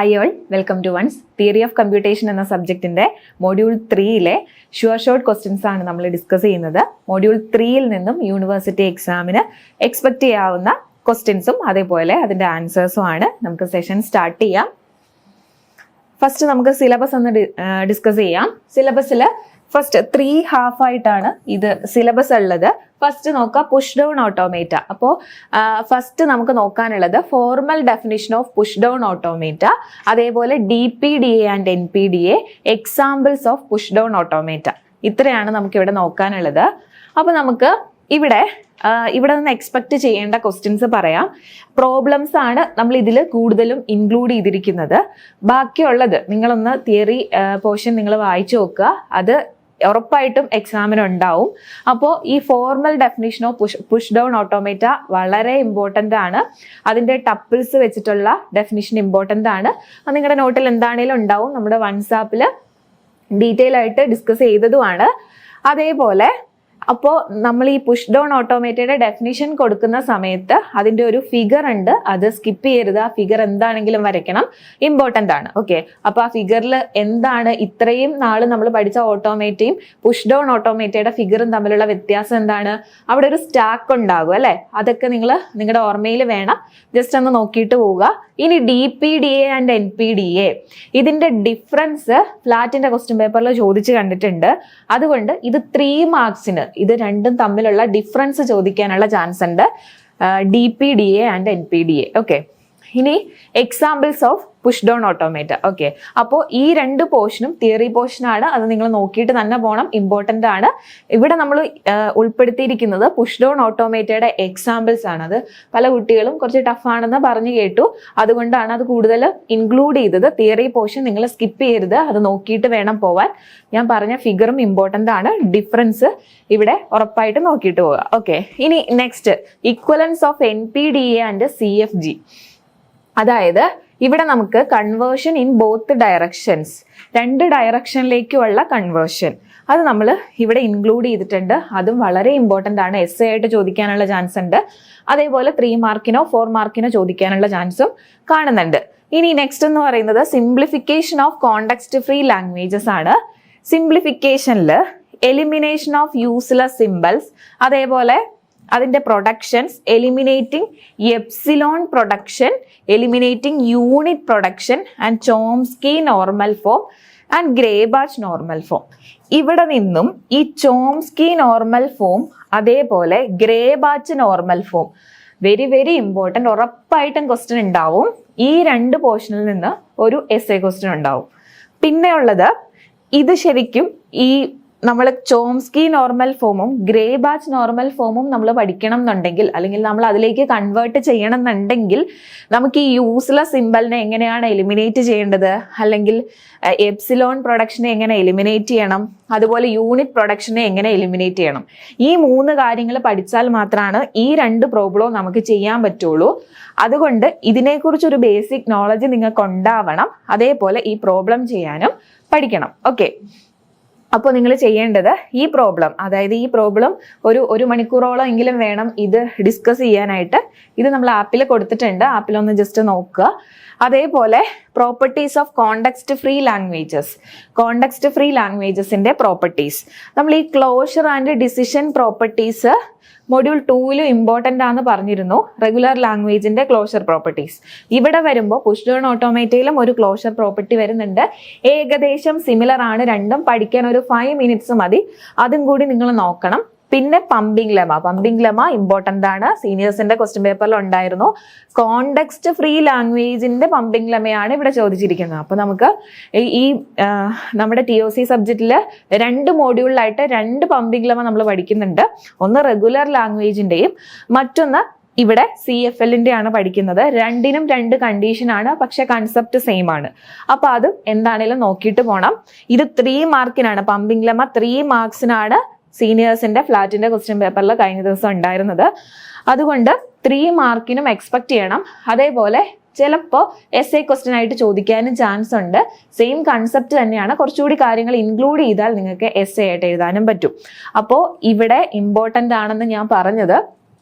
Hi all, welcome to once theory of computation എന്ന സബ്ജക്റ്റിന്റെ module 3-ലെ ഷുവർ ഷോർട്ട് ക്വസ്റ്റ്യൻസ് ആണ് നമ്മൾ ഡിസ്കസ് ചെയ്യുന്നത്. മൊഡ്യൂൾ 3-ൽ നിന്നും യൂണിവേഴ്സിറ്റി എക്സാമിന് എക്സ്പെക്ട് ചെയ്യാവുന്ന ക്വസ്റ്റ്യൻസും അതേപോലെ അതിന്റെ ആൻസേഴ്സും ആണ്. നമുക്ക് സെഷൻ സ്റ്റാർട്ട് ചെയ്യാം. ഫസ്റ്റ് നമുക്ക് സിലബസ് ഒന്ന് ഡിസ്കസ് ചെയ്യാം. സിലബസിൽ ഫസ്റ്റ് 3 ഹാഫ് ആയിട്ടാണ് ഇത് സിലബസ് ഉള്ളത്. ഫസ്റ്റ് നോക്കാം പുഷ് ഡൗൺ ഓട്ടോമേറ്റ. അപ്പോൾ ഫസ്റ്റ് നമുക്ക് നോക്കാനുള്ളത് formal definition of push down automata, അതേപോലെ DPDA and NPDA, examples of push down automata. ഇത്രയാണ് നമുക്ക് ഇവിടെ നോക്കാനുള്ളത്. അപ്പോൾ നമുക്ക് ഇവിടെ നിന്ന് എക്സ്പെക്ട് ചെയ്യേണ്ട ക്വസ്റ്റ്യൻസ് പറയാം. പ്രോബ്ലംസ് ആണ് നമ്മൾ ഇതിൽ കൂടുതലും ഇൻക്ലൂഡ് ചെയ്തിരിക്കുന്നത്. ബാക്കിയുള്ളത് നിങ്ങളൊന്ന് തിയറി പോർഷൻ നിങ്ങൾ വായിച്ചു നോക്കുക, അത് ഉറപ്പായിട്ടും എക്സാമിന് ഉണ്ടാവും. അപ്പോൾ ഈ formal definition of push down ഓട്ടോമേറ്റ വളരെ ഇമ്പോർട്ടൻ്റ് ആണ്. അതിൻ്റെ ടപ്പിൾസ് വെച്ചിട്ടുള്ള ഡെഫിനിഷൻ ഇമ്പോർട്ടൻ്റ് ആണ്. അത് നിങ്ങളുടെ നോട്ടിൽ എന്താണേലും ഉണ്ടാവും. നമ്മുടെ വാട്സാപ്പിൽ ഡീറ്റെയിൽ ആയിട്ട് ഡിസ്കസ് ചെയ്തതുമാണ്. അതേപോലെ അപ്പോൾ നമ്മൾ ഈ പുഷ് ഡൗൺ ഓട്ടോമേറ്റയുടെ ഡെഫിനിഷൻ കൊടുക്കുന്ന സമയത്ത് അതിൻ്റെ ഒരു ഫിഗർ ഉണ്ട്, അത് സ്കിപ്പ് ചെയ്യരുത്. ആ ഫിഗർ എന്താണെങ്കിലും വരയ്ക്കണം, ഇമ്പോർട്ടൻ്റ് ആണ്. ഓക്കെ, അപ്പോൾ ആ ഫിഗറിൽ എന്താണ് ഇത്രയും നാൾ നമ്മൾ പഠിച്ച ഓട്ടോമേറ്റയും പുഷ് ഡൗൺ ഓട്ടോമേറ്റയുടെ ഫിഗറും തമ്മിലുള്ള വ്യത്യാസം എന്താണ്? അവിടെ ഒരു സ്റ്റാക്ക് ഉണ്ടാകും അല്ലേ? അതൊക്കെ നിങ്ങൾ നിങ്ങളുടെ ഓർമ്മയിൽ വേണം, ജസ്റ്റ് ഒന്ന് നോക്കിയിട്ട് പോവുക. ഇനി DPDA ആൻഡ് NPDA, ഇതിൻ്റെ ഡിഫറൻസ് ഫ്ലാറ്റിൻ്റെ ക്വസ്റ്റ്യൻ പേപ്പറിൽ ചോദിച്ച് കണ്ടിട്ടുണ്ട്. അതുകൊണ്ട് ഇത് 3 മാർക്സിന് ഇത് രണ്ടും തമ്മിലുള്ള ഡിഫറൻസ് ചോദിക്കാനുള്ള ചാൻസ് ഉണ്ട്, DPDA ആൻഡ് NPDA. ഓക്കെ, ഇനി examples of push down ഓട്ടോമേറ്റ. Okay, അപ്പോൾ ഈ 2 പോർഷനും തിയറി പോർഷനാണ്, അത് നിങ്ങൾ നോക്കിയിട്ട് തന്നെ പോകണം, ഇമ്പോർട്ടൻ്റ് ആണ്. ഇവിടെ നമ്മൾ ഉൾപ്പെടുത്തിയിരിക്കുന്നത് പുഷ് ഡൗൺ ഓട്ടോമേറ്റയുടെ എക്സാമ്പിൾസ് ആണ്. അത് പല കുട്ടികളും കുറച്ച് ടഫാണെന്ന് പറഞ്ഞു കേട്ടു, അതുകൊണ്ടാണ് അത് കൂടുതൽ ഇൻക്ലൂഡ് ചെയ്തത്. തിയറി പോർഷൻ നിങ്ങൾ സ്കിപ്പ് ചെയ്യരുത്, അത് നോക്കിയിട്ട് വേണം പോവാൻ. ഞാൻ പറഞ്ഞ ഫിഗറും ഇമ്പോർട്ടൻ്റ് ആണ്, ഡിഫറൻസ് ഇവിടെ ഉറപ്പായിട്ട് നോക്കിയിട്ട് പോവുക. ഓക്കെ, ഇനി next equivalence of NPDA and CFG. അതായത് ഇവിടെ നമുക്ക് കൺവേർഷൻ ഇൻ ബോത്ത് ഡയറക്ഷൻസ്, 2 ഡയറക്ഷനിലേക്കുള്ള കൺവേർഷൻ, അത് നമ്മൾ ഇവിടെ ഇൻക്ലൂഡ് ചെയ്തിട്ടുണ്ട്. അതും വളരെ ഇമ്പോർട്ടൻ്റ് ആണ്, essay ആയിട്ട് ചോദിക്കാനുള്ള ചാൻസ് ഉണ്ട്. അതേപോലെ 3 മാർക്കിനോ 4 മാർക്കിനോ ചോദിക്കാനുള്ള ചാൻസും കാണുന്നുണ്ട്. ഇനി നെക്സ്റ്റ് എന്ന് പറയുന്നത് simplification of context free languages ആണ്. സിംപ്ലിഫിക്കേഷനിൽ എലിമിനേഷൻ ഓഫ് യൂസ്ലെസ് സിംബൽസ്, അതേപോലെ അതിൻ്റെ productions, eliminating epsilon production, eliminating unit production and Chomsky normal form and Greibach normal form. ഇവിടെ നിന്നും ഈ ചോംസ്കി നോർമൽ ഫോം അതേപോലെ Greibach normal form very very important, ഉറപ്പായിട്ടും question ഉണ്ടാവും. ഈ 2 പോർഷനിൽ നിന്ന് ഒരു essay ക്വസ്റ്റ്യൻ ഉണ്ടാവും. പിന്നെ ഉള്ളത് ഇത് ശരിക്കും ഈ നമ്മൾ ചോംസ്കി നോർമൽ ഫോമും ഗ്രേബാച്ച് നോർമൽ ഫോമും നമ്മൾ പഠിക്കണം എന്നുണ്ടെങ്കിൽ, അല്ലെങ്കിൽ നമ്മൾ അതിലേക്ക് കൺവേർട്ട് ചെയ്യണം എന്നുണ്ടെങ്കിൽ നമുക്ക് ഈ യൂസ്ലെസ് സിംബലിനെ എങ്ങനെയാണ് എലിമിനേറ്റ് ചെയ്യേണ്ടത്, അല്ലെങ്കിൽ എപ്സിലോൺ പ്രൊഡക്ഷനെ എങ്ങനെ എലിമിനേറ്റ് ചെയ്യണം, അതുപോലെ യൂണിറ്റ് പ്രൊഡക്ഷനെ എങ്ങനെ എലിമിനേറ്റ് ചെയ്യണം, ഈ 3 കാര്യങ്ങൾ പഠിച്ചാൽ മാത്രമാണ് ഈ 2 പ്രോബ്ലവും നമുക്ക് ചെയ്യാൻ പറ്റുള്ളൂ. അതുകൊണ്ട് ഇതിനെക്കുറിച്ചൊരു ബേസിക് നോളജ് നിങ്ങൾക്ക് ഉണ്ടാവണം. അതേപോലെ ഈ പ്രോബ്ലം ചെയ്യാനും പഠിക്കണം. ഓക്കെ, അപ്പോൾ നിങ്ങൾ ചെയ്യേണ്ടത് ഈ പ്രോബ്ലം, അതായത് ഈ പ്രോബ്ലം ഒരു മണിക്കൂറോളം എങ്കിലും വേണം ഇത് ഡിസ്കസ് ചെയ്യാനായിട്ട്. ഇത് നമ്മൾ ആപ്പിൽ കൊടുത്തിട്ടുണ്ട്, ആപ്പിലൊന്ന് ജസ്റ്റ് നോക്കുക. അതേപോലെ properties of context free languages, context free ലാംഗ്വേജസിന്റെ പ്രോപ്പർട്ടീസ്. നമ്മൾ ഈ closure and decision properties module 2-ലും ഇമ്പോർട്ടൻ്റ് ആണെന്ന് പറഞ്ഞിരുന്നു. റെഗുലർ ലാംഗ്വേജിന്റെ ക്ലോഷർ പ്രോപ്പർട്ടീസ് ഇവിടെ വരുമ്പോൾ പുഷ് ഡൗൺ ഓട്ടോമേറ്റയിലും ഒരു ക്ലോഷർ പ്രോപ്പർട്ടി വരുന്നുണ്ട്. ഏകദേശം സിമിലർ ആണ് രണ്ടും. പഠിക്കാൻ ഒരു 5 മിനിറ്റ്സ് മതി, അതും കൂടി നിങ്ങൾ നോക്കണം. പിന്നെ പമ്പിംഗ് ലെമ ഇമ്പോർട്ടൻ്റ് ആണ്, സീനിയേഴ്സിന്റെ ക്വസ്റ്റ്യൻ പേപ്പറിൽ ഉണ്ടായിരുന്നു. കോണ്ടെക്സ്റ്റ് ഫ്രീ ലാംഗ്വേജിന്റെ പമ്പിംഗ് ലെമയാണ് ഇവിടെ ചോദിച്ചിരിക്കുന്നത്. അപ്പൊ നമുക്ക് ഈ നമ്മുടെ TOC സബ്ജക്റ്റിൽ 2 മോഡ്യൂളിലായിട്ട് 2 പമ്പിംഗ് ലെമ നമ്മൾ പഠിക്കുന്നുണ്ട്. ഒന്ന് റെഗുലർ ലാംഗ്വേജിന്റെയും മറ്റൊന്ന് ഇവിടെ CFLന്റെ ആണ് പഠിക്കുന്നത്. 2നും 2 കണ്ടീഷൻ ആണ്, പക്ഷെ കൺസെപ്റ്റ് സെയിം ആണ്. അപ്പൊ അത് എന്താണേലും നോക്കിയിട്ട് പോണം. ഇത് 3 മാർക്കിനാണ്, പമ്പിംഗ് ലെമ 3 മാർക്സിനാണ് സീനിയേഴ്സിന്റെ ഫ്ലാറ്റിന്റെ ക്വസ്റ്റ്യൻ പേപ്പറിൽ കഴിഞ്ഞ ദിവസം ഉണ്ടായിരുന്നത്. അതുകൊണ്ട് 3 മാർക്കിനും എക്സ്പെക്ട് ചെയ്യണം. അതേപോലെ ചിലപ്പോൾ essay ക്വസ്റ്റ്യൻ ആയിട്ട് ചോദിക്കാനും ചാൻസ് ഉണ്ട്. സെയിം കൺസെപ്റ്റ് തന്നെയാണ്, കുറച്ചുകൂടി കാര്യങ്ങൾ ഇൻക്ലൂഡ് ചെയ്താൽ നിങ്ങൾക്ക് essay ആയിട്ട് എഴുതാനും പറ്റും. അപ്പോൾ ഇവിടെ ഇമ്പോർട്ടൻ്റ് ആണെന്ന് ഞാൻ പറഞ്ഞത്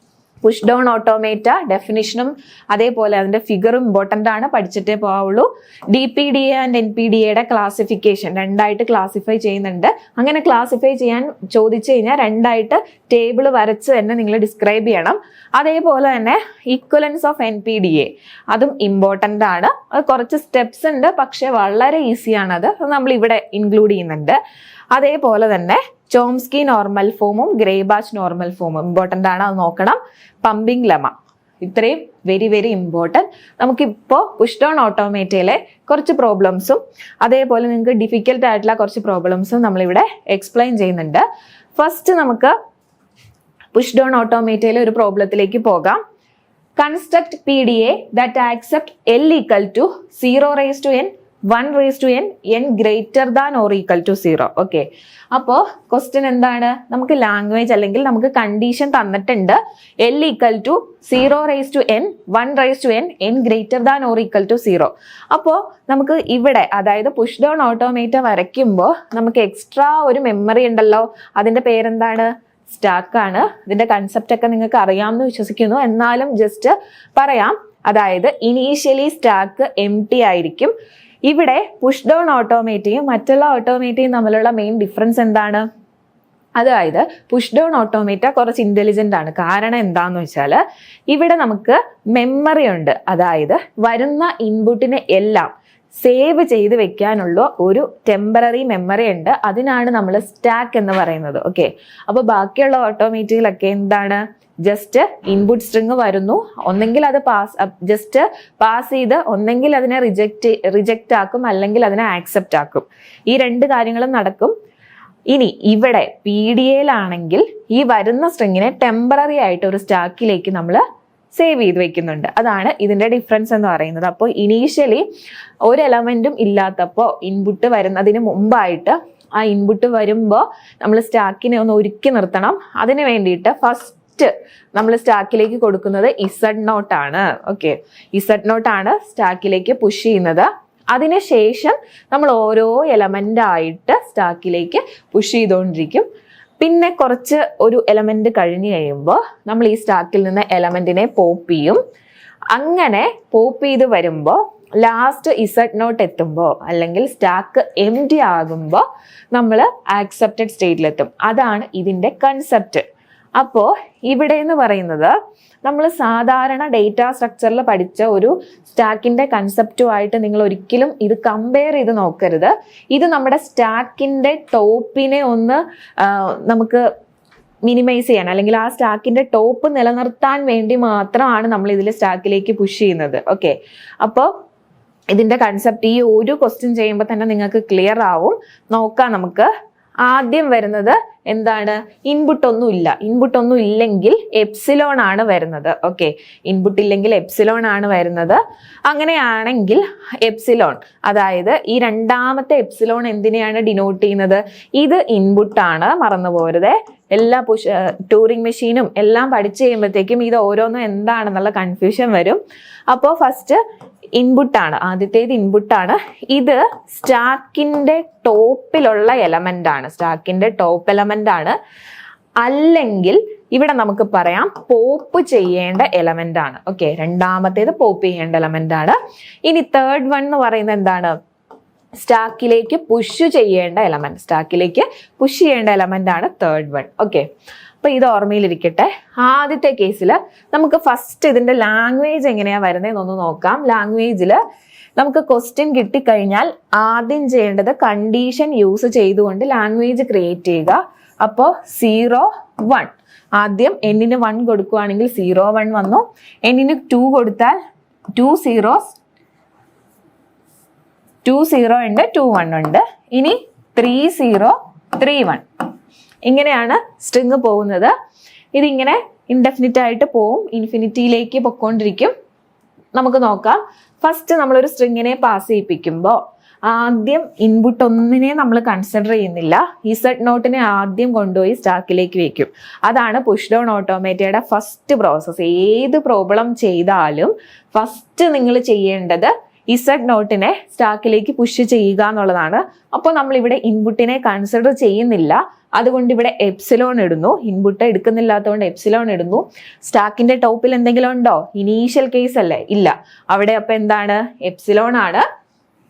പുഷ് ഡൗൺ ഓട്ടോമേറ്റ ഡെഫിനിഷനും അതേപോലെ അതിന്റെ ഫിഗറും ഇമ്പോർട്ടൻ്റ് ആണ്, പഠിച്ചിട്ടേ പോവുള്ളൂ. DPDA ആൻഡ് NPDAയുടെ ക്ലാസിഫിക്കേഷൻ രണ്ടായിട്ട് ക്ലാസിഫൈ ചെയ്യുന്നുണ്ട്. അങ്ങനെ ക്ലാസിഫൈ ചെയ്യാൻ ചോദിച്ചു കഴിഞ്ഞാൽ രണ്ടായിട്ട് ടേബിൾ വരച്ച് തന്നെ നിങ്ങൾ ഡിസ്ക്രൈബ് ചെയ്യണം. അതേപോലെ തന്നെ ഈക്വലൻസ് ഓഫ് NPDA അതും ഇമ്പോർട്ടൻ്റ് ആണ്. അത് കുറച്ച് സ്റ്റെപ്സ് ഉണ്ട്, പക്ഷെ വളരെ ഈസിയാണ്. അത് നമ്മൾ ഇവിടെ ഇൻക്ലൂഡ് ചെയ്യുന്നുണ്ട്. അതേപോലെ തന്നെ ചോംസ്കി നോർമൽ ഫോമും ഗ്രേബാച്ച് നോർമൽ ഫോമും ഇമ്പോർട്ടൻ്റ് ആണ്, അത് നോക്കണം. പമ്പിംഗ് ലെമ, ഇത്രയും വെരി വെരി ഇമ്പോർട്ടൻറ്റ്. നമുക്കിപ്പോൾ പുഷ് ഡൗൺ ഓട്ടോമേറ്റയിലെ കുറച്ച് പ്രോബ്ലംസും അതേപോലെ നിങ്ങൾക്ക് ഡിഫിക്കൽട്ട് ആയിട്ടുള്ള കുറച്ച് പ്രോബ്ലംസും നമ്മളിവിടെ എക്സ്പ്ലെയിൻ ചെയ്യുന്നുണ്ട്. ഫസ്റ്റ് നമുക്ക് പുഷ് ഡൗൺ ഓട്ടോമേറ്റയിലെ ഒരു പ്രോബ്ലത്തിലേക്ക് പോകാം. Construct PDA that accept L equal to 0 raised to n 1 raised to n greater than or equal to 0. Okay, അപ്പോൾ ക്വസ്റ്റ്യൻ എന്താണ്? നമുക്ക് ലാംഗ്വേജ് അല്ലെങ്കിൽ നമുക്ക് കണ്ടീഷൻ തന്നിട്ടുണ്ട്. L equal to 0 raised to n 1 raised to n greater than or equal to 0. അപ്പോൾ നമുക്ക് ഇവിടെ അതായത് പുഷ് ഡൗൺ ഓട്ടോമേറ്റ വരയ്ക്കുമ്പോൾ നമുക്ക് എക്സ്ട്രാ ഒരു മെമ്മറി ഉണ്ടല്ലോ, അതിന്റെ പേരെന്താണ്? സ്റ്റാക്കാണ്. ഇതിന്റെ കൺസെപ്റ്റ് ഒക്കെ നിങ്ങൾക്ക് അറിയാമെന്ന് വിശ്വസിക്കുന്നു, എന്നാലും ജസ്റ്റ് പറയാം. അതായത് ഇനീഷ്യലി സ്റ്റാക്ക് എംപ്റ്റി ആയിരിക്കും. ഇവിടെ പുഷ് ഡൗൺ ഓട്ടോമേറ്റയും മറ്റുള്ള ഓട്ടോമേറ്റയും തമ്മിലുള്ള മെയിൻ ഡിഫറൻസ് എന്താണ്? അതായത് പുഷ് ഡൗൺ ഓട്ടോമേറ്റ കുറച്ച് ഇന്റലിജന്റ് ആണ്. കാരണം എന്താന്ന് വെച്ചാൽ ഇവിടെ നമുക്ക് മെമ്മറി ഉണ്ട്. അതായത് വരുന്ന ഇൻപുട്ടിനെ എല്ലാം സേവ് ചെയ്ത് വെക്കാനുള്ള ഒരു ടെമ്പററി മെമ്മറി ഉണ്ട്. അതിനാണ് നമ്മൾ സ്റ്റാക്ക് എന്ന് പറയുന്നത്. ഓക്കെ, അപ്പോൾ ബാക്കിയുള്ള ഓട്ടോമേറ്റയിലൊക്കെ എന്താണ്? ജസ്റ്റ് ഇൻപുട്ട് സ്ട്രിങ് വരുന്നു, ഒന്നെങ്കിൽ അത് ജസ്റ്റ് പാസ് ചെയ്ത് ഒന്നെങ്കിൽ അതിനെ റിജക്റ്റ് ആക്കും, അല്ലെങ്കിൽ അതിനെ ആക്സെപ്റ്റ് ആക്കും. ഈ രണ്ട് കാര്യങ്ങളും നടക്കും. ഇനി ഇവിടെ PDAയിലാണെങ്കിൽ ഈ വരുന്ന സ്ട്രിങ്ങിനെ ടെമ്പററി ആയിട്ട് ഒരു സ്റ്റാക്കിലേക്ക് നമ്മൾ സേവ് ചെയ്ത് വെക്കുന്നുണ്ട്. അതാണ് ഇതിന്റെ ഡിഫറൻസ് എന്ന് പറയുന്നത്. അപ്പോൾ ഇനീഷ്യലി ഒരു എലമെന്റും ഇല്ലാത്തപ്പോൾ ഇൻപുട്ട് വരുന്നതിന് മുമ്പായിട്ട് ആ ഇൻപുട്ട് വരുമ്പോൾ നമ്മൾ സ്റ്റാക്കിനെ ഒന്ന് ഒരുക്കി നിർത്തണം. അതിന് വേണ്ടിയിട്ട് ഫസ്റ്റ് നമ്മൾ സ്റ്റാക്കിലേക്ക് കൊടുക്കുന്നത് Z0 ആണ്. ഓക്കെ, Z0 ആണ് സ്റ്റാക്കിലേക്ക് പുഷ് ചെയ്യുന്നത്. അതിനുശേഷം നമ്മൾ ഓരോ എലമെന്റ് ആയിട്ട് സ്റ്റാക്കിലേക്ക് പുഷ് ചെയ്തുകൊണ്ടിരിക്കും. പിന്നെ കുറച്ച് ഒരു എലമെന്റ് കഴിഞ്ഞ് കഴിയുമ്പോൾ നമ്മൾ ഈ സ്റ്റാക്കിൽ നിന്ന് എലമെന്റിനെ പോപ്പ് ചെയ്യും. അങ്ങനെ പോപ്പ് ചെയ്ത് വരുമ്പോൾ ലാസ്റ്റ് Z0 എത്തുമ്പോൾ അല്ലെങ്കിൽ സ്റ്റാക്ക് എംപ്റ്റി ആകുമ്പോൾ നമ്മൾ ആക്സെപ്റ്റഡ് സ്റ്റേറ്റിലെത്തും. അതാണ് ഇതിന്റെ കൺസെപ്റ്റ്. അപ്പോൾ ഇവിടെ എന്ന് പറയുന്നത് നമ്മൾ സാധാരണ ഡേറ്റ സ്ട്രക്ചറിൽ പഠിച്ച ഒരു സ്റ്റാക്കിന്റെ കൺസെപ്റ്റുമായിട്ട് നിങ്ങൾ ഒരിക്കലും ഇത് കമ്പയർ ചെയ്ത് നോക്കരുത്. ഇത് നമ്മുടെ സ്റ്റാക്കിന്റെ ടോപ്പിനെ ഒന്ന് നമുക്ക് മിനിമൈസ് ചെയ്യാൻ അല്ലെങ്കിൽ ആ സ്റ്റാക്കിന്റെ ടോപ്പ് നിലനിർത്താൻ വേണ്ടി മാത്രമാണ് നമ്മൾ ഇതിൽ സ്റ്റാക്കിലേക്ക് പുഷ് ചെയ്യുന്നത്. ഓക്കെ, അപ്പോൾ ഇതിന്റെ കൺസെപ്റ്റ് ഈ ഒരു ക്വസ്റ്റ്യൻ ചെയ്യുമ്പോൾ തന്നെ നിങ്ങൾക്ക് ക്ലിയർ ആവും. നോക്കാം നമുക്ക്. ആദ്യം വരുന്നത് എന്താണ്? ഇൻപുട്ട് ഒന്നും ഇല്ലെങ്കിൽ എപ്സിലോൺ ആണ് വരുന്നത്. ഓക്കെ, ഇൻപുട്ട് ഇല്ലെങ്കിൽ എപ്സിലോൺ ആണ് വരുന്നത്. അങ്ങനെയാണെങ്കിൽ എപ്സിലോൺ, അതായത് ഈ രണ്ടാമത്തെ എപ്സിലോൺ എന്തിനെയാണ് ഡിനോട്ട് ചെയ്യുന്നത്? ഇത് ഇൻപുട്ട് ആണ്, മറന്നു പോരുത്. എല്ലാ ട്യൂറിംഗ് മെഷീനും എല്ലാം പഠിച്ചു കഴിയുമ്പോഴത്തേക്കും ഇത് ഓരോന്നും എന്താണെന്നുള്ള കൺഫ്യൂഷൻ വരും. അപ്പോൾ ഫസ്റ്റ് ഇൻപുട്ടാണ്, ആദ്യത്തേത് ഇൻപുട്ടാണ്. ഇത് സ്റ്റാക്കിന്റെ ടോപ്പിലുള്ള എലമെന്റ് ആണ്, സ്റ്റാക്കിന്റെ ടോപ്പ് എലമെന്റ് ആണ്. അല്ലെങ്കിൽ ഇവിടെ നമുക്ക് പറയാം പോപ്പ് ചെയ്യേണ്ട എലമെന്റ് ആണ്. ഓക്കെ, രണ്ടാമത്തേത് പോപ്പ് ചെയ്യേണ്ട എലമെന്റ് ആണ്. ഇനി തേർഡ് വൺ എന്ന് പറയുന്നത് എന്താണ്? സ്റ്റാക്കിലേക്ക് പുഷ് ചെയ്യേണ്ട എലമെന്റ് ആണ് തേർഡ് വൺ. ഓക്കെ, അപ്പൊ ഇത് ഓർമ്മയിലിരിക്കട്ടെ. ആദ്യത്തെ കേസിൽ നമുക്ക് ഫസ്റ്റ് ഇതിന്റെ ലാംഗ്വേജ് എങ്ങനെയാ വരുന്നതെന്നൊന്ന് നോക്കാം. ലാംഗ്വേജിൽ നമുക്ക് ക്വസ്റ്റ്യൻ കിട്ടിക്കഴിഞ്ഞാൽ ആദ്യം ചെയ്യേണ്ടത് കണ്ടീഷൻ യൂസ് ചെയ്തുകൊണ്ട് ലാംഗ്വേജ് ക്രിയേറ്റ് ചെയ്യുക. അപ്പോൾ 0 1, ആദ്യം n-ന് 1 കൊടുക്കുകയാണെങ്കിൽ 0 1 വന്നു. n-ന് 2 കൊടുത്താൽ 2 zeros, 2 0 ഉണ്ട്, 2 1 ഉണ്ട്. ഇനി 3 0 3 1, ഇങ്ങനെയാണ് സ്ട്രിങ് പോകുന്നത്. ഇതിങ്ങനെ ഇൻഡെഫിനിറ്റ് ആയിട്ട് പോവും, ഇൻഫിനിറ്റിയിലേക്ക് പൊക്കോണ്ടിരിക്കും. നമുക്ക് നോക്കാം. ഫസ്റ്റ് നമ്മളൊരു സ്ട്രിങ്ങിനെ പാസ് ചെയ്യിപ്പിക്കുമ്പോൾ ആദ്യം ഇൻപുട്ട് ഒന്നിനെ നമ്മൾ കൺസിഡർ ചെയ്യുന്നില്ല. Z0 ആദ്യം കൊണ്ടുപോയി സ്റ്റാക്കിലേക്ക് വെക്കും. അതാണ് പുഷ് ഡൗൺ ഓട്ടോമേറ്റയുടെ ഫസ്റ്റ് പ്രോസസ്സ്. ഏത് പ്രോബ്ലം ചെയ്താലും ഫസ്റ്റ് നിങ്ങൾ ചെയ്യേണ്ടത് ഇസഡ് നോട്ടിനെ സ്റ്റാക്കിലേക്ക് പുഷ് ചെയ്യുക എന്നുള്ളതാണ്. അപ്പോൾ നമ്മൾ ഇവിടെ ഇൻപുട്ടിനെ കൺസിഡർ ചെയ്യുന്നില്ല, അതുകൊണ്ട് ഇവിടെ എപ്സിലോൺ ഇടുന്നു. ഇൻപുട്ട് എടുക്കുന്നില്ലാത്തതുകൊണ്ട് എപ്സിലോൺ ഇടുന്നു. സ്റ്റാക്കിന്റെ ടോപ്പിൽ എന്തെങ്കിലും ഉണ്ടോ? ഇനീഷ്യൽ കേസ് അല്ലേ? ഇല്ല. അവിടെ അപ്പൊ എന്താണ്? എപ്സിലോൺ ആണ്.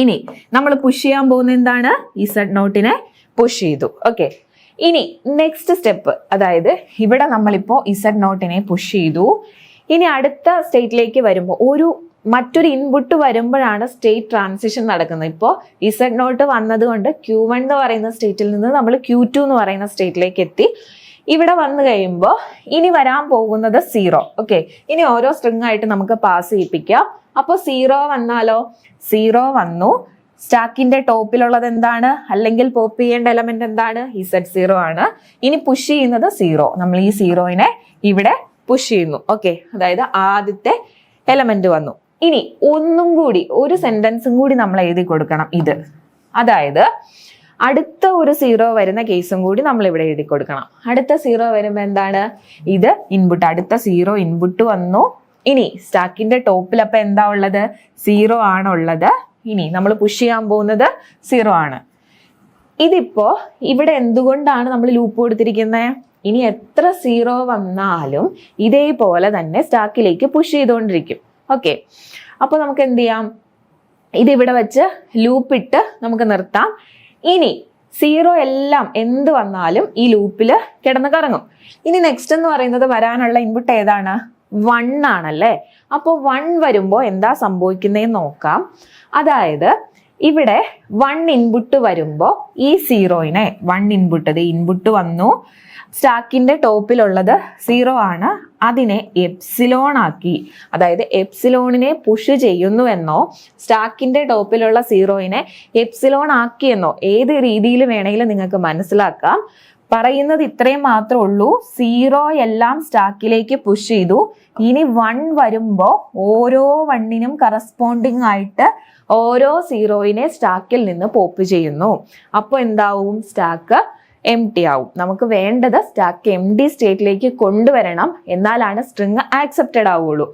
ഇനി നമ്മൾ പുഷ് ചെയ്യാൻ പോകുന്ന എന്താണ്? ഇസഡ് നോട്ടിനെ പുഷ് ചെയ്തു. ഓക്കെ, ഇനി നെക്സ്റ്റ് സ്റ്റെപ്പ്, അതായത് ഇവിടെ നമ്മളിപ്പോ ഇസഡ് നോട്ടിനെ പുഷ് ചെയ്തു. ഇനി അടുത്ത സ്റ്റേറ്റിലേക്ക് വരുമ്പോൾ മറ്റൊരു ഇൻപുട്ട് വരുമ്പോഴാണ് സ്റ്റേറ്റ് ട്രാൻസിഷൻ നടക്കുന്നത്. ഇപ്പോൾ ഇസഡ് നോട്ട് വന്നതുകൊണ്ട് Q1 എന്ന് പറയുന്ന സ്റ്റേറ്റിൽ നിന്ന് നമ്മൾ Q2 എന്ന് പറയുന്ന സ്റ്റേറ്റിലേക്ക് എത്തി. ഇവിടെ വന്നു കഴിയുമ്പോൾ ഇനി വരാൻ പോകുന്നത് 0. ഓക്കെ, ഇനി ഓരോ സ്ട്രിങ് ആയിട്ട് നമുക്ക് പാസ് ചെയ്യിപ്പിക്കാം. അപ്പോൾ 0 വന്നാലോ? 0 വന്നു. സ്റ്റാക്കിന്റെ ടോപ്പിലുള്ളത് എന്താണ്? അല്ലെങ്കിൽ പോപ്പ് ചെയ്യേണ്ട എലമെന്റ് എന്താണ്? Z0 ആണ്. ഇനി പുഷ് ചെയ്യുന്നത് 0. നമ്മൾ ഈ 0നെ ഇവിടെ പുഷ് ചെയ്യുന്നു. ഓക്കെ, അതായത് ആദ്യത്തെ എലമെന്റ് വന്നു. ഇനി ഒന്നും കൂടി ഒരു സെന്റൻസും കൂടി നമ്മൾ എഴുതി കൊടുക്കണം ഇത്. അതായത് അടുത്ത ഒരു 0 വരുന്ന കേസും കൂടി നമ്മൾ ഇവിടെ എഴുതി കൊടുക്കണം. അടുത്ത 0 വരുമ്പോൾ എന്താണ്? ഇത് ഇൻപുട്ട്. അടുത്ത 0 ഇൻപുട്ട് വന്നു. ഇനി സ്റ്റാക്കിന്റെ ടോപ്പിൽ അപ്പൊ എന്താ ഉള്ളത്? 0 ആണുള്ളത്. ഇനി നമ്മൾ പുഷ് ചെയ്യാൻ പോകുന്നത് 0 ആണ്. ഇതിപ്പോ ഇവിടെ എന്തുകൊണ്ടാണ് നമ്മൾ ലൂപ്പ് കൊടുത്തിരിക്കുന്നത്? ഇനി എത്ര 0 വന്നാലും ഇതേപോലെ തന്നെ സ്റ്റാക്കിലേക്ക് പുഷ് ചെയ്തുകൊണ്ടിരിക്കും. ഓക്കെ, അപ്പൊ നമുക്ക് എന്ത് ചെയ്യാം? ഇതിവിടെ വെച്ച് ലൂപ്പ് ഇട്ട് നമുക്ക് നിർത്താം. ഇനി 0 എല്ലാം എന്ത് വന്നാലും ഈ ലൂപ്പിൽ കിടന്ന് കറങ്ങും. ഇനി നെക്സ്റ്റ് എന്ന് പറയുന്നത് വരാനുള്ള ഇൻപുട്ട് ഏതാണ്? 1 ആണല്ലേ. അപ്പോൾ 1 വരുമ്പോൾ എന്താ സംഭവിക്കുന്നതെന്ന് നോക്കാം. അതായത് ഇവിടെ 1 ഇൻപുട്ട് വരുമ്പോൾ ഈ 0നെ 1 ഇൻപുട്ട് വന്നു. സ്റ്റാക്കിന്റെ ടോപ്പിലുള്ളത് 0 ആണ്. അതിനെ എപ്സിലോൺ ആക്കി, അതായത് എപ്സിലോണിനെ പുഷ് ചെയ്യുന്നുവെന്നോ സ്റ്റാക്കിന്റെ ടോപ്പിലുള്ള 0നെ എപ്സിലോൺ ആക്കിയെന്നോ ഏത് രീതിയിൽ വേണമെങ്കിലും നിങ്ങൾക്ക് മനസ്സിലാക്കാം. പറയുന്നത് ഇത്രയും മാത്രമേ ഉള്ളൂ. 0 എല്ലാം സ്റ്റാക്കിലേക്ക് പുഷ് ചെയ്തു. ഇനി 1 വരുമ്പോൾ ഓരോ 1നും കറസ്പോണ്ടിങ് ആയിട്ട് ഓരോ 0നെ സ്റ്റാക്കിൽ നിന്ന് പോപ്പ് ചെയ്യുന്നു. അപ്പോൾ എന്താവും? സ്റ്റാക്ക് എംപ്റ്റി ആവും. നമുക്ക് വേണ്ടത് സ്റ്റാക്ക് എംപ്റ്റി സ്റ്റേറ്റിലേക്ക് കൊണ്ടുവരണം, എന്നാലാണ് സ്ട്രിങ് ആക്സെപ്റ്റഡ് ആവുള്ളൂ.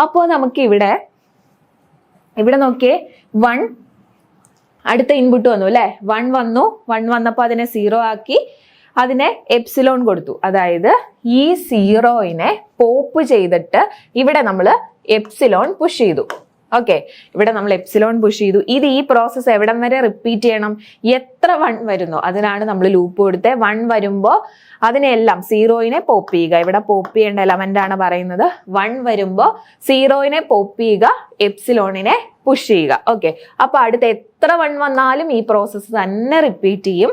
അപ്പോൾ നമുക്ക് ഇവിടെ നോക്കിയേ, 1 അടുത്ത ഇൻപുട്ട് വന്നു അല്ലെ. 1 വന്നു. 1 വന്നപ്പോൾ അതിനെ 0 ആക്കി, അതിനെ എപ്സിലോൺ കൊടുത്തു. അതായത് ഈ 0നെ പോപ്പ് ചെയ്തിട്ട് ഇവിടെ നമ്മൾ എപ്സിലോൺ പുഷ് ചെയ്തു. ഓക്കെ, ഇവിടെ നമ്മൾ എപ്സിലോൺ പുഷ് ചെയ്തു. ഇത് ഈ പ്രോസസ്സ് എവിടം വരെ റിപ്പീറ്റ് ചെയ്യണം? എത്ര 1 വരുന്നു അതിനാണ് നമ്മൾ ലൂപ്പ് കൊടുത്തത്. 1 വരുമ്പോൾ അതിനെല്ലാം 0നെ പോപ്പ് ചെയ്യുക. ഇവിടെ പോപ്പ് ചെയ്യേണ്ട എലമെന്റ് ആണ് പറയുന്നത്. 1 വരുമ്പോൾ 0നെ പോപ്പ് ചെയ്യുക, എപ്സിലോണിനെ പുഷ് ചെയ്യുക. ഓക്കെ, അപ്പൊ അടുത്ത എത്ര 1 വന്നാലും ഈ പ്രോസസ്സ് തന്നെ റിപ്പീറ്റ് ചെയ്യും.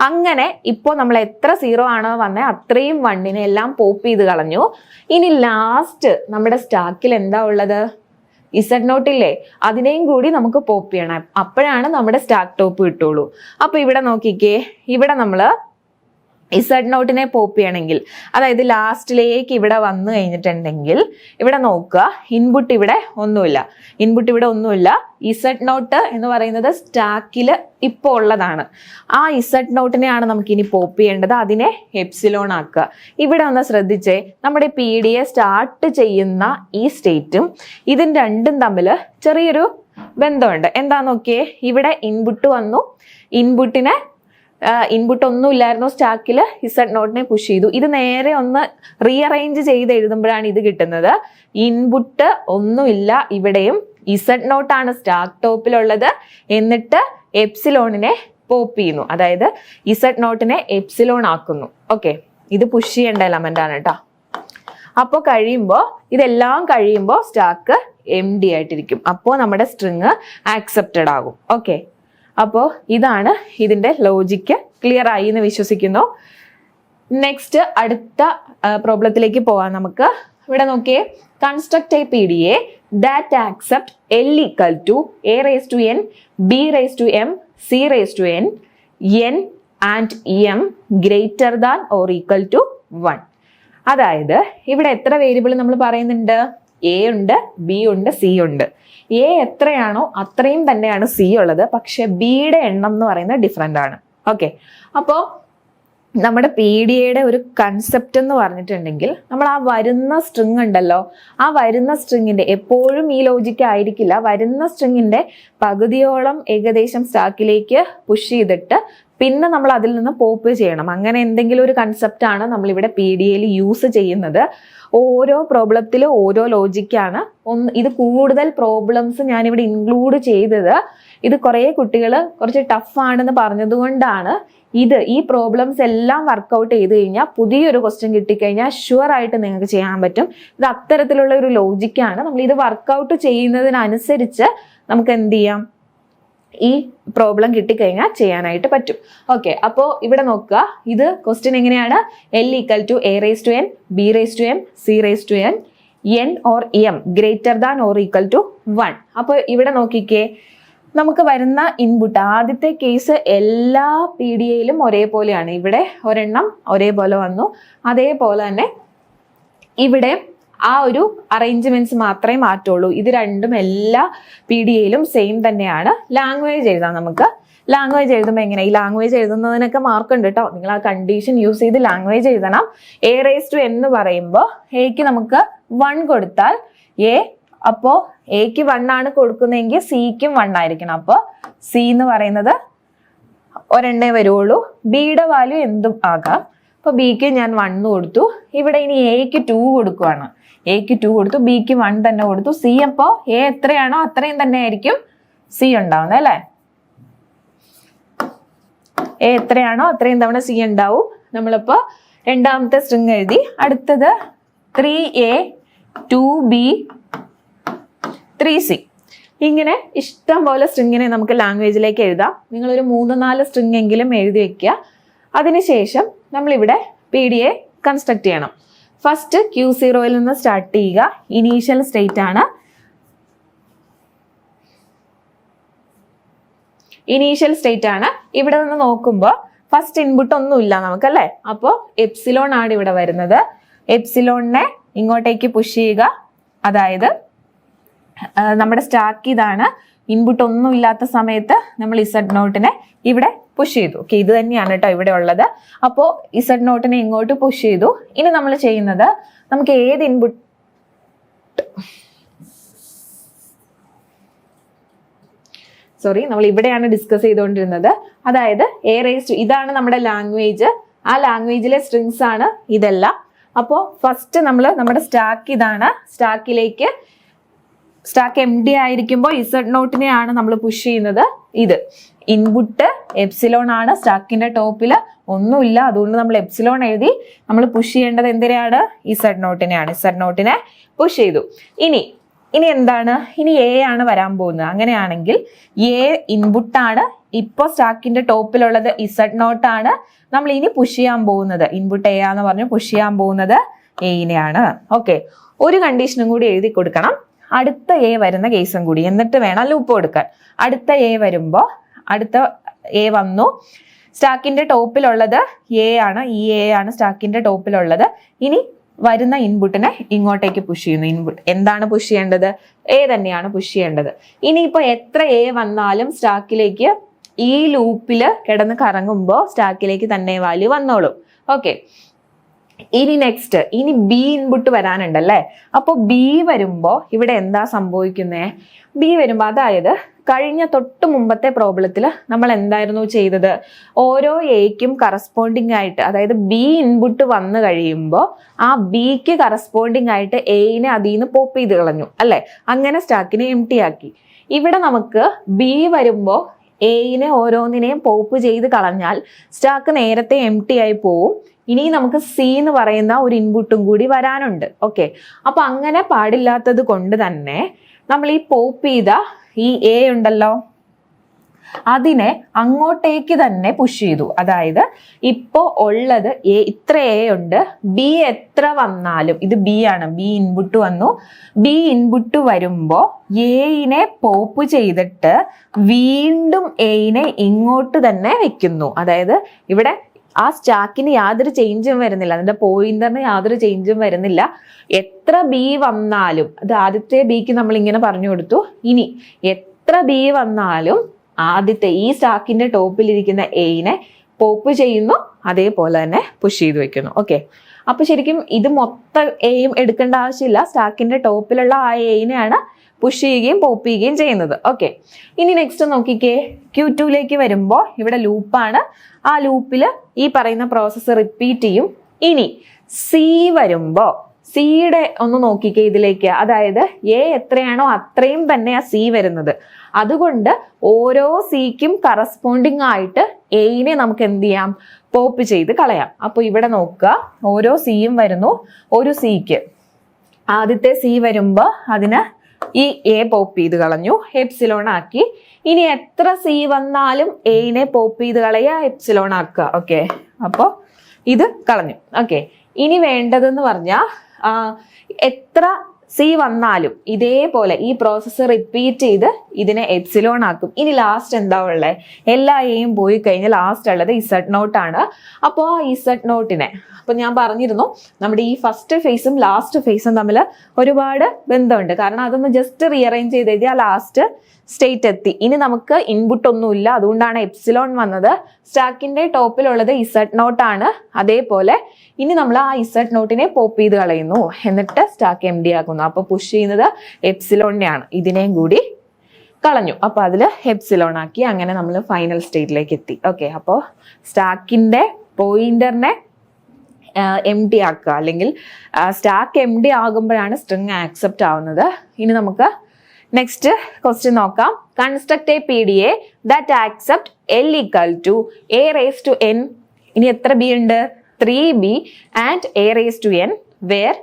അങ്ങനെ ഇപ്പോൾ നമ്മൾ എത്ര 0 ആണോ വന്നത് അത്രയും 1നെ എല്ലാം പോപ്പ് ചെയ്ത് കളഞ്ഞു. ഇനി ലാസ്റ്റ് നമ്മുടെ സ്റ്റാക്കിൽ എന്താ ഉള്ളത്? ഇസഡ് നോട്ട് ഇല്ലേ, അതിനെയും കൂടി നമുക്ക് പോപ്പ് ചെയ്യണം. അപ്പോഴാണ് നമ്മുടെ സ്റ്റാക്ക് ടോപ്പ് കിട്ടുള്ളൂ. അപ്പൊ ഇവിടെ നോക്കിക്കേ, ഇവിടെ നമ്മള് ഇസഡ് നോട്ടിനെ പോപ്പ് ചെയ്യണമെങ്കിൽ, അതായത് ലാസ്റ്റിലേക്ക് ഇവിടെ വന്നു കഴിഞ്ഞിട്ടുണ്ടെങ്കിൽ ഇവിടെ നോക്കുക, ഇൻപുട്ട് ഇവിടെ ഒന്നുമില്ല. ഇസഡ് നോട്ട് എന്ന് പറയുന്നത് സ്റ്റാക്കിൽ ഇപ്പോൾ ഉള്ളതാണ്. ആ ഇസഡ് നോട്ടിനെയാണ് നമുക്ക് ഇനി പോപ്പ് ചെയ്യേണ്ടത്. അതിനെ എപ്സിലോൺ ആക്കുക. ഇവിടെ ഒന്ന് ശ്രദ്ധിച്ചേ, നമ്മുടെ PDF സ്റ്റാർട്ട് ചെയ്യുന്ന ഈ സ്റ്റേറ്റും ഇതും രണ്ടും തമ്മിൽ ചെറിയൊരു ബന്ധമുണ്ട്. എന്താ നോക്കിയേ, ഇവിടെ ഇൻപുട്ട് വന്നു. ഇൻപുട്ട് ഒന്നും ഇല്ലായിരുന്നു സ്റ്റാക്കിൽ. ഇസഡ് നോട്ടിനെ പുഷ് ചെയ്തു. ഇത് നേരെ ഒന്ന് റീഅറേഞ്ച് ചെയ്ത് എഴുതുമ്പോഴാണ് ഇത് കിട്ടുന്നത്. ഇൻപുട്ട് ഒന്നുമില്ല ഇവിടെയും. ഇസഡ് നോട്ടാണ് സ്റ്റാക്ക് ടോപ്പിലുള്ളത്. എന്നിട്ട് എപ്സിലോണിനെ പോപ്പ് ചെയ്യുന്നു, അതായത് ഇസഡ് നോട്ടിനെ എപ്സിലോൺ ആക്കുന്നു. ഓക്കെ, ഇത് പുഷ് ചെയ്യേണ്ട എലമെന്റ് ആണ് കേട്ടോ. അപ്പോൾ ഇതെല്ലാം കഴിയുമ്പോൾ സ്റ്റാക്ക് എംപ്റ്റി ആയിട്ടിരിക്കും. അപ്പോൾ നമ്മുടെ സ്ട്രിങ് ആക്സെപ്റ്റഡ് ആകും. ഓക്കെ, അപ്പോൾ ഇതാണ് ഇതിന്റെ ലോജിക്ക്. ക്ലിയർ ആയി എന്ന് വിശ്വസിക്കുന്നു. നെക്സ്റ്റ് അടുത്ത പ്രോബ്ലത്തിലേക്ക് പോവാം നമുക്ക്. ഇവിടെ നോക്കിയേ, construct A PDA that accept L equal to A raised to N, B raised to M, C raised to N, N and M greater than or equal to 1. അതായത് ഇവിടെ എത്ര വേരിയബിൾ നമ്മൾ പറയുന്നുണ്ട്? A ഉണ്ട്, B ഉണ്ട്, C ഉണ്ട്. A എത്രയാണോ അത്രയും തന്നെയാണ് C ഉള്ളത്. പക്ഷെ ബിയുടെ എണ്ണം എന്ന് പറയുന്നത് ഡിഫറെന്റ് ആണ്. ഓക്കെ, അപ്പോൾ നമ്മുടെ PDAയുടെ ഒരു കൺസെപ്റ്റ് എന്ന് പറഞ്ഞിട്ടുണ്ടെങ്കിൽ നമ്മൾ ആ വരുന്ന സ്ട്രിങ് ഉണ്ടല്ലോ, ആ വരുന്ന സ്ട്രിങ്ങിന്റെ എപ്പോഴും ഈ ലോജിക്ക് ആയിരിക്കില്ല, വരുന്ന സ്ട്രിങ്ങിന്റെ പകുതിയോളം ഏകദേശം സ്റ്റാക്കിലേക്ക് പുഷ് ചെയ്തിട്ട് പിന്നെ നമ്മൾ അതിൽ നിന്ന് പോപ്പ് ചെയ്യണം. അങ്ങനെ എന്തെങ്കിലും ഒരു കൺസെപ്റ്റാണ് നമ്മളിവിടെ PDAയിൽ യൂസ് ചെയ്യുന്നത്. ഓരോ പ്രോബ്ലത്തിലും ഓരോ ലോജിക്കാണ്. ഇത് കൂടുതൽ പ്രോബ്ലംസ് ഞാനിവിടെ ഇൻക്ലൂഡ് ചെയ്തത് ഇത് കുറേ കുട്ടികൾ കുറച്ച് ടഫാണെന്ന് പറഞ്ഞതുകൊണ്ടാണ്. ഈ പ്രോബ്ലംസ് എല്ലാം വർക്കൗട്ട് ചെയ്ത് കഴിഞ്ഞാൽ പുതിയൊരു ക്വസ്റ്റ്യൻ കിട്ടിക്കഴിഞ്ഞാൽ ഷുവർ ആയിട്ട് നിങ്ങൾക്ക് ചെയ്യാൻ പറ്റും. ഇത് അത്തരത്തിലുള്ള ഒരു ലോജിക്കാണ്. നമ്മൾ ഇത് വർക്കൗട്ട് ചെയ്യുന്നതിനനുസരിച്ച് നമുക്ക് എന്ത് ചെയ്യാം, ഈ പ്രോബ്ലം കിട്ടിക്കഴിഞ്ഞാൽ ചെയ്യാനായിട്ട് പറ്റും. ഓക്കെ, അപ്പോൾ ഇവിടെ നോക്കുക, ഇത് ക്വസ്റ്റ്യൻ എങ്ങനെയാണ്? L = A⁻n, B⁻m, C⁻n, n or m greater than or equal to 1. അപ്പോൾ ഇവിടെ നോക്കിക്കേ, നമുക്ക് വരുന്ന ഇൻപുട്ട് ആദ്യത്തെ കേസ് എല്ലാ PDAയിലും ഒരേപോലെയാണ്. ഇവിടെ ഒരെണ്ണം ഒരേപോലെ വന്നു. അതേപോലെ തന്നെ ഇവിടെ ആ ഒരു അറേഞ്ച്മെന്റ്സ് മാത്രമേ മാറ്റുള്ളൂ. ഇത് രണ്ടും എല്ലാ PDAയിലും സെയിം തന്നെയാണ്. ലാംഗ്വേജ് എഴുതാം നമുക്ക്. ലാംഗ്വേജ് എഴുതുമ്പോൾ എങ്ങനെ? ഈ ലാംഗ്വേജ് എഴുതുന്നതിനൊക്കെ മാർക്ക് ഉണ്ട് കേട്ടോ. നിങ്ങൾ ആ കണ്ടീഷൻ യൂസ് ചെയ്ത് ലാംഗ്വേജ് എഴുതണം. A⁻n എന്ന് പറയുമ്പോൾ Aക്ക് നമുക്ക് 1 കൊടുത്താൽ അപ്പോൾ Aക്ക് 1 ആണ് കൊടുക്കുന്നതെങ്കിൽ Cക്കും 1 ആയിരിക്കണം. അപ്പോൾ C എന്ന് പറയുന്നത് ഒരെണ്ണേ വരുള്ളൂ. Bയുടെ വാല്യൂ എന്തും ആകാം. അപ്പോൾ Bക്ക് ഞാൻ 1 കൊടുത്തു. ഇവിടെ ഇനി Aക്ക് 2 കൊടുക്കുവാണ്. Aക്ക് 2 കൊടുത്തു, Bക്ക് 1 തന്നെ കൊടുത്തു. C അപ്പോൾ A എത്രയാണോ അത്രയും തന്നെ ആയിരിക്കും C ഉണ്ടാവുന്നത് അല്ലേ? A എത്രയാണോ അത്രയും തവണ C ഉണ്ടാവും. നമ്മളിപ്പോൾ രണ്ടാമത്തെ സ്ട്രിങ് എഴുതി. അടുത്തത് 3A 2B 3C. ഇങ്ങനെ ഇഷ്ടം പോലെ സ്ട്രിങ്ങിനെ നമുക്ക് ലാംഗ്വേജിലേക്ക് എഴുതാം. നിങ്ങളൊരു 3-4 സ്ട്രിങ് എങ്കിലും എഴുതി വെക്കുക. അതിനുശേഷം നമ്മളിവിടെ PDA കൺസ്ട്രക്ട് ചെയ്യണം. ഫസ്റ്റ് Q0യിൽ നിന്ന് സ്റ്റാർട്ട് ചെയ്യുക. ഇനീഷ്യൽ സ്റ്റേറ്റ് ആണ്. ഇനീഷ്യൽ സ്റ്റേറ്റ് ആണ്. ഇവിടെ നിന്ന് നോക്കുമ്പോൾ ഫസ്റ്റ് ഇൻപുട്ട് ഒന്നുമില്ല നമുക്കല്ലേ. അപ്പോൾ എപ്സിലോൺ ആണ് ഇവിടെ വരുന്നത്. എപ്സിലോണിനെ ഇങ്ങോട്ടേക്ക് പുഷ് ചെയ്യുക. അതായത് നമ്മുടെ സ്റ്റാക്ക് ഇതാണ്. ഇൻപുട്ട് ഒന്നും ഇല്ലാത്ത സമയത്ത് നമ്മൾ Z0നെ ഇവിടെ പുഷ് ചെയ്തു. ഓക്കെ, ഇത് തന്നെയാണ് കേട്ടോ ഇവിടെ ഉള്ളത്. അപ്പോൾ Z0നെ ഇങ്ങോട്ട് പുഷ് ചെയ്തു. ഇനി നമ്മൾ ചെയ്യുന്നത്, നമുക്ക് ഏത് ഇൻപുട്ട് നമ്മൾ ഇവിടെയാണ് ഡിസ്കസ് ചെയ്തുകൊണ്ടിരുന്നത്. അതായത് ഇതാണ് നമ്മുടെ ലാംഗ്വേജ്. ആ ലാംഗ്വേജിലെ സ്ട്രിങ്സ് ആണ് ഇതെല്ലാം. അപ്പോൾ ഫസ്റ്റ് നമ്മൾ നമ്മുടെ സ്റ്റാക്ക് ഇതാണ്. സ്റ്റാക്ക് empty ആയിരിക്കുമ്പോൾ Z0നെയാണ് നമ്മൾ പുഷ് ചെയ്യുന്നത്. ഇത് ഇൻപുട്ട് എപ്സിലോൺ ആണ്. സ്റ്റാക്കിന്റെ ടോപ്പിൽ ഒന്നുമില്ല, അതുകൊണ്ട് നമ്മൾ എപ്സിലോൺ എഴുതി. നമ്മൾ പുഷ് ചെയ്യേണ്ടത് എന്തിനാണ്? Z0നെയാണ്. Z0നെ പുഷ് ചെയ്തു. ഇനി എന്താണ്? ഇനി A ആണ് വരാൻ പോകുന്നത്. അങ്ങനെയാണെങ്കിൽ A ഇൻപുട്ടാണ്. ഇപ്പോൾ സ്റ്റാക്കിന്റെ ടോപ്പിലുള്ളത് Z0 ആണ്. നമ്മൾ ഇനി പുഷ് ചെയ്യാൻ പോകുന്നത് ഇൻപുട്ട് A എന്ന് പറഞ്ഞ് പുഷ് ചെയ്യാൻ പോകുന്നത് Aനെയാണ്. ഓക്കെ, ഒരു കണ്ടീഷനും കൂടി എഴുതി കൊടുക്കണം. അടുത്ത A വരുന്ന കേസും കൂടി, എന്നിട്ട് വേണം ലൂപ്പ് കൊടുക്കാൻ. അടുത്ത A വരുമ്പോൾ അടുത്ത A വന്നു. സ്റ്റാക്കിന്റെ ടോപ്പിലുള്ളത് A ആണ്. ഈ A ആണ് സ്റ്റാക്കിന്റെ ടോപ്പിലുള്ളത്. ഇനി വരുന്ന ഇൻപുട്ടിനെ ഇങ്ങോട്ടേക്ക് പുഷ് ചെയ്യുന്നു. ഇൻപുട്ട് എന്താണ് പുഷ് ചെയ്യേണ്ടത്? A തന്നെയാണ് പുഷ് ചെയ്യേണ്ടത്. ഇനിയിപ്പോൾ എത്ര A വന്നാലും സ്റ്റാക്കിലേക്ക് ഈ ലൂപ്പിൽ കിടന്ന് കറങ്ങുമ്പോൾ സ്റ്റാക്കിലേക്ക് തന്നെ വാല്യൂ വന്നോളും. ഓക്കെ, ഇനി നെക്സ്റ്റ് B ഇൻപുട്ട് വരാനുണ്ടല്ലേ. അപ്പോൾ B വരുമ്പോൾ ഇവിടെ എന്താ സംഭവിക്കുന്നേ? B വരുമ്പോൾ, അതായത് കഴിഞ്ഞ തൊട്ട് മുമ്പത്തെ പ്രോബ്ലത്തിൽ നമ്മൾ എന്തായിരുന്നു ചെയ്തത്? ഓരോ Aക്കും കറസ്പോണ്ടിങ് ആയിട്ട്, അതായത് B ഇൻപുട്ട് വന്നു കഴിയുമ്പോൾ ആ Bക്ക് കറസ്പോണ്ടിങ് ആയിട്ട് Aനെ അതിൽ നിന്ന് പോപ്പ് ചെയ്ത് കളഞ്ഞു അല്ലെ. അങ്ങനെ സ്റ്റാക്കിനെ empty ആക്കി. ഇവിടെ നമുക്ക് B വരുമ്പോൾ Aനെ ഓരോന്നിനെയും പോപ്പ് ചെയ്ത് കളഞ്ഞാൽ സ്റ്റാക്ക് നേരത്തെ empty ആയി പോവും. ഇനി നമുക്ക് C എന്ന് പറയുന്ന ഒരു ഇൻപുട്ടും കൂടി വരാനുണ്ട്. ഓക്കെ, അപ്പൊ അങ്ങനെ പാടില്ലാത്തത് കൊണ്ട് തന്നെ നമ്മൾ ഈ പോപ്പ് ചെയ്ത ഈ A ഉണ്ടല്ലോ, അതിനെ അങ്ങോട്ടേക്ക് തന്നെ പുഷ് ചെയ്തു. അതായത് ഇപ്പോ ഉള്ളത് ഇത്ര A ഉണ്ട്. B എത്ര വന്നാലും, ഇത് B ആണ്. B ഇൻപുട്ട് വന്നു. B ഇൻപുട്ട് വരുമ്പോ Aനെ പോപ്പ് ചെയ്തിട്ട് വീണ്ടും Aനെ ഇങ്ങോട്ട് തന്നെ വെക്കുന്നു. അതായത് ഇവിടെ ആ സ്റ്റാക്കിന് യാതൊരു ചേഞ്ചും വരുന്നില്ല, അതിന്റെ പോയിന്ററിന് യാതൊരു ചേഞ്ചും വരുന്നില്ല. എത്ര B വന്നാലും, അത് ആദ്യത്തെ Bക്ക് നമ്മൾ ഇങ്ങനെ പറഞ്ഞു കൊടുത്തു. ഇനി എത്ര B വന്നാലും ആദ്യത്തെ ഈ സ്റ്റാക്കിന്റെ ടോപ്പിലിരിക്കുന്ന Aനെ പോപ്പ് ചെയ്യുന്നു, അതേപോലെ തന്നെ പുഷ് ചെയ്ത് വെക്കുന്നു. ഓക്കെ, അപ്പൊ ശരിക്കും ഇത് മൊത്തം എയും എടുക്കേണ്ട ആവശ്യമില്ല. സ്റ്റാക്കിന്റെ ടോപ്പിലുള്ള ആ എയിനെയാണ് പുഷ് ചെയ്യുകയും പോപ്പ് ചെയ്യുകയും ചെയ്യുന്നത്. ഓക്കെ, ഇനി നെക്സ്റ്റ് നോക്കിക്കേ, Q2ലേക്ക് വരുമ്പോൾ ഇവിടെ ലൂപ്പാണ്. ആ ലൂപ്പിൽ ഈ പറയുന്ന പ്രോസസ്സ് റിപ്പീറ്റ് ചെയ്യും. ഇനി സി വരുമ്പോൾ സിയുടെ ഒന്ന് നോക്കിക്കേ ഇതിലേക്ക്, അതായത് എ എത്രയാണോ അത്രയും തന്നെയാ സി വരുന്നത്. അതുകൊണ്ട് ഓരോ സിക്കും കറസ്പോണ്ടിങ് ആയിട്ട് എയിനെ നമുക്ക് എന്ത് ചെയ്യാം, പോപ്പ് ചെയ്ത് കളയാം. അപ്പൊ ഇവിടെ നോക്കുക, ഓരോ സിയും വരുന്നു. ഒരു സിക്ക് ആദ്യത്തെ സി വരുമ്പോ അതിന് ഈ എ പോപ്പ് ചെയ്ത് കളഞ്ഞു, എപ്സിലോൺ ആക്കി. ഇനി എത്ര സി വന്നാലും എയിനെ പോപ്പ് ചെയ്ത് കളയുക, എപ്സിലോൺ ആക്കുക. ഓക്കെ, അപ്പോ ഇത് കളഞ്ഞു. ഓക്കെ, ഇനി വേണ്ടതെന്ന് പറഞ്ഞാൽ എത്ര സി വന്നാലും ഇതേപോലെ ഈ പ്രോസസ്സ് റിപ്പീറ്റ് ചെയ്ത് ഇതിനെ എപ്സിലോൺ ആക്കും. ഇനി ലാസ്റ്റ് എന്താ ഉള്ളത്, എല്ലാ എയും പോയി കഴിഞ്ഞാൽ ലാസ്റ്റ് ഉള്ളത് ഇസഡ് നോട്ട് ആണ്. അപ്പോൾ ആ ഇസഡ് നോട്ടിനെ, അപ്പൊ ഞാൻ പറഞ്ഞിരുന്നു നമ്മുടെ ഈ ഫസ്റ്റ് ഫേസും ലാസ്റ്റ് ഫേസും തമ്മിൽ ഒരുപാട് ബന്ധമുണ്ട്. കാരണം അതൊന്ന് ജസ്റ്റ് റീഅറേഞ്ച് ചെയ്ത് കഴിഞ്ഞാൽ ലാസ്റ്റ് സ്റ്റേറ്റ് എത്തി. ഇനി നമുക്ക് ഇൻപുട്ട് ഒന്നുമില്ല, അതുകൊണ്ടാണ് എപ്സിലോൺ വന്നത്. സ്റ്റാക്കിന്റെ ടോപ്പിലുള്ളത് ഇസഡ് നോട്ട് ആണ്. അതേപോലെ ഇനി നമ്മൾ ആ ഇസഡ് നോട്ടിനെ പോപ്പ് ചെയ്ത് കളയുന്നു, എന്നിട്ട് സ്റ്റാക്ക് എം ഡി ആക്കുന്നു. അപ്പൊ പുഷ് ചെയ്യുന്നത് എപ്സിലോണിനെയാണ്. ഇതിനെയും കൂടി കളഞ്ഞു, അപ്പൊ അതില് എപ്സിലോൺ ആക്കി. അങ്ങനെ നമ്മൾ ഫൈനൽ സ്റ്റേറ്റിലേക്ക് എത്തി. ഓക്കെ, അപ്പോൾ സ്റ്റാക്കിന്റെ പോയിന്ററിനെ എം ടി ആക്കുക, അല്ലെങ്കിൽ സ്റ്റാക്ക് എം ഡി ആകുമ്പോഴാണ് സ്ട്രിങ് ആക്സെപ്റ്റ് ആവുന്നത്. ഇനി നമുക്ക് നെക്സ്റ്റ് ക്വസ്റ്റ്യൻ നോക്കാം. Construct a P D A that accept L equal to a raise to n. ഇനി എത്ര ബി ഉണ്ട്, 3b and a raise to n where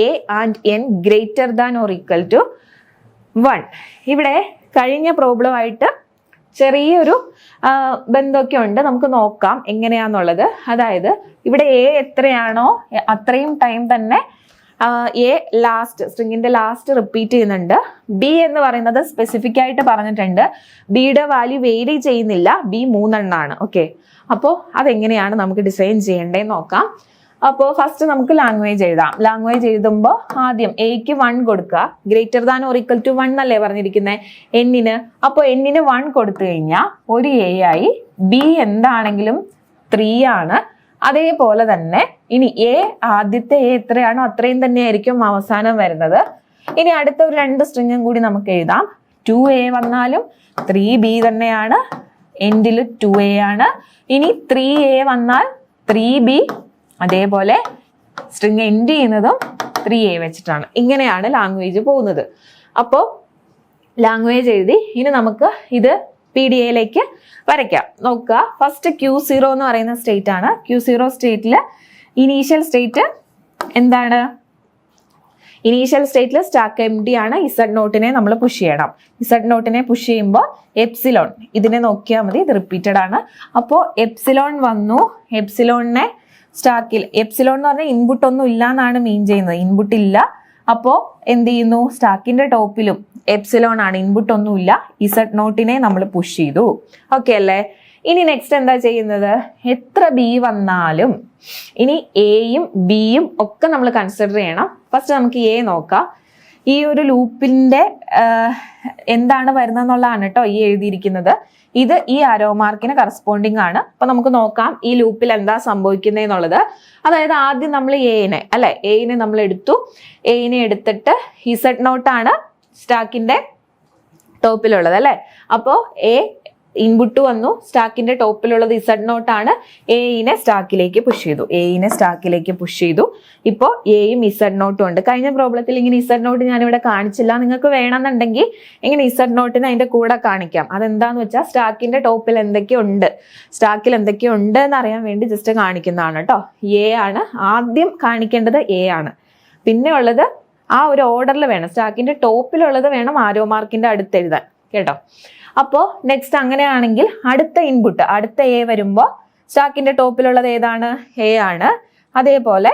a and n greater than or equal to 1. ഇവിടെ കഴിഞ്ഞ problem ആയിട്ട് ചെറിയൊരു ബന്ധമൊക്കെ ഉണ്ട്. നമുക്ക് നോക്കാം എങ്ങനെയാന്നുള്ളത്. അതായത് ഇവിടെ എ എത്രയാണോ അത്രയും ടൈം തന്നെ എ ലാസ്റ്റ്, സ്ട്രിങ്ങിന്റെ ലാസ്റ്റ് റിപ്പീറ്റ് ചെയ്യുന്നുണ്ട്. ബി എന്ന് പറയുന്നത് സ്പെസിഫിക് ആയിട്ട് പറഞ്ഞിട്ടുണ്ട്. ബിയുടെ വാല്യൂ വേരി ചെയ്യുന്നില്ല, ബി 3 എണ്ണമാണ്. ഓക്കെ, അപ്പോൾ അതെങ്ങനെയാണ് നമുക്ക് ഡിസൈൻ ചെയ്യേണ്ടതെന്ന് നോക്കാം. അപ്പോൾ ഫസ്റ്റ് നമുക്ക് ലാംഗ്വേജ് എഴുതാം. ലാംഗ്വേജ് എഴുതുമ്പോൾ ആദ്യം എക്ക് 1 കൊടുക്കുക. Greater than or equal to 1 അല്ലേ പറഞ്ഞിരിക്കുന്നത് എന്നിന്. അപ്പോൾ എന്നിന് 1 കൊടുത്തു കഴിഞ്ഞാൽ ഒരു എ ആയി. ബി എന്താണെങ്കിലും 3 ആണ്. അതേപോലെ തന്നെ ഇനി എ, ആദ്യത്തെ എ എത്രയാണോ അത്രയും തന്നെയായിരിക്കും അവസാനം വരുന്നത്. ഇനി അടുത്ത ഒരു 2 സ്ട്രിങ്ങും കൂടി നമുക്ക് എഴുതാം. 2a വന്നാലും 3b തന്നെയാണ്, എൻഡിൽ 2a ആണ്. ഇനി 3a വന്നാൽ 3b, അതേപോലെ സ്ട്രിങ് എൻഡ് ചെയ്യുന്നതും 3a വെച്ചിട്ടാണ്. ഇങ്ങനെയാണ് ലാംഗ്വേജ് പോകുന്നത്. അപ്പോൾ ലാംഗ്വേജ് എഴുതി. ഇനി നമുക്ക് ഇത് PDA-യിലേക്ക് വരയ്ക്കാം. നോക്കുക, ഫസ്റ്റ് Q0 എന്ന് പറയുന്ന സ്റ്റേറ്റ് ആണ്. Q0 സ്റ്റേറ്റിൽ ഇനീഷ്യൽ സ്റ്റേറ്റ് എന്താണ്? ഇനീഷ്യൽ സ്റ്റേറ്റിൽ സ്റ്റാക്ക് എം ഡി ആണ്. ഇസഡ് നോട്ടിനെ നമ്മൾ പുഷ് ചെയ്യണം. ഇസഡ് നോട്ടിനെ പുഷ് ചെയ്യുമ്പോൾ എപ്സിലോൺ, ഇതിനെ നോക്കിയാൽ മതി, ഇത് റിപ്പീറ്റഡ് ആണ്. അപ്പോൾ എപ്സിലോൺ വന്നു. എപ്സിലോണിനെ സ്റ്റാക്കിൽ, എപ്സിലോൺ എന്ന് പറഞ്ഞാൽ ഇൻപുട്ട് ഒന്നും ഇല്ല എന്നാണ് മീൻ ചെയ്യുന്നത്. ഇൻപുട്ട് ഇല്ല. അപ്പോൾ എന്ത് ചെയ്യുന്നു, സ്റ്റാക്കിന്റെ ടോപ്പിലും എപ്സിലോൺ ആണ്, ഇൻപുട്ട് ഒന്നുമില്ല. ഇസഡ് നോട്ടിനെ നമ്മൾ പുഷ് ചെയ്തു. ഓക്കെ അല്ലേ? ഇനി നെക്സ്റ്റ് എന്താ ചെയ്യുന്നത്, എത്ര ബി വന്നാലും ഇനി എയും ബിയും ഒക്കെ നമ്മൾ കൺസിഡർ ചെയ്യണം. ഫസ്റ്റ് നമുക്ക് എ നോക്കാം. ഈ ഒരു ലൂപ്പിന്റെ എന്താണ് വരുന്നതെന്നുള്ളതാണ് കേട്ടോ ഈ എഴുതിയിരിക്കുന്നത്. ഇത് ഈ ആരോ മാർക്കിന് കറസ്പോണ്ടിങ് ആണ്. അപ്പൊ നമുക്ക് നോക്കാം ഈ ലൂപ്പിൽ എന്താ സംഭവിക്കുന്നതെന്നുള്ളത്. അതായത് ആദ്യം നമ്മൾ എനെ അല്ലെ, എനെ നമ്മൾ എടുത്തു. എനെ എടുത്തിട്ട് ഇസഡ് നോട്ടാണ് സ്റ്റാക്കിന്റെ ടോപ്പിലുള്ളത് അല്ലെ. അപ്പോ എ ഇൻപുട്ട് വന്നു, സ്റ്റാക്കിന്റെ ടോപ്പിലുള്ളത് ഇസഡ് നോട്ടാണ്. എനെ സ്റ്റാക്കിലേക്ക് പുഷ് ചെയ്തു. എനെ സ്റ്റാക്കിലേക്ക് പുഷ് ചെയ്തു. ഇപ്പോൾ എയും ഇസഡ് നോട്ടും ഉണ്ട്. കഴിഞ്ഞ പ്രോബ്ലത്തിൽ ഇങ്ങനെ ഇസഡ് നോട്ട് ഞാനിവിടെ കാണിച്ചില്ല. നിങ്ങൾക്ക് വേണമെന്നുണ്ടെങ്കിൽ ഇങ്ങനെ ഇസഡ് നോട്ടിന് അതിന്റെ കൂടെ കാണിക്കാം. അതെന്താന്ന് വെച്ചാൽ സ്റ്റാക്കിന്റെ ടോപ്പിൽ എന്തൊക്കെയുണ്ട്, സ്റ്റാക്കിൽ എന്തൊക്കെയുണ്ട് എന്നറിയാൻ വേണ്ടി ജസ്റ്റ് കാണിക്കുന്നതാണ് കേട്ടോ. എ ആണ് ആദ്യം കാണിക്കേണ്ടത്, എ ആണ്. പിന്നെ ഉള്ളത് ആ ഒരു ഓർഡറിൽ വേണം, സ്റ്റാക്കിന്റെ ടോപ്പിലുള്ളത് വേണം ആരോ മാർക്കിന്റെ അടുത്ത് എഴുതാൻ കേട്ടോ. അപ്പോൾ നെക്സ്റ്റ് അങ്ങനെയാണെങ്കിൽ അടുത്ത ഇൻപുട്ട്, അടുത്ത എ വരുമ്പോൾ സ്റ്റാക്കിന്റെ ടോപ്പിലുള്ളത് ഏതാണ്, എ ആണ്. അതേപോലെ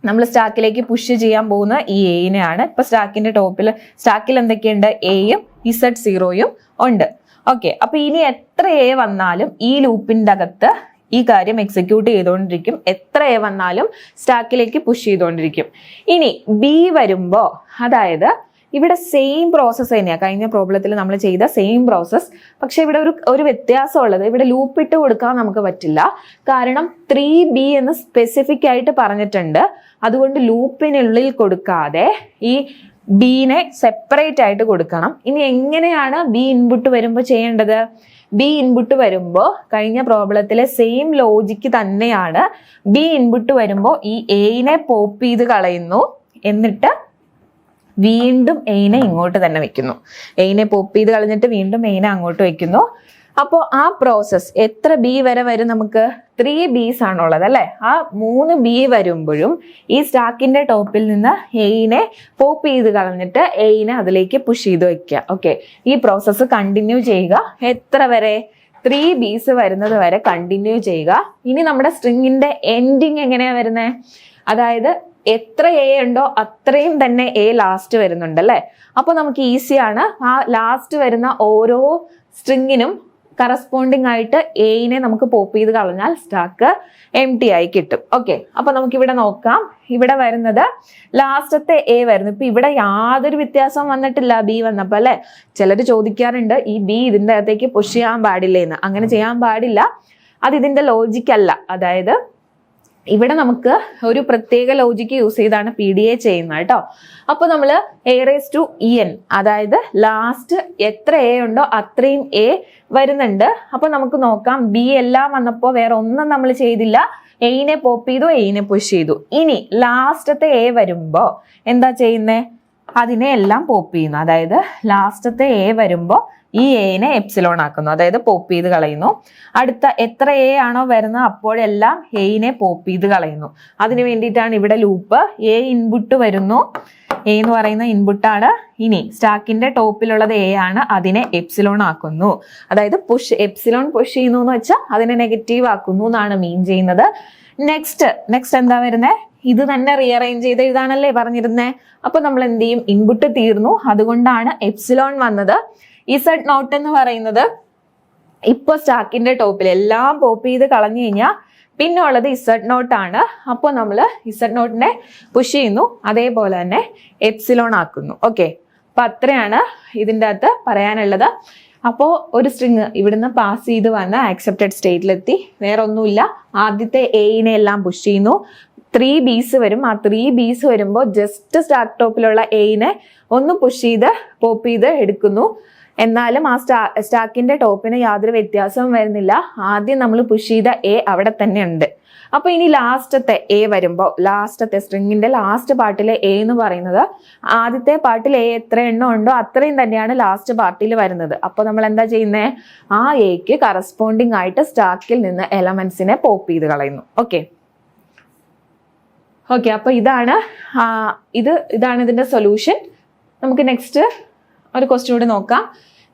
നമ്മൾ സ്റ്റാക്കിലേക്ക് പുഷ് ചെയ്യാൻ പോകുന്ന ഈ എനെയാണ്. ഇപ്പൊ സ്റ്റാക്കിന്റെ ടോപ്പിൽ, സ്റ്റാക്കിൽ എന്തൊക്കെയുണ്ട്, എയും ഇസഡ് സീറോയും ഉണ്ട്. ഓക്കെ, അപ്പൊ ഇനി എത്ര എ വന്നാലും ഈ ലൂപ്പിന്റെ അകത്ത് ഈ കാര്യം എക്സിക്യൂട്ട് ചെയ്തുകൊണ്ടിരിക്കും. എത്ര എ വന്നാലും സ്റ്റാക്കിലേക്ക് പുഷ് ചെയ്തുകൊണ്ടിരിക്കും. ഇനി ബി വരുമ്പോ, അതായത് ഇവിടെ സെയിം പ്രോസസ്സ് തന്നെയാണ്, കഴിഞ്ഞ പ്രോബ്ലത്തിൽ നമ്മൾ ചെയ്ത സെയിം പ്രോസസ്സ്. പക്ഷെ ഇവിടെ ഒരു വ്യത്യാസം ഉള്ളത്, ഇവിടെ ലൂപ്പ് ഇട്ട് കൊടുക്കാൻ നമുക്ക് പറ്റില്ല. കാരണം 3B എന്ന് സ്പെസിഫിക് ആയിട്ട് പറഞ്ഞിട്ടുണ്ട്. അതുകൊണ്ട് ലൂപ്പിനുള്ളിൽ കൊടുക്കാതെ ഈ ബീനെ സെപ്പറേറ്റ് ആയിട്ട് കൊടുക്കണം. ഇനി എങ്ങനെയാണ് ബി ഇൻപുട്ട് വരുമ്പോൾ ചെയ്യേണ്ടത്? ബി ഇൻപുട്ട് വരുമ്പോൾ കഴിഞ്ഞ പ്രോബ്ലത്തിലെ സെയിം ലോജിക്ക് തന്നെയാണ്. ബി ഇൻപുട്ട് വരുമ്പോൾ ഈ എയിനെ പോപ്പ് ചെയ്ത് കളയുന്നു, എന്നിട്ട് വീണ്ടും എയിനെ ഇങ്ങോട്ട് തന്നെ വെക്കുന്നു. എയിനെ പോപ്പ് ചെയ്ത് കളഞ്ഞിട്ട് വീണ്ടും എയിനെ അങ്ങോട്ട് വെക്കുന്നു. അപ്പോൾ ആ പ്രോസസ് എത്ര ബി വരെ വരും? നമുക്ക് 3Bs ആണുള്ളത് അല്ലെ. ആ 3B വരുമ്പോഴും ഈ സ്റ്റാക്കിന്റെ ടോപ്പിൽ നിന്ന് എയിനെ പോപ്പ് ചെയ്ത് കളഞ്ഞിട്ട് എയിനെ അതിലേക്ക് പുഷ് ചെയ്ത് വെക്കുക. ഓക്കെ, ഈ പ്രോസസ്സ് കണ്ടിന്യൂ ചെയ്യുക. എത്ര വരെ? 3Bs വരുന്നത് വരെ കണ്ടിന്യൂ ചെയ്യുക. ഇനി നമ്മുടെ സ്ട്രിങ്ങിന്റെ എൻഡിങ് എങ്ങനെയാ വരുന്നത്? അതായത് എത്ര എ ഉണ്ടോ അത്രയും തന്നെ എ ലാസ്റ്റ് വരുന്നുണ്ട് അല്ലെ. അപ്പൊ നമുക്ക് ഈസിയാണ്. ആ ലാസ്റ്റ് വരുന്ന ഓരോ സ്ട്രിങ്ങിനും കറസ്പോണ്ടിങ് ആയിട്ട് എയിനെ നമുക്ക് പോപ്പ് ചെയ്ത് കളഞ്ഞാൽ സ്റ്റാക്ക് എംപ്റ്റി ആയി കിട്ടും. ഓക്കെ, അപ്പൊ നമുക്ക് ഇവിടെ നോക്കാം. ഇവിടെ വരുന്നത് ലാസ്റ്റത്തെ എ വരുന്നു. ഇപ്പൊ ഇവിടെ യാതൊരു വ്യത്യാസവും വന്നിട്ടില്ല ബി വന്നപ്പോ അല്ലെ. ചിലർ ചോദിക്കാറുണ്ട് ഈ ബി ഇതിന്റെ അകത്തേക്ക് പുഷ് ചെയ്യാൻ പാടില്ലേന്ന്. അങ്ങനെ ചെയ്യാൻ പാടില്ല, അത് ഇതിന്റെ ലോജിക് അല്ല. അതായത് ഇവിടെ നമുക്ക് ഒരു പ്രത്യേക ലോജിക്ക് യൂസ് ചെയ്താണ് PDA ചെയ്യുന്നത് കേട്ടോ. അപ്പൊ നമ്മൾ a⁻n, അതായത് ലാസ്റ്റ് എത്ര എ ഉണ്ടോ അത്രയും എ വരുന്നുണ്ട്. അപ്പൊ നമുക്ക് നോക്കാം, ബി എല്ലാം വന്നപ്പോ വേറെ ഒന്നും നമ്മൾ ചെയ്തില്ല. എയിനെ പോപ്പ് ചെയ്തു, എയിനെ പുഷ് ചെയ്തു. ഇനി ലാസ്റ്റത്തെ എ വരുമ്പോ എന്താ ചെയ്യുന്നേ? അതിനെ എല്ലാം പോപ്പ് ചെയ്യുന്നു. അതായത് ലാസ്റ്റത്തെ എ വരുമ്പോ ഈ എനെ എപ്സിലോൺ ആക്കുന്നു, അതായത് പോപ്പ് ചെയ്ത് കളയുന്നു. അടുത്ത എത്ര എ ആണോ വരുന്നത് അപ്പോഴെല്ലാം എയിനെ പോപ്പ് ചെയ്ത് കളയുന്നു. അതിന് വേണ്ടിയിട്ടാണ് ഇവിടെ ലൂപ്പ്. എ ഇൻപുട്ട് വരുന്നു, എ എന്ന് പറയുന്ന ഇൻപുട്ടാണ്. ഇനി സ്റ്റാക്കിന്റെ ടോപ്പിലുള്ളത് എ ആണ്, അതിനെ എപ്സിലോൺ ആക്കുന്നു. അതായത് എപ്സിലോൺ പുഷ് ചെയ്യുന്നു എന്ന് വെച്ചാൽ അതിനെ നെഗറ്റീവ് ആക്കുന്നു എന്നാണ് മീൻ ചെയ്യുന്നത്. നെക്സ്റ്റ് എന്താ വരുന്നത്? ഇത് തന്നെ റീഅറേഞ്ച് ചെയ്ത് എഴുതാനല്ലേ പറഞ്ഞിരുന്നേ. അപ്പൊ നമ്മൾ എന്ത് ചെയ്യും? ഇൻപുട്ട് തീർന്നു, അതുകൊണ്ടാണ് എപ്സിലോൺ വന്നത്. Z0 എന്ന് പറയുന്നത് ഇപ്പൊ സ്റ്റാക്കിന്റെ ടോപ്പിൽ എല്ലാം പോപ്പ് ചെയ്ത് കളഞ്ഞു കഴിഞ്ഞാൽ പിന്നെ ഉള്ളത് Z0 ആണ്. അപ്പോൾ നമ്മൾ Z0നെ പുഷ് ചെയ്യുന്നു, അതേപോലെ തന്നെ എപ്സിലോൺ ആക്കുന്നു. ഓക്കെ, അപ്പൊ അത്രയാണ് ഇതിൻ്റെ അകത്ത് പറയാനുള്ളത്. അപ്പോൾ ഒരു സ്ട്രിങ് ഇവിടുന്ന് പാസ് ചെയ്ത് വന്ന് ആക്സെപ്റ്റഡ് സ്റ്റേറ്റിലെത്തി, വേറെ ഒന്നുമില്ല. ആദ്യത്തെ എയിനെ എല്ലാം പുഷ് ചെയ്യുന്നു. 3Bs വരും. ആ 3Bs വരുമ്പോൾ ജസ്റ്റ് സ്റ്റാക്ക് ടോപ്പിലുള്ള എയിനെ ഒന്ന് പുഷ് ചെയ്ത് പോപ്പ് ചെയ്ത് എടുക്കുന്നു. എന്നാലും ആ സ്റ്റാക്കിന്റെ ടോപ്പിന് യാതൊരു വ്യത്യാസവും വരുന്നില്ല. ആദ്യം നമ്മൾ പുഷ് ചെയ്ത എ അവിടെ തന്നെ ഉണ്ട്. അപ്പൊ ഇനി ലാസ്റ്റത്തെ എ വരുമ്പോൾ, ലാസ്റ്റത്തെ സ്ട്രിങ്ങിന്റെ ലാസ്റ്റ് പാർട്ടിലെ എ എന്ന് പറയുന്നത് ആദ്യത്തെ പാർട്ടിൽ എ എത്ര എണ്ണം ഉണ്ടോ അത്രയും തന്നെയാണ് ലാസ്റ്റ് പാർട്ടിൽ വരുന്നത്. അപ്പൊ നമ്മൾ എന്താ ചെയ്യുന്നത്? ആ എക്ക് കറസ്പോണ്ടിങ് ആയിട്ട് സ്റ്റാക്കിൽ നിന്ന് എലമെന്റ്സിനെ പോപ്പ് ചെയ്ത് കളയുന്നു. ഓക്കെ, അപ്പൊ ഇതാണ് ഇതിന്റെ സൊല്യൂഷൻ. നമുക്ക് നെക്സ്റ്റ് ഒരു ക്വസ്റ്റ്യൻ കൂടി നോക്കാം.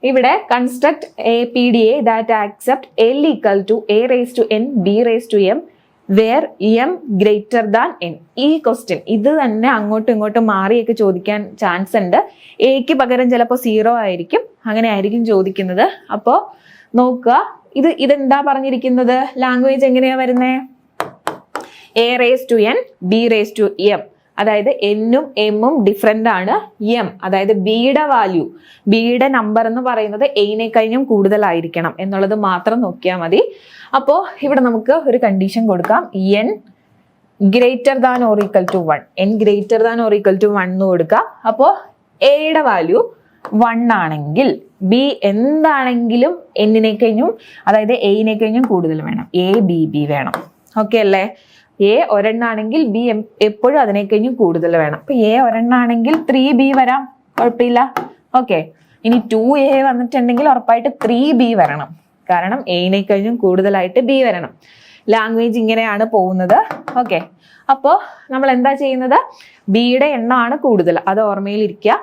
ഇവിടെ construct a PDA that accept L equal to a⁻n b⁻m where m greater than n. ഈ ക്വസ്റ്റ്യൻ ഇത് തന്നെ അങ്ങോട്ടും ഇങ്ങോട്ടും മാറിയൊക്കെ ചോദിക്കാൻ ചാൻസ് ഉണ്ട്. എക്ക് പകരം ചിലപ്പോൾ 0 ആയിരിക്കും, അങ്ങനെ ആയിരിക്കും ചോദിക്കുന്നത്. അപ്പോൾ നോക്കുക, ഇതെന്താ പറഞ്ഞിരിക്കുന്നത്? ലാംഗ്വേജ് എങ്ങനെയാ വരുന്നേ? a⁻n b⁻m, അതായത് എന്നും എമ്മും ഡിഫറെന്റ് ആണ്. എം അതായത് ബിയുടെ വാല്യൂ, ബിയുടെ നമ്പർ എന്ന് പറയുന്നത് എയിനെ കഴിഞ്ഞും കൂടുതലായിരിക്കണം എന്നുള്ളത് മാത്രം നോക്കിയാൽ മതി. അപ്പോൾ ഇവിടെ നമുക്ക് ഒരു കണ്ടീഷൻ കൊടുക്കാം, n greater than or equal to 1. n greater than or equal to 1 എന്ന് കൊടുക്കാം. അപ്പോൾ എയുടെ വാല്യൂ 1 ആണെങ്കിൽ ബി എന്താണെങ്കിലും എന്നിനെ കഴിഞ്ഞും, അതായത് എയിനെ കഴിഞ്ഞും കൂടുതൽ വേണം. a b വേണം. ഓക്കെ അല്ലേ? എ ഒരെണ്ണാണെങ്കിൽ ബി എപ്പോഴും അതിനെ കഴിഞ്ഞും കൂടുതൽ വേണം. അപ്പൊ എ ഒരെണ്ണാണെങ്കിൽ 3B വരാം, കുഴപ്പമില്ല. ഓക്കെ, ഇനി 2A വന്നിട്ടുണ്ടെങ്കിൽ ഉറപ്പായിട്ട് 3B വരണം, കാരണം എയിനെ കഴിഞ്ഞും കൂടുതലായിട്ട് ബി വരണം. ലാംഗ്വേജ് ഇങ്ങനെയാണ് പോകുന്നത്. ഓക്കെ, അപ്പോൾ നമ്മൾ എന്താ ചെയ്യുന്നത്? ബിയുടെ എണ്ണമാണ് കൂടുതൽ, അത് ഓർമ്മയിലിരിക്കുക.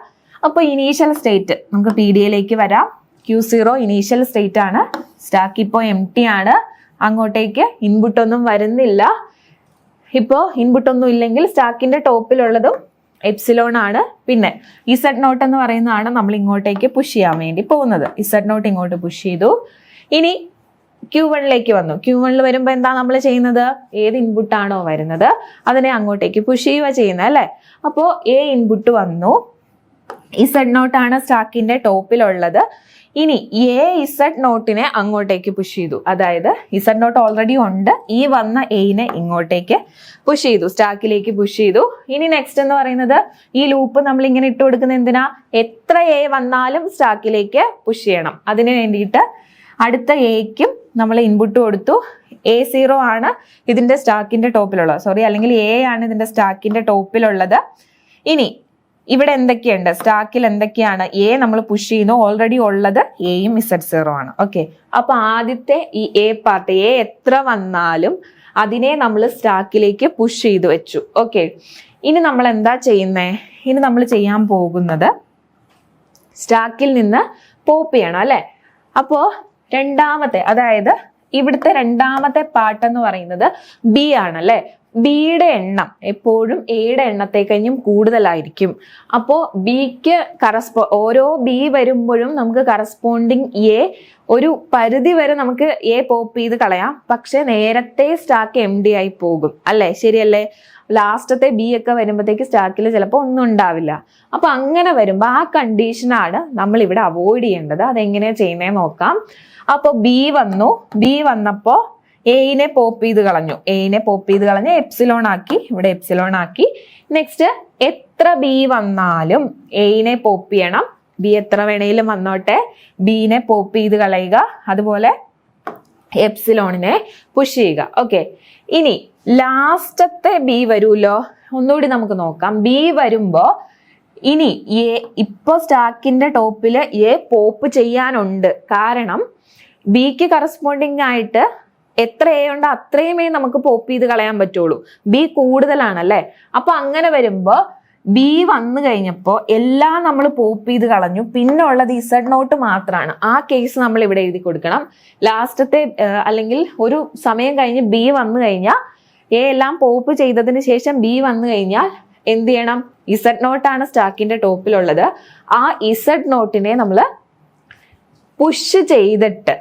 അപ്പോൾ ഇനീഷ്യൽ സ്റ്റേറ്റ് നമുക്ക് PDAയിലേക്ക് വരാം. Q0 ഇനീഷ്യൽ സ്റ്റേറ്റ് ആണ്. സ്റ്റാക്ക് ഇപ്പോൾ എംപ്റ്റി ആണ്, അങ്ങോട്ടേക്ക് ഇൻപുട്ട് ഒന്നും വരുന്നില്ല. ഇപ്പോൾ ഇൻപുട്ട് ഒന്നും ഇല്ലെങ്കിൽ സ്റ്റാക്കിന്റെ ടോപ്പിലുള്ളതും എപ്സിലോൺ ആണ്. പിന്നെ Z0 എന്ന് പറയുന്നതാണ് നമ്മൾ ഇങ്ങോട്ടേക്ക് പുഷ് ചെയ്യാൻ വേണ്ടി പോകുന്നത്. Z0 ഇങ്ങോട്ട് പുഷ് ചെയ്തു. ഇനി Q1ലേക്ക് വന്നു. Q1ൽ വരുമ്പോൾ എന്താ നമ്മൾ ചെയ്യുന്നത്? ഏത് ഇൻപുട്ടാണോ വരുന്നത് അതിനെ അങ്ങോട്ടേക്ക് പുഷ് ചെയ്യുക ചെയ്യുന്നത് അല്ലേ. അപ്പോൾ എ ഇൻപുട്ട് വന്നു, ഇസഡ് നോട്ടാണ് സ്റ്റാക്കിന്റെ ടോപ്പിലുള്ളത്. ഇനി എ ഇസഡ് നോട്ടിനെ അങ്ങോട്ടേക്ക് പുഷ് ചെയ്തു, അതായത് ഇസഡ് നോട്ട് ഓൾറെഡി ഉണ്ട്, ഈ വന്ന എയിനെ ഇങ്ങോട്ടേക്ക് പുഷ് ചെയ്തു, സ്റ്റാക്കിലേക്ക് പുഷ് ചെയ്തു. ഇനി നെക്സ്റ്റ് എന്ന് പറയുന്നത് ഈ ലൂപ്പ് നമ്മൾ ഇങ്ങനെ ഇട്ട് കൊടുക്കുന്ന എന്തിനാ, എത്ര എ വന്നാലും സ്റ്റാക്കിലേക്ക് പുഷ് ചെയ്യണം. അതിന് വേണ്ടിയിട്ട് അടുത്ത എക്കും നമ്മൾ ഇൻപുട്ട് കൊടുത്തു. A0 ആണ് ഇതിന്റെ സ്റ്റാക്കിന്റെ ടോപ്പിലുള്ളത്, അല്ലെങ്കിൽ എ ആണ് ഇതിന്റെ സ്റ്റാക്കിന്റെ ടോപ്പിലുള്ളത്. ഇനി ഇവിടെ എന്തൊക്കെയുണ്ട്, സ്റ്റാക്കിൽ എന്തൊക്കെയാണ്, എ നമ്മൾ പുഷ് ചെയ്യുന്നു, ഓൾറെഡി ഉള്ളത് എയും Z0 ആണ്. ഓക്കെ, അപ്പൊ ആദ്യത്തെ ഈ എ പാർട്ട്, എ എത്ര വന്നാലും അതിനെ നമ്മൾ സ്റ്റാക്കിലേക്ക് പുഷ് ചെയ്ത് വെച്ചു. ഓക്കെ, ഇനി നമ്മൾ എന്താ ചെയ്യുന്നേ, ഇനി നമ്മൾ ചെയ്യാൻ പോകുന്നത് സ്റ്റാക്കിൽ നിന്ന് പോപ്പ് ചെയ്യണം അല്ലെ. അപ്പോ രണ്ടാമത്തെ, അതായത് ഇവിടുത്തെ രണ്ടാമത്തെ പാർട്ട് എന്ന് പറയുന്നത് ബി ആണ് അല്ലെ. ബിയുടെ എണ്ണം എപ്പോഴും എയുടെ എണ്ണത്തെ കഴിഞ്ഞും കൂടുതലായിരിക്കും. അപ്പോൾ ബിക്ക് ഓരോ ബി വരുമ്പോഴും നമുക്ക് കറസ്പോണ്ടിങ് എ ഒരു പരിധി വരെ നമുക്ക് എ പോപ്പ് ചെയ്ത് കളയാം. പക്ഷെ നേരത്തെ സ്റ്റാക്ക് MD ആയി പോകും അല്ലെ, ശരിയല്ലേ? ലാസ്റ്റത്തെ ബി ഒക്കെ വരുമ്പോഴത്തേക്ക് സ്റ്റാക്കിൽ ചിലപ്പോൾ ഒന്നും ഉണ്ടാവില്ല. അപ്പൊ അങ്ങനെ വരുമ്പോൾ ആ കണ്ടീഷനാണ് നമ്മൾ ഇവിടെ അവോയ്ഡ് ചെയ്യേണ്ടത്. അതെങ്ങനെയാ ചെയ്യുന്നതെന്ന് നോക്കാം. അപ്പൊ ബി വന്നപ്പോ എയിനെ പോപ്പ് ചെയ്ത് കളഞ്ഞു, എപ്സിലോൺ ആക്കി, ഇവിടെ എപ്സിലോൺ ആക്കി. നെക്സ്റ്റ് എത്ര ബി വന്നാലും എയിനെ പോപ്പ് ചെയ്യണം. ബി എത്ര വേണേലും വന്നോട്ടെ, ബീനെ പോപ്പ് ചെയ്ത് കളയുക, അതുപോലെ എപ്സിലോണിനെ പുഷ് ചെയ്യുക. ഓക്കെ, ഇനി ലാസ്റ്റത്തെ ബി വരുമല്ലോ, ഒന്നുകൂടി നമുക്ക് നോക്കാം. ബി വരുമ്പോ ഇനി ഇപ്പൊ സ്റ്റാക്കിന്റെ ടോപ്പില് എ പോപ്പ് ചെയ്യാനുണ്ട്. കാരണം ബിക്ക് കറസ്പോണ്ടിങ് ആയിട്ട് എത്ര എ ഉണ്ട് അത്രയുമേ നമുക്ക് പോപ്പ് ചെയ്ത് കളയാൻ പറ്റുള്ളൂ. ബി കൂടുതലാണല്ലേ. അപ്പൊ അങ്ങനെ വരുമ്പോ ബി വന്നു കഴിഞ്ഞപ്പോ എല്ലാം നമ്മൾ പോപ്പ് ചെയ്ത് കളഞ്ഞു, പിന്നെ ഉള്ളത് Z0 മാത്രമാണ്. ആ കേസ് നമ്മൾ ഇവിടെ എഴുതി കൊടുക്കണം. ലാസ്റ്റത്തെ അല്ലെങ്കിൽ ഒരു സമയം കഴിഞ്ഞ് ബി വന്നു കഴിഞ്ഞാൽ, എ എല്ലാം പോപ്പ് ചെയ്തതിന് ശേഷം ബി വന്നു കഴിഞ്ഞാൽ എന്ത് ചെയ്യണം, Z0 ആണ് സ്റ്റാക്കിന്റെ ടോപ്പിലുള്ളത്. ആ Z0നെ നമ്മൾ പുഷ് ചെയ്തിട്ട്,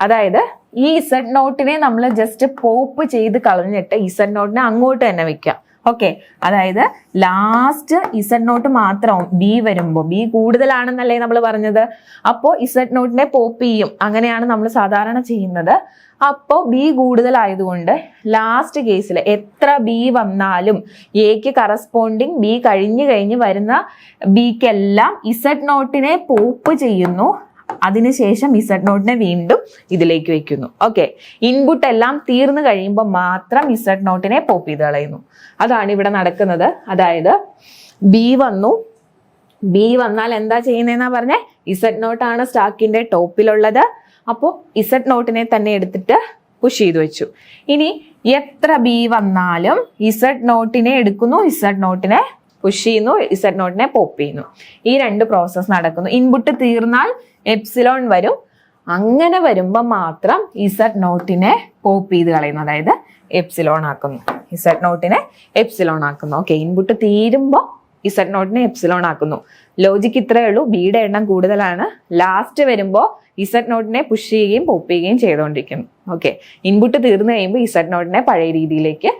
അതായത് ഈ Z0നെ നമ്മൾ ജസ്റ്റ് പോപ്പ് ചെയ്ത് കളഞ്ഞിട്ട് Z0നെ അങ്ങോട്ട് തന്നെ വെക്കാം. ഓക്കെ, അതായത് ലാസ്റ്റ് Z0 മാത്രം ബി വരുമ്പോ, ബി കൂടുതലാണെന്നല്ലേ നമ്മൾ പറഞ്ഞത്, അപ്പോ Z0നെ പോപ്പ് ചെയ്യും. അങ്ങനെയാണ് നമ്മൾ സാധാരണ ചെയ്യുന്നത്. അപ്പോ ബി കൂടുതലായതുകൊണ്ട് ലാസ്റ്റ് കേസിൽ എത്ര ബി വന്നാലും എക്ക് കറസ്പോണ്ടിങ് ബി കഴിഞ്ഞ് വരുന്ന ബിക്കെല്ലാം Z0നെ പോപ്പ് ചെയ്യുന്നു. അതിനുശേഷം Z0നെ വീണ്ടും ഇതിലേക്ക് വെക്കുന്നു. ഓക്കെ, ഇൻപുട്ട് എല്ലാം തീർന്നു കഴിയുമ്പോൾ മാത്രം Z0നെ പോപ്പ് ചെയ്ത് കളയുന്നു. അതാണ് ഇവിടെ നടക്കുന്നത്. അതായത് ബി വന്നാൽ എന്താ ചെയ്യുന്നതെന്നാ പറഞ്ഞേ, Z0 ആണ് സ്റ്റാക്കിന്റെ ടോപ്പിലുള്ളത്. അപ്പോൾ Z0നെ തന്നെ എടുത്തിട്ട് പുഷ് ചെയ്ത് വെച്ചു. ഇനി എത്ര ബി വന്നാലും Z0നെ എടുക്കുന്നു, Z0നെ പുഷ് ചെയ്യുന്നു, Z0നെ പോപ്പ് ചെയ്യുന്നു. ഈ രണ്ട് പ്രോസസ് നടക്കുന്നു. ഇൻപുട്ട് തീർന്നാൽ എപ്സിലോൺ വരും. അങ്ങനെ വരുമ്പോൾ മാത്രം Z0നെ പോപ്പ് ചെയ്ത് കളയുന്നു, അതായത് എപ്സിലോൺ ആക്കുന്നു. Z0നെ എപ്സിലോൺ ആക്കുന്നു. ഓക്കെ, ഇൻപുട്ട് തീരുമ്പോൾ Z0നെ എപ്സിലോൺ ആക്കുന്നു. ലോജിക്ക് ഇത്രയേ ഉള്ളൂ. ബിയുടെ എണ്ണം കൂടുതലാണ്. ലാസ്റ്റ് വരുമ്പോൾ Z0നെ പുഷ് ചെയ്യുകയും പോപ്പ് ചെയ്യുകയും ചെയ്തുകൊണ്ടിരിക്കുന്നു. ഓക്കെ, ഇൻപുട്ട് തീർന്നു കഴിയുമ്പോൾ Z0നെ പഴയ രീതിയിലേക്ക്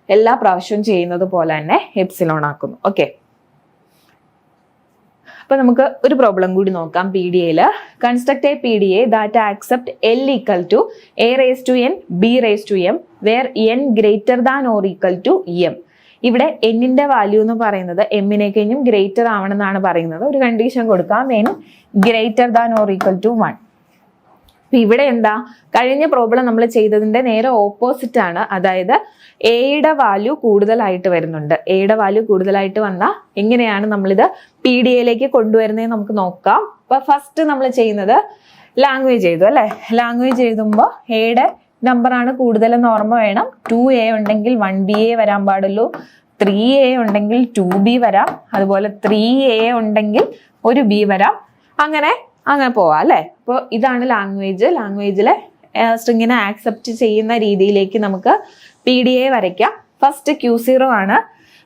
എല്ലാ പ്രാവശ്യവും ചെയ്യുന്നത് പോലെ തന്നെ എപ്സിലോൺ ആക്കുന്നു. ഓക്കെ, അപ്പൊ നമുക്ക് ഒരു പ്രോബ്ലം കൂടി നോക്കാം. PDA construct A PDA that accept L equal to A raised to n B raised to m where n greater than or equal to m. ഇവിടെ n-ന്റെ വാല്യൂ എന്ന് പറയുന്നത് m-നെ കഴിഞ്ഞും ഗ്രേറ്റർ ആവണമെന്നാണ് പറയുന്നത്. ഒരു കണ്ടീഷൻ കൊടുക്കാം, n greater than or equal to 1. ഇവിടെ എന്താ, കഴിഞ്ഞ പ്രോബ്ലം നമ്മൾ ചെയ്തതിന്റെ നേരെ ഓപ്പോസിറ്റ് ആണ്. അതായത് എയുടെ വാല്യൂ കൂടുതലായിട്ട് വരുന്നുണ്ട്. എയുടെ വാല്യൂ കൂടുതലായിട്ട് വന്നാൽ എങ്ങനെയാണ് നമ്മളിത് PDAയിലേക്ക് കൊണ്ടുവരുന്നത് നമുക്ക് നോക്കാം. അപ്പൊ ഫസ്റ്റ് നമ്മൾ ചെയ്യുന്നത് ലാംഗ്വേജ് എഴുതും അല്ലെ. ലാംഗ്വേജ് എഴുതുമ്പോൾ എയുടെ നമ്പർ ആണ് കൂടുതലെന്ന് ഓർമ്മ വേണം. 2A ഉണ്ടെങ്കിൽ 1BA വരാൻ പാടുള്ളൂ. 3A ഉണ്ടെങ്കിൽ 2B വരാം. അതുപോലെ 3A ഉണ്ടെങ്കിൽ 1B വരാം. അങ്ങനെ പോവാം അല്ലെ. അപ്പോൾ ഇതാണ് ലാംഗ്വേജിലെ സ്ട്രിങ്ങിനെ ആക്സെപ്റ്റ് ചെയ്യുന്ന രീതിയിലേക്ക് നമുക്ക് PDA വരയ്ക്കാം. ഫസ്റ്റ് Q0 ആണ്.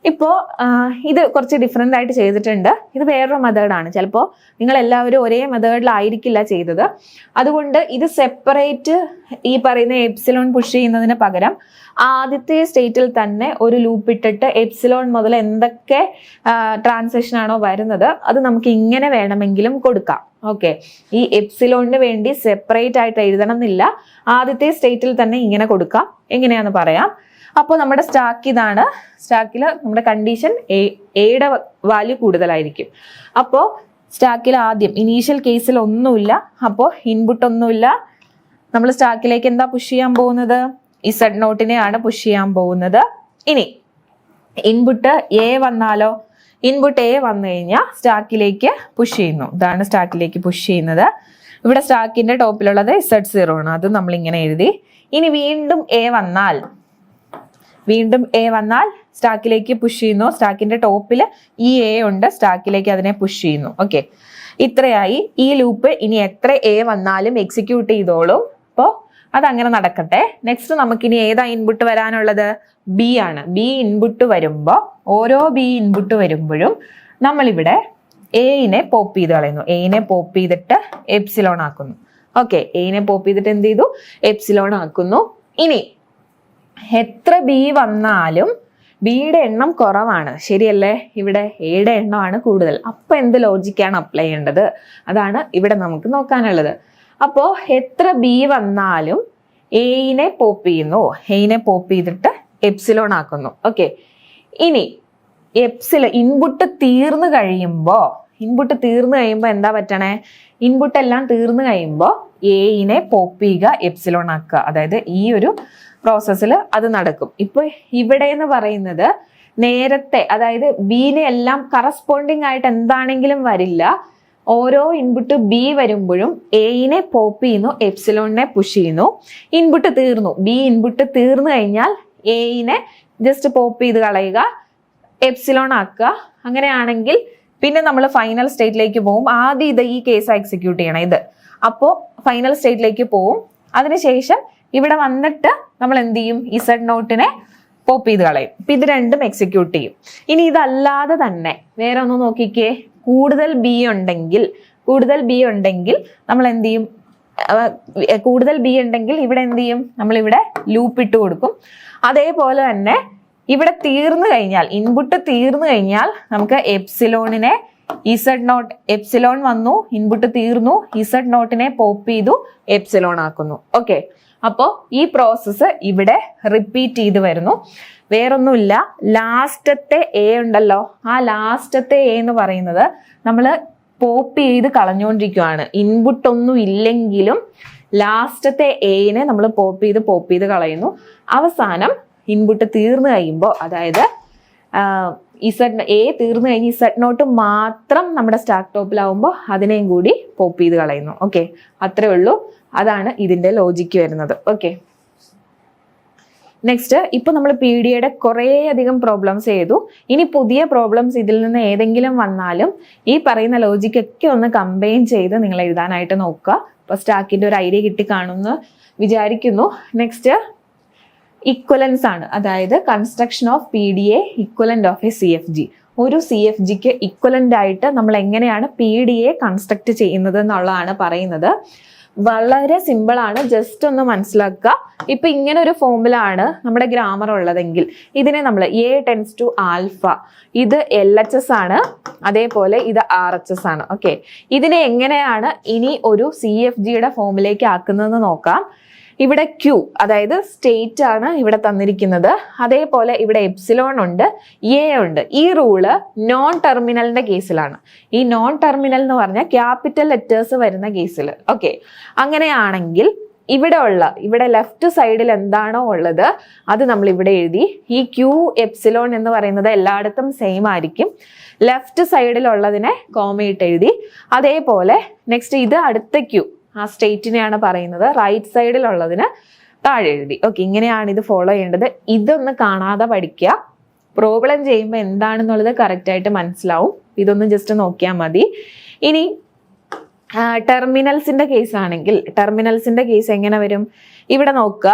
ഇപ്പോൾ ഇത് കുറച്ച് ഡിഫറെൻ്റ് ആയിട്ട് ചെയ്തിട്ടുണ്ട്. ഇത് വേറൊരു മെത്തേഡാണ്. ചിലപ്പോൾ നിങ്ങൾ എല്ലാവരും ഒരേ മെത്തേഡിലായിരിക്കില്ല ചെയ്തത്. അതുകൊണ്ട് ഇത് സെപ്പറേറ്റ് ഈ പറയുന്ന എപ്സിലോൺ പുഷ് ചെയ്യുന്നതിന് പകരം ആദ്യത്തെ സ്റ്റേറ്റിൽ തന്നെ ഒരു ലൂപ്പ് ഇട്ടിട്ട് എപ്സിലോൺ മുതൽ എന്തൊക്കെ ട്രാൻസാക്ഷൻ ആണോ വരുന്നത് അത് നമുക്ക് ഇങ്ങനെ വേണമെങ്കിലും കൊടുക്കാം. ഓക്കെ, ഈ എപ്സിലോണിന് വേണ്ടി സെപ്പറേറ്റ് ആയിട്ട് എഴുതണം എന്നില്ല. ആദ്യത്തെ സ്റ്റേറ്റിൽ തന്നെ ഇങ്ങനെ കൊടുക്കാം. എങ്ങനെയാന്ന് പറയാം. അപ്പോൾ നമ്മുടെ സ്റ്റാക്ക് ഇതാണ്. സ്റ്റാക്കിൽ നമ്മുടെ കണ്ടീഷൻ എയുടെ വാല്യൂ കൂടുതലായിരിക്കും. അപ്പോൾ സ്റ്റാക്കിൽ ആദ്യം ഇനീഷ്യൽ കേസിൽ ഒന്നുമില്ല, അപ്പോൾ ഇൻപുട്ട് ഒന്നുമില്ല. നമ്മൾ സ്റ്റാക്കിലേക്ക് എന്താ പുഷ് ചെയ്യാൻ പോകുന്നത്? ഇസഡ് നോട്ടിനെയാണ് പുഷ് ചെയ്യാൻ പോകുന്നത്. ഇനി ഇൻപുട്ട് എ വന്നാലോ? ഇൻപുട്ട് എ വന്നു കഴിഞ്ഞാൽ സ്റ്റാക്കിലേക്ക് പുഷ് ചെയ്യുന്നു. ഇതാണ് സ്റ്റാക്കിലേക്ക് പുഷ് ചെയ്യുന്നത്. ഇവിടെ സ്റ്റാക്കിന്റെ ടോപ്പിലുള്ളത് Z0 ആണ്. അത് നമ്മൾ ഇങ്ങനെ എഴുതി. ഇനി വീണ്ടും എ വന്നാൽ സ്റ്റാക്കിലേക്ക് പുഷ് ചെയ്യുന്നു. സ്റ്റാക്കിന്റെ ടോപ്പിൽ ഈ എ ഉണ്ട്, സ്റ്റാക്കിലേക്ക് അതിനെ പുഷ് ചെയ്യുന്നു. ഓക്കെ, ഇത്രയായി. ഈ ലൂപ്പ് ഇനി എത്ര എ വന്നാലും എക്സിക്യൂട്ട് ചെയ്തോളും. അപ്പോൾ അതങ്ങനെ നടക്കട്ടെ. നെക്സ്റ്റ് നമുക്കിനി ഏതാ ഇൻപുട്ട് വരാനുള്ളത്? ബി ആണ്. ബി ഇൻപുട്ട് വരുമ്പോൾ ഓരോ ബി ഇൻപുട്ട് വരുമ്പോഴും നമ്മളിവിടെ എയിനെ പോപ്പ് ചെയ്ത് കളയുന്നു. എയിനെ പോപ്പ് ചെയ്തിട്ട് എപ്സിലോൺ ആക്കുന്നു. ഓക്കെ, എയിനെ പോപ്പ് ചെയ്തിട്ട് എന്ത് ചെയ്തു? എപ്സിലോൺ ആക്കുന്നു. ഇനി എത്ര ബി വന്നാലും ബിയുടെ എണ്ണം കുറവാണ്, ശരിയല്ലേ? ഇവിടെ എയുടെ എണ്ണമാണ് കൂടുതൽ. അപ്പൊ എന്ത് ലോജിക്കാണ് അപ്ലൈ ചെയ്യേണ്ടത്? അതാണ് ഇവിടെ നമുക്ക് നോക്കാനുള്ളത്. അപ്പോൾ എത്ര ബി വന്നാലും എയിനെ പോപ്പ് ചെയ്യുന്നു. എയിനെ പോപ്പ് ചെയ്തിട്ട് എപ്സിലോൺ ആക്കുന്നു. ഓക്കെ, ഇനി ഇൻപുട്ട് തീർന്നു കഴിയുമ്പോൾ എന്താ പറ്റണേ? ഇൻപുട്ട് എല്ലാം തീർന്നു കഴിയുമ്പോൾ എയിനെ പോപ്പ് ചെയ്യുക, എപ്സിലോൺ ആക്കുക. അതായത് ഈ ഒരു പ്രോസസ്സിൽ അത് നടക്കും. ഇപ്പൊ ഇവിടെ എന്ന് പറയുന്നത് നേരത്തെ, അതായത് ബിനെ എല്ലാം കറസ്പോണ്ടിങ് ആയിട്ട് എന്താണെങ്കിലും വരില്ല. ഓരോ ഇൻപുട്ട് ബി വരുമ്പോഴും എയിനെ പോപ്പ് ചെയ്യുന്നു, എപ്സിലോണിനെ പുഷ് ചെയ്യുന്നു. ഇൻപുട്ട് തീർന്നു, ബി ഇൻപുട്ട് തീർന്നു കഴിഞ്ഞാൽ എയിനെ ജസ്റ്റ് പോപ്പ് ചെയ്ത് കളയുക, എപ്സിലോൺ ആക്കുക. അങ്ങനെയാണെങ്കിൽ പിന്നെ നമ്മൾ ഫൈനൽ സ്റ്റേറ്റിലേക്ക് പോകും. ആദ്യം ഈ കേസ് എക്സിക്യൂട്ട് ചെയ്യണം ഇത്. അപ്പോൾ ഫൈനൽ സ്റ്റേറ്റിലേക്ക് പോവും. അതിനുശേഷം ഇവിടെ വന്നിട്ട് നമ്മൾ എന്ത് ചെയ്യും? ഇസഡ് നോട്ടിനെ പോപ്പ് ചെയ്ത് കളയും. ഇപ്പൊ ഇത് രണ്ടും എക്സിക്യൂട്ട് ചെയ്യും. ഇനി ഇതല്ലാതെ തന്നെ വേറെ ഒന്ന് നോക്കിക്കേ. കൂടുതൽ ബി ഉണ്ടെങ്കിൽ നമ്മൾ എന്ത് ചെയ്യും? കൂടുതൽ ബി ഉണ്ടെങ്കിൽ ഇവിടെ എന്ത് ചെയ്യും? നമ്മളിവിടെ ലൂപ്പ് ഇട്ട് കൊടുക്കും. അതേപോലെ തന്നെ ഇവിടെ തീർന്നു കഴിഞ്ഞാൽ, ഇൻപുട്ട് തീർന്നു കഴിഞ്ഞാൽ നമുക്ക് എപ്സിലോണിനെ ഇസഡ് നോട്ട്, എപ്സിലോൺ വന്നു, ഇൻപുട്ട് തീർന്നു, ഇസഡ് നോട്ടിനെ പോപ്പ് ചെയ്തു, എപ്സിലോൺ ആക്കുന്നു. ഓക്കെ, അപ്പോൾ ഈ പ്രോസസ്സ് ഇവിടെ റിപ്പീറ്റ് ചെയ്ത് വരുന്നു. വേറൊന്നുമില്ല, ലാസ്റ്റത്തെ എ ഉണ്ടല്ലോ, ആ ലാസ്റ്റത്തെ എ എന്ന് പറയുന്നത് നമ്മൾ പോപ്പ് ചെയ്ത് കളഞ്ഞുകൊണ്ടിരിക്കുകയാണ്. ഇൻപുട്ട് ഒന്നും ഇല്ലെങ്കിലും ലാസ്റ്റത്തെ എനെ നമ്മൾ പോപ്പ് ചെയ്ത് കളയുന്നു. അവസാനം ഇൻപുട്ട് തീർന്നു കഴിയുമ്പോൾ, അതായത് എ തീർന്നു കഴിഞ്ഞ് ഇസഡ് നോട്ട് മാത്രം നമ്മുടെ സ്റ്റാക്ക് ടോപ്പിലാവുമ്പോൾ അതിനെയും കൂടി പോപ്പ് ചെയ്ത് കളയുന്നു. ഓക്കെ, അത്രേ ഉള്ളൂ. അതാണ് ഇതിന്റെ ലോജിക്ക് വരുന്നത്. ഓക്കെ, നെക്സ്റ്റ്, ഇപ്പൊ നമ്മൾ PDAയുടെ കുറേ അധികം പ്രോബ്ലംസ് ചെയ്തു. ഇനി പുതിയ പ്രോബ്ലംസ് ഇതിൽ നിന്ന് ഏതെങ്കിലും വന്നാലും ഈ പറയുന്ന ലോജിക്കൊക്കെ ഒന്ന് കമ്പൈൻ ചെയ്ത് നിങ്ങൾ എഴുതാനായിട്ട് നോക്കുക. ഇപ്പൊ സ്റ്റാക്കിന്റെ ഒരു ഐഡിയ കിട്ടി കാണുമെന്ന് വിചാരിക്കുന്നു. നെക്സ്റ്റ്, ഇക്വലൻസ് ആണ്. അതായത് construction of PDA equivalent of A CFG. ഒരു CFGക്ക് ഇക്വലന്റ് ആയിട്ട് നമ്മൾ എങ്ങനെയാണ് PDA കൺസ്ട്രക്ട് ചെയ്യുന്നത് എന്നുള്ളതാണ് പറയുന്നത്. വളരെ സിമ്പിൾ ആണ്, ജസ്റ്റ് ഒന്ന് മനസ്സിലാക്കുക. ഇപ്പൊ ഇങ്ങനെ ഒരു ഫോമുലാണ് നമ്മുടെ ഗ്രാമർ ഉള്ളതെങ്കിൽ ഇതിനെ നമ്മൾ A ടെൻസ് ടു ആൽഫ, ഇത് LHS ആണ്, അതേപോലെ ഇത് RHS ആണ്. ഓക്കെ, ഇതിനെ എങ്ങനെയാണ് ഇനി ഒരു CFGയുടെ ഫോമിലേക്ക് ആക്കുന്നതെന്ന് നോക്കാം. ഇവിടെ Q, അതായത് സ്റ്റേറ്റ് ആണ് ഇവിടെ തന്നിരിക്കുന്നത്. അതേപോലെ ഇവിടെ എപ്സിലോൺ ഉണ്ട്, എ ഉണ്ട്. ഈ റൂള് നോൺ ടെർമിനലിന്റെ കേസിലാണ്. ഈ നോൺ ടെർമിനൽ എന്ന് പറഞ്ഞാൽ ക്യാപിറ്റൽ ലെറ്റേഴ്സ് വരുന്ന കേസിൽ. ഓക്കെ, അങ്ങനെയാണെങ്കിൽ ഇവിടെ ലെഫ്റ്റ് സൈഡിൽ എന്താണോ ഉള്ളത് അത് നമ്മൾ ഇവിടെ എഴുതി. ഈ Q എപ്സിലോൺ എന്ന് പറയുന്നത് എല്ലായിടത്തും സെയിം ആയിരിക്കും. ലെഫ്റ്റ് സൈഡിലുള്ളതിനെ കോമയിട്ട് എഴുതി. അതേപോലെ നെക്സ്റ്റ് ഇത് അടുത്ത Q, ആ സ്റ്റേറ്റിനെയാണ് പറയുന്നത്. റൈറ്റ് സൈഡിലുള്ളതിന് താഴെ എഴുതി. ഓക്കെ, ഇങ്ങനെയാണ് ഇത് ഫോളോ ചെയ്യേണ്ടത്. ഇതൊന്ന് കാണാതെ പഠിക്കുക. പ്രോബ്ലം ചെയ്യുമ്പോൾ എന്താണെന്നുള്ളത് കറക്റ്റ് ആയിട്ട് മനസ്സിലാവും. ഇതൊന്ന് ജസ്റ്റ് നോക്കിയാൽ മതി. ഇനി ടെർമിനൽസിന്റെ കേസ് എങ്ങനെ വരും? ഇവിടെ നോക്കുക,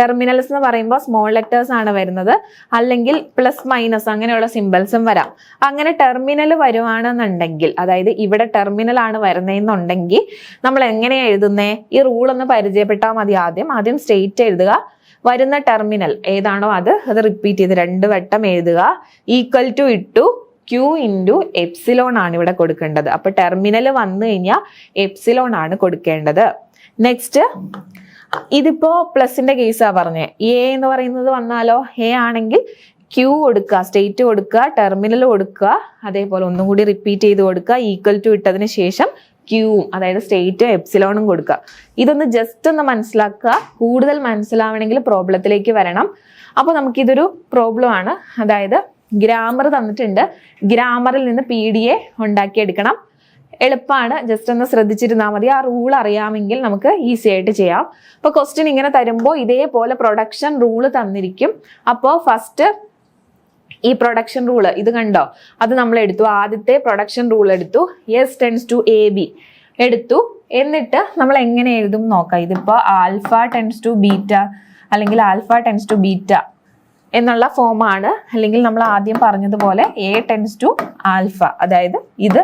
ടെർമിനൽസ് എന്ന് പറയുമ്പോൾ സ്മോൾ ലെറ്റേഴ്സ് ആണ് വരുന്നത്, അല്ലെങ്കിൽ പ്ലസ് മൈനസ് അങ്ങനെയുള്ള സിമ്പിൾസും വരാം. അങ്ങനെ ടെർമിനൽ വരുവാണെന്നുണ്ടെങ്കിൽ, അതായത് ഇവിടെ ടെർമിനൽ ആണ് വരുന്നതെന്നുണ്ടെങ്കിൽ നമ്മൾ എങ്ങനെയാ എഴുതുന്നേ? ഈ റൂൾ ഒന്ന് പരിചയപ്പെട്ടാൽ മതി. ആദ്യം സ്റ്റേറ്റ് എഴുതുക, വരുന്ന ടെർമിനൽ ഏതാണോ അത് റിപ്പീറ്റ് ചെയ്ത് 2 വട്ടം എഴുതുക. ഈക്വൽ ടു ഇട്ടു Q ഇൻറ്റു എപ്സിലോൺ ആണ് ഇവിടെ കൊടുക്കേണ്ടത്. അപ്പൊ ടെർമിനൽ വന്നു കഴിഞ്ഞാൽ എപ്സിലോൺ ആണ് കൊടുക്കേണ്ടത്. നെക്സ്റ്റ്, ഇതിപ്പോ പ്ലസിന്റെ കേസാ പറഞ്ഞേ. എ എന്ന് പറയുന്നത് വന്നാലോ, എ ആണെങ്കിൽ Q കൊടുക്കുക, സ്റ്റേറ്റ് കൊടുക്കുക, ടെർമിനൽ കൊടുക്കുക, അതേപോലെ ഒന്നും കൂടി റിപ്പീറ്റ് ചെയ്ത് കൊടുക്കുക. ഈക്വൽ ടു ഇട്ടതിന് ശേഷം ക്യൂവും, അതായത് സ്റ്റേറ്റും എപ്സിലോണും കൊടുക്കുക. ഇതൊന്ന് ജസ്റ്റ് ഒന്ന് മനസ്സിലാക്കുക. കൂടുതൽ മനസ്സിലാവണമെങ്കിൽ പ്രോബ്ലത്തിലേക്ക് വരണം. അപ്പൊ നമുക്കിതൊരു പ്രോബ്ലം ആണ്. അതായത് ഗ്രാമർ തന്നിട്ടുണ്ട്, ഗ്രാമറിൽ നിന്ന് PDF ഉണ്ടാക്കിയെടുക്കണം. എളുപ്പമാണ്, ജസ്റ്റ് ഒന്ന് ശ്രദ്ധിച്ചിരുന്നാൽ മതി. ആ റൂൾ അറിയാമെങ്കിൽ നമുക്ക് ഈസി ആയിട്ട് ചെയ്യാം. അപ്പൊ ക്വസ്റ്റ്യൻ ഇങ്ങനെ തരുമ്പോൾ ഇതേപോലെ പ്രൊഡക്ഷൻ റൂള് തന്നിരിക്കും. അപ്പോൾ ഫസ്റ്റ് ഈ പ്രൊഡക്ഷൻ റൂള് ഇത് കണ്ടോ, അത് നമ്മൾ എടുത്തു. ആദ്യത്തെ പ്രൊഡക്ഷൻ റൂൾ എടുത്തു, S ടെൻസ് ടു AB എടുത്തു. എന്നിട്ട് നമ്മൾ എങ്ങനെ എഴുതും നോക്കാം. ഇതിപ്പോ ആൽഫ ടെൻസ് ടു ബീറ്റ അല്ലെങ്കിൽ ആൽഫ ടെൻസ് ടു ബീറ്റ എന്നുള്ള ഫോമാണ്. അല്ലെങ്കിൽ നമ്മൾ ആദ്യം പറഞ്ഞതുപോലെ A ടെൻസ് ടു ആൽഫ, അതായത് ഇത്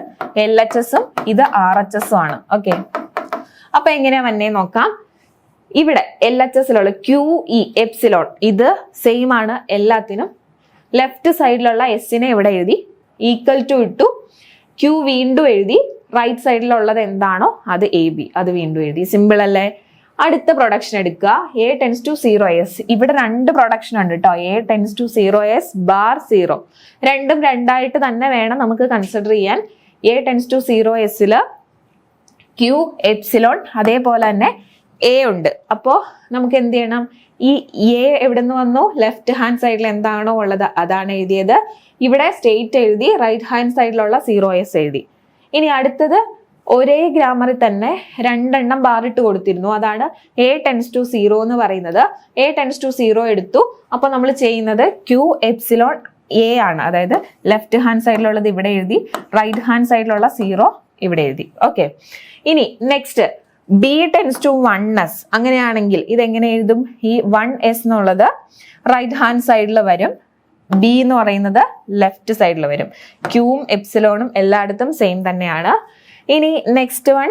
LHSഉം ഇത് RHSഉം ആണ്. ഓക്കെ, അപ്പൊ എങ്ങനെയാ വന്നേ നോക്കാം. ഇവിടെ LHSലുള്ള QE എപ്സിലോൺ ഇത് സെയിം ആണ് എല്ലാത്തിനും. ലെഫ്റ്റ് സൈഡിലുള്ള എസിനെ ഇവിടെ എഴുതി, ഈക്വൽ ടു ഇട്ടു, Q വീണ്ടും എഴുതി, റൈറ്റ് സൈഡിലുള്ളത് എന്താണോ അത് AB, അത് വീണ്ടും എഴുതി. സിമ്പിൾ അല്ലേ? അടുത്ത പ്രൊഡക്ഷൻ എടുക്കുക, A ടെൻസ് ടു 0S. ഇവിടെ 2 പ്രൊഡക്ഷൻ ഉണ്ട് കേട്ടോ, A tends to 0S bar 0. രണ്ടും രണ്ടായിട്ട് തന്നെ വേണം നമുക്ക് കൺസിഡർ ചെയ്യാൻ. A ടെൻസ് ടു 0Sല് Q എപ്സിലോൺ, അതേപോലെ തന്നെ A ഉണ്ട്. അപ്പോൾ നമുക്ക് എന്ത് ചെയ്യണം? ഈ A എവിടെ നിന്ന് വന്നു? ലെഫ്റ്റ് ഹാൻഡ് സൈഡിൽ എന്താണോ ഉള്ളത് അതാണ് എഴുതിയത്. ഇവിടെ സ്റ്റേറ്റ് എഴുതി, റൈറ്റ് ഹാൻഡ് സൈഡിലുള്ള 0S എഴുതി. ഇനി അടുത്തത് ഒരേ ഗ്രാമറിൽ തന്നെ 2 എണ്ണം ബാറിട്ട് കൊടുത്തിരുന്നു. അതാണ് A ടെൻസ് ടു 0 എന്ന് പറയുന്നത്. A ടെൻസ് ടു 0 എടുത്തു. അപ്പൊ നമ്മൾ ചെയ്യുന്നത് Q എപ്സിലോൺ A ആണ്. അതായത് ലെഫ്റ്റ് ഹാൻഡ് സൈഡിലുള്ളത് ഇവിടെ എഴുതി, റൈറ്റ് ഹാൻഡ് സൈഡിലുള്ള 0 ഇവിടെ എഴുതി. ഓക്കെ, ഇനി next B tends to 1S. അങ്ങനെയാണെങ്കിൽ ഇതെങ്ങനെ എഴുതും? ഈ 1S എന്നുള്ളത് റൈറ്റ് ഹാൻഡ് സൈഡിൽ വരും, B എന്ന് പറയുന്നത് ലെഫ്റ്റ് സൈഡിൽ വരും. Qവും എപ്സിലോണും എല്ലായിടത്തും സെയിം തന്നെയാണ്. ഇനി next one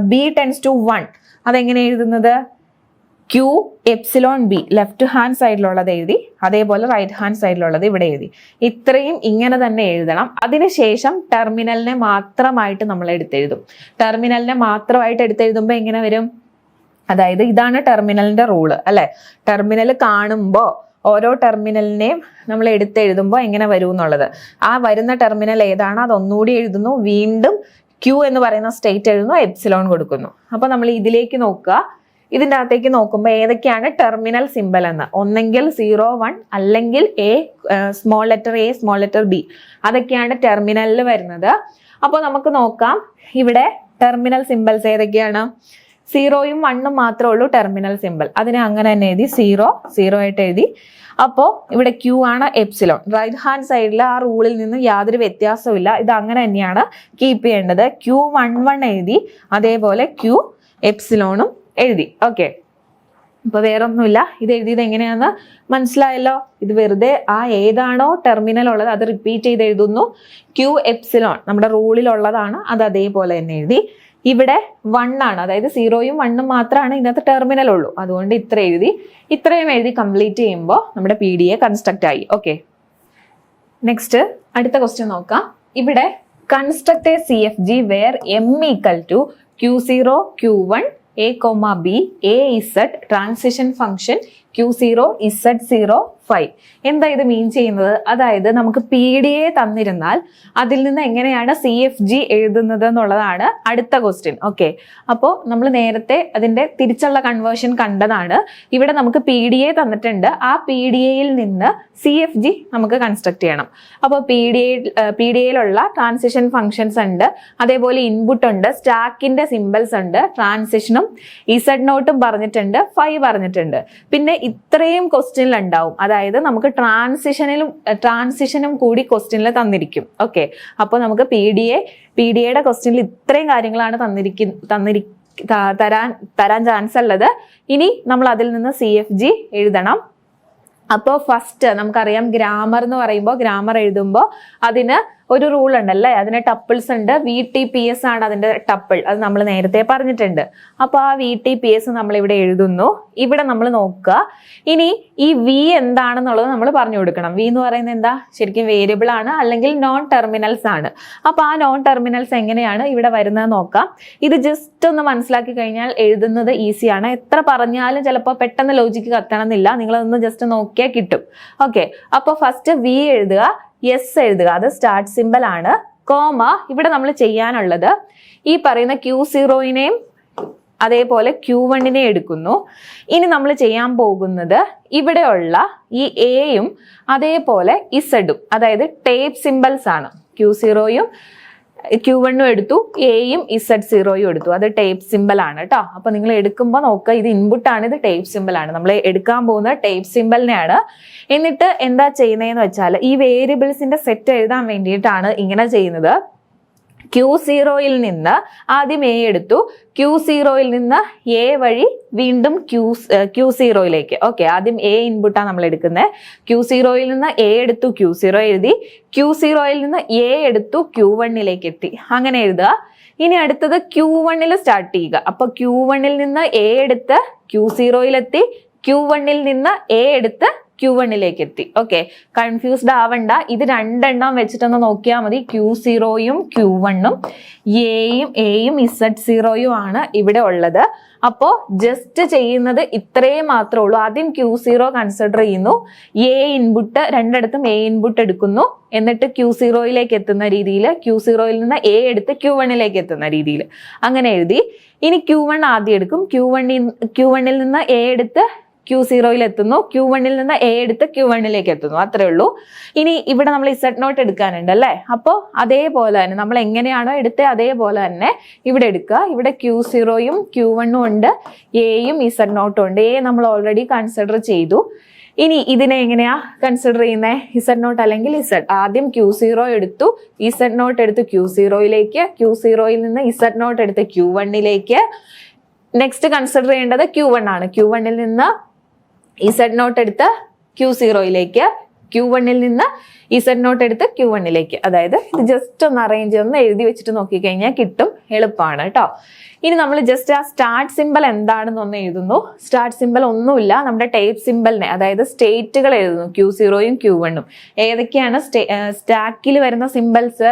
B tends to 1. അതെങ്ങനെ എഴുതുന്നത്? Q epsilon B left hand സൈഡിലുള്ളത് എഴുതി, അതേപോലെ റൈറ്റ് ഹാൻഡ് സൈഡിലുള്ളത് ഇവിടെ എഴുതി. ഇത്രയും ഇങ്ങനെ തന്നെ എഴുതണം. അതിനുശേഷം ടെർമിനലിനെ മാത്രമായിട്ട് നമ്മൾ എടുത്തെഴുതും. ടെർമിനലിനെ മാത്രമായിട്ട് എടുത്തെഴുതുമ്പോൾ എങ്ങനെ വരും? അതായത് ഇതാണ് ടെർമിനലിന്റെ റൂള് അല്ലെ. ടെർമിനൽ കാണുമ്പോൾ ഓരോ ടെർമിനലിനെയും നമ്മൾ എടുത്തെഴുതുമ്പോൾ എങ്ങനെ വരും എന്നുള്ളത്, ആ വരുന്ന ടെർമിനൽ ഏതാണോ അതൊന്നുകൂടി എഴുതുന്നു, വീണ്ടും Q എന്ന് പറയുന്ന സ്റ്റേറ്റ് എഴുതുന്നു, എപ്സിലോൺ കൊടുക്കുന്നു. അപ്പൊ നമ്മൾ ഇതിലേക്ക് നോക്കുക. ഇതിൻ്റെ അകത്തേക്ക് നോക്കുമ്പോൾ ഏതൊക്കെയാണ് ടെർമിനൽ സിമ്പൽ എന്ന്, ഒന്നെങ്കിൽ 0, 1 അല്ലെങ്കിൽ small letter A small letter B, അതൊക്കെയാണ് ടെർമിനലിൽ വരുന്നത്. അപ്പോൾ നമുക്ക് നോക്കാം ഇവിടെ ടെർമിനൽ സിമ്പൽസ് ഏതൊക്കെയാണ്. 0യും 1ഉം മാത്രമേ ഉള്ളൂ ടെർമിനൽ സിമ്പൽ. അതിനെ അങ്ങനെ തന്നെ എഴുതി, 0 ആയിട്ട് എഴുതി. അപ്പോൾ ഇവിടെ Q ആണ് എപ്സിലോൺ. റൈറ്റ് ഹാൻഡ് സൈഡിൽ ആ റൂളിൽ നിന്ന് യാതൊരു വ്യത്യാസവും ഇത് അങ്ങനെ തന്നെയാണ് കീപ്പ് ചെയ്യേണ്ടത്. Q11 എഴുതി, അതേപോലെ Q എപ്സിലോണും എഴുതി. ഓക്കെ, അപ്പൊ വേറെ ഒന്നുമില്ല. ഇത് എഴുതിയത് എങ്ങനെയാന്ന് മനസ്സിലായല്ലോ. ഇത് വെറുതെ ആ ഏതാണോ ടെർമിനൽ ഉള്ളത് അത് റിപ്പീറ്റ് ചെയ്ത് എഴുതുന്നു. Q എപ്സിലോൺ നമ്മുടെ റൂളിലുള്ളതാണ്, അത് അതേപോലെ തന്നെ എഴുതി. ഇവിടെ 1 ആണ്, അതായത് 0യും 1ഉം മാത്രമാണ് ഇതിനകത്ത് ടെർമിനൽ ഉള്ളൂ. അതുകൊണ്ട് ഇത്ര എഴുതി. ഇത്രയും എഴുതി കംപ്ലീറ്റ് ചെയ്യുമ്പോൾ നമ്മുടെ PDA കൺസ്ട്രക്റ്റ് ആയി. ഓക്കെ, നെക്സ്റ്റ് അടുത്ത ക്വസ്റ്റ്യൻ നോക്കാം. ഇവിടെ construct a CFG where M equal to Q0 Q1 A, B, AZ transition function Q0 Z0 5. എന്താ ഇത് മീൻ ചെയ്യുന്നത്? അതായത് നമുക്ക് PDA തന്നിരുന്നാൽ അതിൽ നിന്ന് എങ്ങനെയാണ് CFG എഴുതുന്നത് എന്നുള്ളതാണ് അടുത്ത ക്വസ്റ്റ്യൻ. ഓക്കെ, അപ്പോൾ നമ്മൾ നേരത്തെ അതിന്റെ തിരിച്ചുള്ള കൺവേർഷൻ കണ്ടതാണ്. ഇവിടെ നമുക്ക് PDA തന്നിട്ടുണ്ട്, ആ PDAയിൽ നിന്ന് CFG നമുക്ക് കൺസ്ട്രക്ട് ചെയ്യണം. അപ്പോൾ PDAയിലുള്ള ട്രാൻസിഷൻ ഫംഗ്ഷൻസ് ഉണ്ട്, അതേപോലെ ഇൻപുട്ട് ഉണ്ട്, സ്റ്റാക്കിന്റെ സിമ്പിൾസ് ഉണ്ട്, ട്രാൻസിഷനും Z0ഉം പറഞ്ഞിട്ടുണ്ട്, 5 പറഞ്ഞിട്ടുണ്ട്. പിന്നെ ഇത്രയും ക്വസ്റ്റ്യനിൽ ഉണ്ടാവും. അതായത് നമുക്ക് ട്രാൻസിഷനും കൂടി ക്വസ്റ്റ്യനിൽ തന്നിരിക്കും. ഓക്കെ, അപ്പോൾ നമുക്ക് പി ഡിയുടെ ക്വസ്റ്റ്യനിൽ ഇത്രയും കാര്യങ്ങളാണ് തരാൻ ചാൻസ് ഉള്ളത്. ഇനി നമ്മൾ അതിൽ നിന്ന് CFG എഴുതണം. അപ്പോൾ ഫസ്റ്റ് നമുക്കറിയാം ഗ്രാമർ എന്ന് പറയുമ്പോൾ, ഗ്രാമർ എഴുതുമ്പോൾ അതിന് ഒരു റൂൾ ഉണ്ടല്ലേ, അതിന് ടപ്പിൾസ് ഉണ്ട്. VTPS ആണ് അതിന്റെ ടപ്പിൾ, അത് നമ്മൾ നേരത്തെ പറഞ്ഞിട്ടുണ്ട്. അപ്പോൾ ആ VTPS നമ്മൾ ഇവിടെ എഴുതുന്നു. ഇവിടെ നമ്മൾ നോക്കുക. ഇനി ഈ V എന്താണെന്നുള്ളത് നമ്മൾ പറഞ്ഞു കൊടുക്കണം. V എന്ന് പറയുന്നത് എന്താ? ശരിക്കും വേരിയബിൾ ആണ്, അല്ലെങ്കിൽ നോൺ ടെർമിനൽസ് ആണ്. അപ്പോൾ ആ നോൺ ടെർമിനൽസ് എങ്ങനെയാണ് ഇവിടെ വരുന്നത് നോക്കാം. ഇത് ജസ്റ്റ് ഒന്ന് മനസ്സിലാക്കി കഴിഞ്ഞാൽ എഴുതുന്നത് ഈസിയാണ്. എത്ര പറഞ്ഞാലും ചിലപ്പോൾ പെട്ടെന്ന് ലോജിക്ക് കത്തണമെന്നില്ല. നിങ്ങളതൊന്ന് ജസ്റ്റ് നോക്കിയാൽ കിട്ടും. ഓക്കെ, അപ്പോൾ ഫസ്റ്റ് V എഴുതുക, S എഴുതുക, അത് സ്റ്റാർട്ട് സിമ്പൽ ആണ്. കോമ ഇവിടെ നമ്മൾ ചെയ്യാനുള്ളത് ഈ പറയുന്ന Q0നെയും അതേപോലെ Q1നെ എടുക്കുന്നു. ഇനി നമ്മൾ ചെയ്യാൻ പോകുന്നത് ഇവിടെയുള്ള ഈ എയും അതേപോലെ ഇസഡും, അതായത് ടേപ്പ് സിമ്പിൾസ് ആണ്. Q0യും Q1ഉം എടുത്തു, എയും Z0യും എടുത്തു. അത് ടേപ്പ് സിമ്പിൾ ആണ് കേട്ടോ. അപ്പൊ നിങ്ങൾ എടുക്കുമ്പോൾ നോക്കുക, ഇത് ഇൻപുട്ട് ആണ്, ഇത് ടേപ്പ് സിമ്പിൾ ആണ്. നമ്മൾ എടുക്കാൻ പോകുന്ന ടേപ്പ് സിമ്പിളിനെയാണ്. എന്നിട്ട് എന്താ ചെയ്യുന്നതെന്ന് വെച്ചാൽ ഈ വേരിയബിൾസിന്റെ സെറ്റ് എഴുതാൻ വേണ്ടിയിട്ടാണ് ഇങ്ങനെ ചെയ്യുന്നത്. Q0യിൽ നിന്ന് ആദ്യം എ എടുത്തു, Q0യിൽ നിന്ന് എ വഴി വീണ്ടും Q0യിലേക്ക്. ഓക്കെ, ആദ്യം എ ഇൻപുട്ടാണ് നമ്മൾ എടുക്കുന്നത്. Q0യിൽ നിന്ന് എ എടുത്തു, Q0 എഴുതി. Q0യിൽ നിന്ന് എ എടുത്തു, Q1ലേക്ക് എത്തി. അങ്ങനെ എഴുതുക. ഇനി അടുത്തത് Q1ൽ സ്റ്റാർട്ട് ചെയ്യുക. അപ്പൊ Q1ൽ നിന്ന് എ എടുത്ത് Q0യിലെത്തി, Q1ൽ നിന്ന് എ എടുത്ത് Q1ലേക്ക് എത്തി. ഓക്കെ, കൺഫ്യൂസ്ഡ് ആവണ്ട. ഇത് രണ്ടെണ്ണം വെച്ചിട്ടൊന്ന് നോക്കിയാൽ മതി. Q0യും Q1ഉം എയും Z0യും ആണ് ഇവിടെ ഉള്ളത്. അപ്പോൾ ജസ്റ്റ് ചെയ്യുന്നത് ഇത്രയും മാത്രമേ ഉള്ളൂ. ആദ്യം Q0 കൺസിഡർ ചെയ്യുന്നു, എ ഇൻപുട്ട് രണ്ടിടത്തും എ ഇൻപുട്ട് എടുക്കുന്നു. എന്നിട്ട് Q0യിലേക്ക് എത്തുന്ന രീതിയിൽ, Q0യിൽ നിന്ന് എ എടുത്ത് Q1ലേക്ക് എത്തുന്ന രീതിയിൽ അങ്ങനെ എഴുതി. ഇനി Q1 ആദ്യം എടുക്കും, Q1ൽ നിന്ന് എ എടുത്ത് Q0യിൽ എത്തുന്നു, Q1ൽ നിന്ന് എ എടുത്ത് Q1ലേക്ക് എത്തുന്നു. അത്രേ ഉള്ളൂ. ഇനി ഇവിടെ നമ്മൾ Z0 എടുക്കാനുണ്ട് അല്ലേ. അപ്പോൾ അതേപോലെ തന്നെ നമ്മൾ എങ്ങനെയാണോ എടുത്തത് അതേപോലെ തന്നെ ഇവിടെ എടുക്കുക. ഇവിടെ Q0യും Q1ഉം ഉണ്ട്, എയും Z0 ഉണ്ട്. എ നമ്മൾ ഓൾറെഡി കൺസിഡർ ചെയ്തു. ഇനി ഇതിനെ എങ്ങനെയാ കൺസിഡർ ചെയ്യുന്നത്? Z0 അല്ലെങ്കിൽ Z. ആദ്യം Q0 എടുത്തു, Z0 എടുത്ത് Q0യിലേക്ക്, Q0യിൽ നിന്ന് Z0 എടുത്ത് Q1ലേക്ക്. നെക്സ്റ്റ് കൺസിഡർ ചെയ്യേണ്ടത് Q1 ആണ്. Q1ൽ നിന്ന് Z0 എടുത്ത് Q0യിലേക്ക്, Q1ൽ നിന്ന് Z0 എടുത്ത് Q1ലേക്ക്. അതായത് ഇത് ജസ്റ്റ് ഒന്ന് അറേഞ്ച് ഒന്ന് എഴുതി വെച്ചിട്ട് നോക്കിക്കഴിഞ്ഞാൽ കിട്ടും. എളുപ്പമാണ് കേട്ടോ. ഇനി നമ്മൾ ജസ്റ്റ് ആ സ്റ്റാർട്ട് സിമ്പിൾ എന്താണെന്നൊന്ന് എഴുതുന്നു. സ്റ്റാർട്ട് സിമ്പിൾ ഒന്നുമില്ല, നമ്മുടെ ടേപ്പ് സിമ്പിളിനെ, അതായത് സ്റ്റേറ്റുകൾ എഴുതുന്നു. Q0യും Q1ഉം ഏതൊക്കെയാണ് സ്റ്റാക്കിൽ വരുന്ന സിമ്പിൾസ്?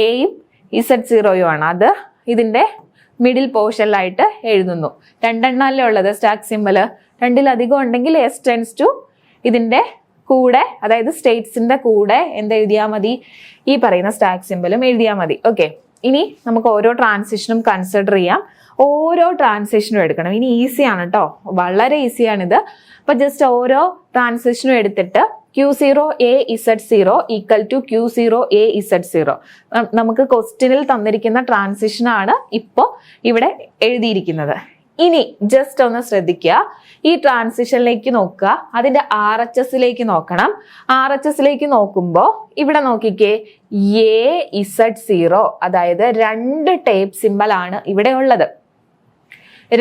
എയും Z0യും ആണ്. അത് ഇതിന്റെ മിഡിൽ പോർഷനിലായിട്ട് എഴുതുന്നു. രണ്ടെണ്ണല്ലേ ഉള്ളത് സ്റ്റാക്ക് സിമ്പിൾ. രണ്ടിലധികം ഉണ്ടെങ്കിൽ S ടെൻസ് ടു ഇതിന്റെ കൂടെ, അതായത് സ്റ്റേറ്റ്സിന്റെ കൂടെ എന്ത് എഴുതിയാൽ മതി? ഈ പറയുന്ന സ്റ്റാക്ക് സിമ്പിളും എഴുതിയാൽ മതി. ഓക്കെ, ഇനി നമുക്ക് ഓരോ ട്രാൻസിഷനും കൺസിഡർ ചെയ്യാം. ഓരോ ട്രാൻസിഷനും എടുക്കണം. ഇനി ഈസിയാണ് കേട്ടോ, വളരെ ഈസിയാണിത്. അപ്പൊ ജസ്റ്റ് ഓരോ ട്രാൻസിഷനും എടുത്തിട്ട് Q0A Z0 equal to Q0A Z0. നമുക്ക് ക്വസ്റ്റ്യനിൽ തന്നിരിക്കുന്ന ട്രാൻസിഷൻ ആണ് ഇപ്പോൾ ഇവിടെ എഴുതിയിരിക്കുന്നത്. ഇനി ജസ്റ്റ് ഒന്ന് ശ്രദ്ധിക്കുക, ഈ ട്രാൻസിഷനിലേക്ക് നോക്കുക, അതിന്റെ RHSലേക്ക് നോക്കണം. RHSലേക്ക് നോക്കുമ്പോൾ ഇവിടെ നോക്കിക്കേ, Z0, അതായത് രണ്ട് ടേപ്പ് സിമ്പിൾ ആണ് ഇവിടെ ഉള്ളത്.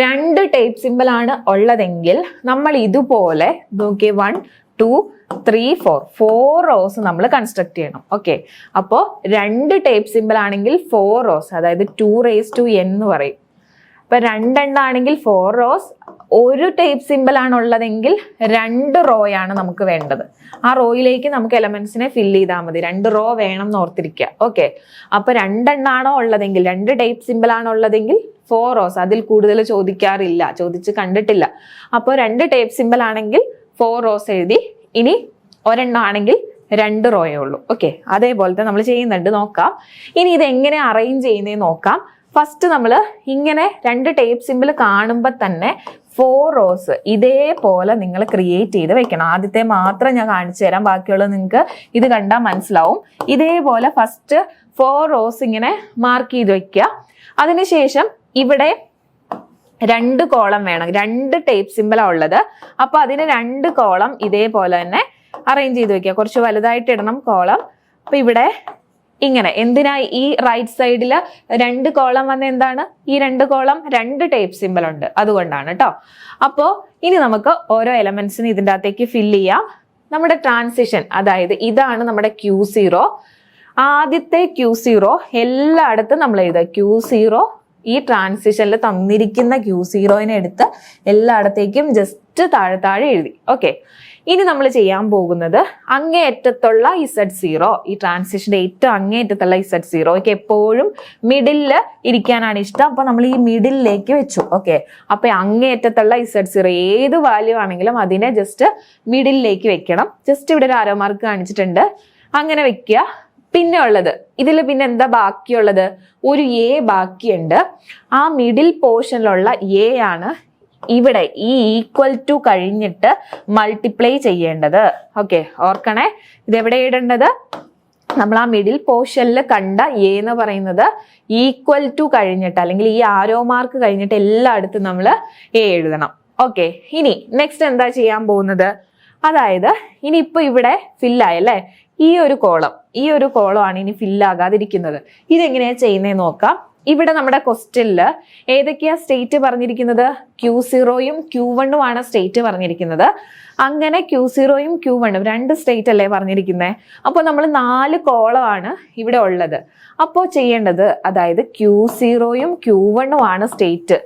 രണ്ട് ടേപ്പ് സിമ്പിൾ ആണ് ഉള്ളതെങ്കിൽ നമ്മൾ ഇതുപോലെ നോക്കിയേ 1 2 3 4 റോസ് നമ്മൾ കൺസ്ട്രക്ട് ചെയ്യണം. ഓക്കെ, അപ്പോൾ രണ്ട് ടേപ്പ് സിമ്പിൾ ആണെങ്കിൽ 4 റോസ്, അതായത് 2n എന്ന് പറയും. അപ്പൊ രണ്ടെണ്ണാണെങ്കിൽ 4 റോസ്. ഒരു ടേപ്പ് സിമ്പിൾ ആണ് ഉള്ളതെങ്കിൽ 2 റോയാണ് നമുക്ക് വേണ്ടത്. ആ റോയിലേക്ക് നമുക്ക് എലമെന്റ്സിനെ ഫില്ല് ചെയ്താൽ മതി. 2 റോ വേണം എന്ന് ഓർത്തിരിക്കുക. ഓക്കെ, അപ്പൊ രണ്ടെണ്ണാണോ ഉള്ളതെങ്കിൽ, 2 ടേപ്പ് സിമ്പിൾ ആണ് ഉള്ളതെങ്കിൽ 4 റോസ്. അതിൽ കൂടുതൽ ചോദിക്കാറില്ല, ചോദിച്ച് കണ്ടിട്ടില്ല. അപ്പോൾ 2 ടേപ്പ് സിമ്പിൾ ആണെങ്കിൽ 4 റോസ് എഴുതി. ഇനി ഒരെണ്ണം ആണെങ്കിൽ 2 റോയേ ഉള്ളൂ. ഓക്കെ, അതേപോലത്തെ നമ്മൾ ചെയ്യുന്നുണ്ട്, നോക്കാം. ഇനി ഇത് എങ്ങനെ അറേഞ്ച് ചെയ്യുന്നതെന്ന് നോക്കാം. ഫസ്റ്റ് നമ്മൾ ഇങ്ങനെ 2 ടേപ്പ് സിമ്പിൾ കാണുമ്പോൾ തന്നെ 4 റോസ് ഇതേപോലെ നിങ്ങൾ ക്രിയേറ്റ് ചെയ്ത് വെക്കണം. ആദ്യത്തെ മാത്രം ഞാൻ കാണിച്ചു തരാം, ബാക്കിയുള്ളത് നിങ്ങൾക്ക് ഇത് കണ്ടാൽ മനസ്സിലാവും. ഇതേപോലെ ഫസ്റ്റ് 4 റോസ് ഇങ്ങനെ മാർക്ക് ചെയ്ത് വെക്കുക. അതിനുശേഷം ഇവിടെ 2 കോളം വേണം, 2 ടൈപ്പ് സിമ്പിളാണ് ഉള്ളത്. അപ്പൊ അതിന് 2 കോളം ഇതേപോലെ തന്നെ അറേഞ്ച് ചെയ്ത് വെക്കുക. കുറച്ച് വലുതായിട്ട് ഇടണം കോളം. അപ്പൊ ഇവിടെ ഇങ്ങനെ എന്തിനാ ഈ റൈറ്റ് സൈഡിൽ 2 കോളം വന്ന എന്താണ്, ഈ 2 കോളം 2 ടൈപ്പ് സിമ്പിൾ ഉണ്ട്, അതുകൊണ്ടാണ് കേട്ടോ. അപ്പോ ഇനി നമുക്ക് ഓരോ എലമെന്റ്സിന് ഇതിൻ്റെ അകത്തേക്ക് ഫില്ല് ചെയ്യാം. നമ്മുടെ ട്രാൻസിഷൻ, അതായത് ഇതാണ് നമ്മുടെ Q0. ആദ്യത്തെ Q0 എല്ലായിടത്തും നമ്മൾ എഴുതുക. Q0 ഈ ട്രാൻസിഷനിൽ തന്നിരിക്കുന്ന Q0നെ എടുത്ത് എല്ലായിടത്തേക്കും ജസ്റ്റ് താഴെ താഴെ എഴുതി. ഓക്കെ, ഇനി നമ്മൾ ചെയ്യാൻ പോകുന്നത് അങ്ങേയറ്റത്തുള്ള Z0, ഈ ട്രാൻസിഷന്റെ ഏറ്റവും അങ്ങേയറ്റത്തുള്ള Z0ക്ക് എപ്പോഴും മിഡിലിൽ ഇരിക്കാനാണ് ഇഷ്ടം. അപ്പൊ നമ്മൾ ഈ മിഡിലേക്ക് വെച്ചു. ഓക്കെ, അപ്പൊ അങ്ങേയറ്റത്തുള്ള Z0 ഏത് വാല്യൂ ആണെങ്കിലും അതിനെ ജസ്റ്റ് മിഡിലേക്ക് വെക്കണം. ജസ്റ്റ് ഇവിടെ ഒരു ആരോ മാർക്ക് കാണിച്ചിട്ടുണ്ട്, അങ്ങനെ വെക്കുക. പിന്നെ ഉള്ളത് ഇതിൽ പിന്നെ എന്താ ബാക്കിയുള്ളത്, ഒരു A ബാക്കിയുണ്ട്. ആ മിഡിൽ പോർഷനിലുള്ള A ആണ് ഇവിടെ ഈ ഈക്വൽ ടു കഴിഞ്ഞിട്ട് മൾട്ടിപ്ലൈ ചെയ്യേണ്ടത്. ഓക്കെ, ഓർക്കണേ, ഇതെവിടെ ഇടേണ്ടത്, നമ്മൾ ആ മിഡിൽ പോർഷനിൽ കണ്ട A എന്ന് പറയുന്നത് ഈക്വൽ ടു കഴിഞ്ഞിട്ട്, അല്ലെങ്കിൽ ഈ ആരോ മാർക്ക് കഴിഞ്ഞിട്ട് എല്ലായിടത്തും നമ്മൾ A എഴുതണം. ഓക്കെ, ഇനി നെക്സ്റ്റ് എന്താ ചെയ്യാൻ പോകുന്നത്, അതായത് ഇനിയിപ്പോ ഇവിടെ ഫില്ലായല്ലേ, ഈ ഒരു കോളം ആണ് ഇനി ഫില്ലാകാതിരിക്കുന്നത്. ഇതെങ്ങനെയാ ചെയ്യുന്നതെന്ന് നോക്കാം. ഇവിടെ നമ്മുടെ ക്വസ്റ്റ്യനില് ഏതൊക്കെയാ സ്റ്റേറ്റ് പറഞ്ഞിരിക്കുന്നത്, Q0യും Q1ഉം ആണ് സ്റ്റേറ്റ് പറഞ്ഞിരിക്കുന്നത്. അങ്ങനെ Q0യും Q1ഉം 2 സ്റ്റേറ്റ് അല്ലേ പറഞ്ഞിരിക്കുന്നത്. അപ്പോൾ നമ്മൾ 4 കോളമാണ് ഇവിടെ ഉള്ളത്. അപ്പോൾ ചെയ്യേണ്ടത്, അതായത് Q0യും Q1ഉം ആണ് സ്റ്റേറ്റ്.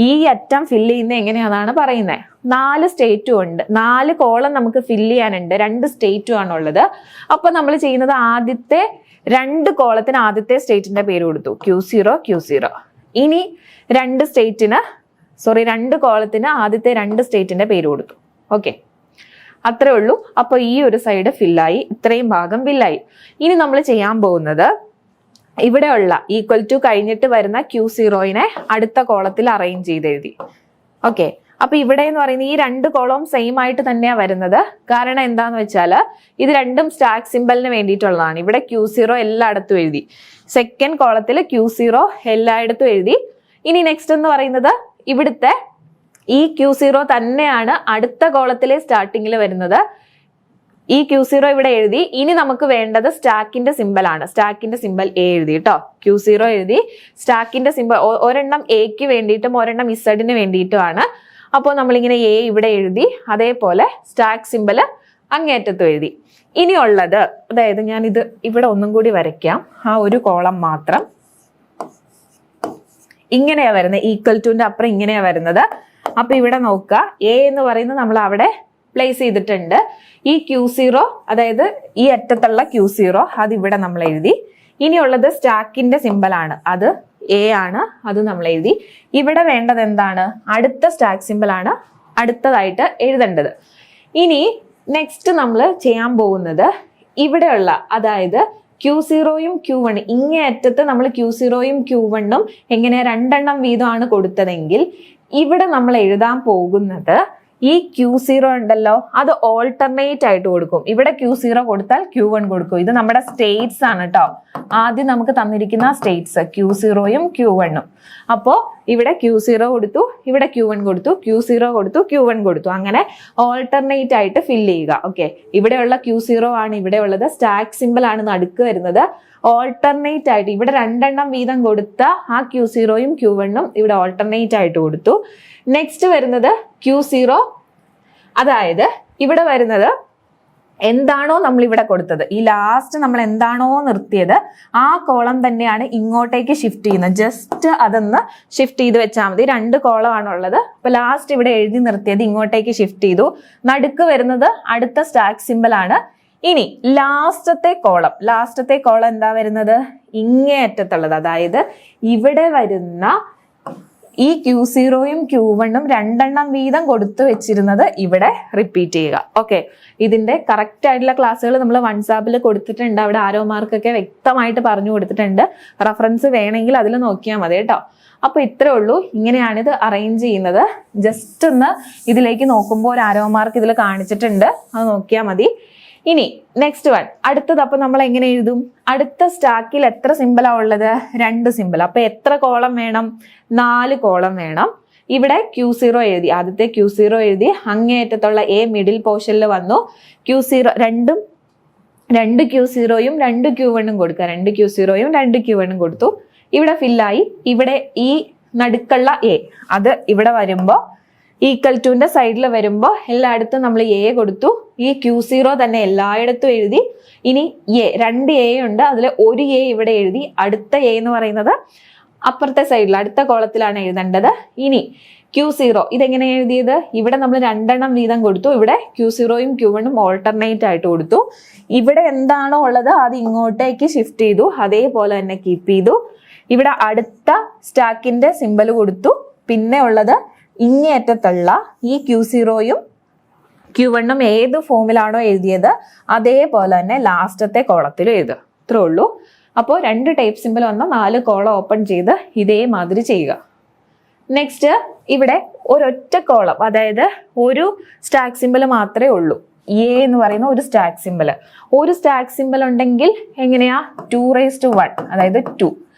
ഈ അറ്റം ഫില്ല് ചെയ്യുന്നത് എങ്ങനെയാണെന്നാണ് പറയുന്നത്. 4 സ്റ്റേറ്റും ഉണ്ട്, 4 കോളം നമുക്ക് ഫില്ല് ചെയ്യാനുണ്ട്, 2 സ്റ്റേറ്റും ആണുള്ളത്. അപ്പോൾ നമ്മൾ ചെയ്യുന്നത് ആദ്യത്തെ 2 കോളത്തിന് ആദ്യത്തെ സ്റ്റേറ്റിന്റെ പേര് കൊടുത്തു, Q0. ഇനി 2 കോളത്തിന് ആദ്യത്തെ 2 സ്റ്റേറ്റിന്റെ പേര് കൊടുത്തു. ഓക്കെ, അത്രേ ഉള്ളൂ. അപ്പൊ ഈ ഒരു സൈഡ് ഫില്ലായി, ഇത്രയും ഭാഗം ഫില്ലായി. ഇനി നമ്മൾ ചെയ്യാൻ പോകുന്നത് ഇവിടെയുള്ള ഈക്വൽ ടു കഴിഞ്ഞിട്ട് വരുന്ന Q0നെ അടുത്ത കോളത്തിൽ അറേഞ്ച് ചെയ്ത് എഴുതി. ഓക്കെ, അപ്പൊ ഇവിടെ എന്ന് പറയുന്നത് ഈ 2 കോളം സെയിം ആയിട്ട് തന്നെയാ വരുന്നത്. കാരണം എന്താന്ന് വെച്ചാൽ ഇത് രണ്ടും സ്റ്റാക്ക് സിമ്പലിന് വേണ്ടിയിട്ടുള്ളതാണ്. ഇവിടെ Q0 എല്ലായിടത്തും എഴുതി, സെക്കൻഡ് കോളത്തിൽ Q0 എല്ലായിടത്തും എഴുതി. ഇനി നെക്സ്റ്റ് എന്ന് പറയുന്നത് ഇവിടുത്തെ ഈ Q0 തന്നെയാണ് അടുത്ത കോളത്തിലെ സ്റ്റാർട്ടിങ്ങിൽ വരുന്നത്. ഈ Q0 ഇവിടെ എഴുതി. ഇനി നമുക്ക് വേണ്ടത് സ്റ്റാക്കിന്റെ സിമ്പൽ ആണ്. സ്റ്റാക്കിന്റെ സിമ്പൽ A എഴുതി കേട്ടോ. Q0 എഴുതി, സ്റ്റാക്കിന്റെ സിമ്പൽ ഒരെണ്ണം Aക്ക് വേണ്ടിയിട്ടും ഒരെണ്ണം Zന് വേണ്ടിയിട്ടുമാണ്. അപ്പോൾ നമ്മളിങ്ങനെ A ഇവിടെ എഴുതി, അതേപോലെ സ്റ്റാക്ക് സിമ്പൽ അങ്ങേറ്റത്തും എഴുതി. ഇനിയുള്ളത്, അതായത് ഞാൻ ഇത് ഇവിടെ ഒന്നും കൂടി വരയ്ക്കാം. ആ ഒരു കോളം മാത്രം ഇങ്ങനെയാ വരുന്നത്, ഈക്വൽ ടുന്റെ അപ്പുറം ഇങ്ങനെയാ വരുന്നത്. അപ്പൊ ഇവിടെ നോക്കുക, A എന്ന് പറയുന്നത് നമ്മൾ അവിടെ പ്ലേസ് ചെയ്തിട്ടുണ്ട്. ഈ Q0, അതായത് ഈ അറ്റത്തുള്ള Q0 അത് ഇവിടെ നമ്മൾ എഴുതി. ഇനിയുള്ളത് സ്റ്റാക്കിന്റെ സിമ്പൽ ആണ്, അത് A ആണ്, അത് നമ്മൾ എഴുതി. ഇവിടെ വേണ്ടത് എന്താണ്, അടുത്ത സ്റ്റാക്ക് സിമ്പൽ ആണ് അടുത്തതായിട്ട് എഴുതേണ്ടത്. ഇനി നെക്സ്റ്റ് നമ്മൾ ചെയ്യാൻ പോകുന്നത് ഇവിടെയുള്ള, അതായത് Q0യും Q1 ഇങ്ങേ അറ്റത്ത് നമ്മൾ Q0യും Q1ഉം എങ്ങനെ 2 എണ്ണം വീതമാണ് കൊടുത്തതെങ്കിൽ ഇവിടെ നമ്മൾ എഴുതാൻ പോകുന്നത് ഈ Q0 ഉണ്ടല്ലോ, അത് ഓൾട്ടർനേറ്റ് ആയിട്ട് കൊടുക്കും. ഇവിടെ Q0 കൊടുത്താൽ Q1 കൊടുക്കും. ഇത് നമ്മുടെ സ്റ്റേറ്റ്സ് ആണ് കേട്ടോ. ആദ്യം നമുക്ക് തന്നിരിക്കുന്ന സ്റ്റേറ്റ്സ് Q0യും Q1ഉം. അപ്പോൾ ഇവിടെ Q0 കൊടുത്തു, ഇവിടെ Q1 കൊടുത്തു, Q0 കൊടുത്തു, Q1 കൊടുത്തു. അങ്ങനെ ഓൾട്ടർനേറ്റ് ആയിട്ട് ഫില്ല് ചെയ്യുക. ഓക്കെ, ഇവിടെയുള്ള Q0 ആണ് ഇവിടെ ഉള്ളത്, സ്റ്റാക്ക് സിമ്പിൾ ആണ് നടുക്ക് വരുന്നത്. ഓൾട്ടർനേറ്റ് ആയിട്ട് ഇവിടെ 2 എണ്ണം വീതം കൊടുത്ത ആ Q0യും Q1ഉം ഇവിടെ ഓൾട്ടർനേറ്റ് ആയിട്ട് കൊടുത്തു. നെക്സ്റ്റ് വരുന്നത് Q0, അതായത് ഇവിടെ വരുന്നത് എന്താണോ നമ്മൾ ഇവിടെ കൊടുത്തത്, ഈ ലാസ്റ്റ് നമ്മൾ എന്താണോ നിർത്തിയത് ആ കോളം തന്നെയാണ് ഇങ്ങോട്ടേക്ക് ഷിഫ്റ്റ് ചെയ്യുന്നത്. ജസ്റ്റ് അതൊന്ന് ഷിഫ്റ്റ് ചെയ്ത് വെച്ചാൽ മതി. 2 കോളമാണ് ഉള്ളത്. അപ്പൊ ലാസ്റ്റ് ഇവിടെ എഴുതി നിർത്തിയത് ഇങ്ങോട്ടേക്ക് ഷിഫ്റ്റ് ചെയ്തു. നടുക്ക് വരുന്നത് അടുത്ത സ്റ്റാക്ക് സിമ്പൽ ആണ്. ഇനി ലാസ്റ്റത്തെ കോളം എന്താ വരുന്നത്, ഇങ്ങേ അറ്റത്തുള്ളത്, അതായത് ഇവിടെ വരുന്ന ഈ Q0യും Q1ഉം 2 എണ്ണം വീതം കൊടുത്തു വെച്ചിരുന്നത് ഇവിടെ റിപ്പീറ്റ് ചെയ്യുക. ഓക്കെ, ഇതിന്റെ കറക്റ്റ് ആയിട്ടുള്ള ക്ലാസ്സുകൾ നമ്മൾ വാട്സാപ്പിൽ കൊടുത്തിട്ടുണ്ട്. അവിടെ ആരോ മാർക്കൊക്കെ വ്യക്തമായിട്ട് പറഞ്ഞു കൊടുത്തിട്ടുണ്ട്. റെഫറൻസ് വേണമെങ്കിൽ അതിൽ നോക്കിയാൽ മതി കേട്ടോ. അപ്പൊ ഇത്രേ ഉള്ളൂ, ഇങ്ങനെയാണിത് അറേഞ്ച് ചെയ്യുന്നത്. ജസ്റ്റ് ഒന്ന് ഇതിലേക്ക് നോക്കുമ്പോൾ ഒരു ആരോ മാർക്ക് ഇതിൽ കാണിച്ചിട്ടുണ്ട്, അത് നോക്കിയാൽ മതി. ഇനി നെക്സ്റ്റ് വൺ, അടുത്തത്. അപ്പൊ നമ്മൾ എങ്ങനെ എഴുതും, അടുത്ത സ്റ്റാക്കിൽ എത്ര സിമ്പിളാ ഉള്ളത്, 2 സിമ്പിൾ. അപ്പൊ എത്ര കോളം വേണം, 4 കോളം വേണം. ഇവിടെ Q0 എഴുതി, ആദ്യത്തെ Q0 എഴുതി, അങ്ങേയറ്റത്തുള്ള A മിഡിൽ പോർഷനിൽ വന്നു. Q0 രണ്ട് Q0യും 2 Q1ഉം കൊടുക്കുക, 2 Q0യും 2 Q1ഉം കൊടുത്തു. ഇവിടെ ഫില്ലായി. ഇവിടെ ഈ നടുക്കുള്ള A അത് ഇവിടെ വരുമ്പോൾ ഈക്വൽ ടുന്റെ സൈഡിൽ വരുമ്പോൾ എല്ലായിടത്തും നമ്മൾ A കൊടുത്തു. ഈ Q0 തന്നെ എല്ലായിടത്തും എഴുതി. ഇനി രണ്ട് A ഉണ്ട്, അതിൽ ഒരു A ഇവിടെ എഴുതി. അടുത്ത A എന്ന് പറയുന്നത് അപ്പുറത്തെ സൈഡിൽ അടുത്ത കോളത്തിലാണ് എഴുതേണ്ടത്. ഇനി Q0 ഇതെങ്ങനെ എഴുതിയത്? ഇവിടെ നമ്മൾ 2 എണ്ണം വീതം കൊടുത്തു. ഇവിടെ Q0യും Q1ഉം ഓൾട്ടർനേറ്റ് ആയിട്ട് കൊടുത്തു. ഇവിടെ എന്താണോ ഉള്ളത് അത് ഇങ്ങോട്ടേക്ക് ഷിഫ്റ്റ് ചെയ്തു, അതേപോലെ തന്നെ കീപ്പ് ചെയ്തു. ഇവിടെ അടുത്ത സ്റ്റാക്കിന്റെ സിമ്പൽ കൊടുത്തു. പിന്നെ ഉള്ളത് ഇങ്ങേയറ്റത്തുള്ള ഈ Q0യും Q1ഉം ഏത് ഫോമിലാണോ എഴുതിയത് അതേപോലെ തന്നെ ലാസ്റ്റത്തെ കോളത്തിലും എഴുതുക. ഇത്രേ ഉള്ളൂ. അപ്പോൾ 2 ടൈപ്പ് സിമ്പൽ വന്ന 4 കോളം ഓപ്പൺ ചെയ്ത് ഇതേമാതിരി ചെയ്യുക. നെക്സ്റ്റ് ഇവിടെ ഒരൊറ്റ കോളം, അതായത് ഒരു സ്റ്റാക്ക് സിമ്പൽ മാത്രമേ ഉള്ളൂ. A എന്ന് പറയുന്ന ഒരു സ്റ്റാക്ക് സിമ്പൽ. ഒരു സ്റ്റാക്ക് സിമ്പൽ ഉണ്ടെങ്കിൽ എങ്ങനെയാ? 2⁻1, അതായത് 2.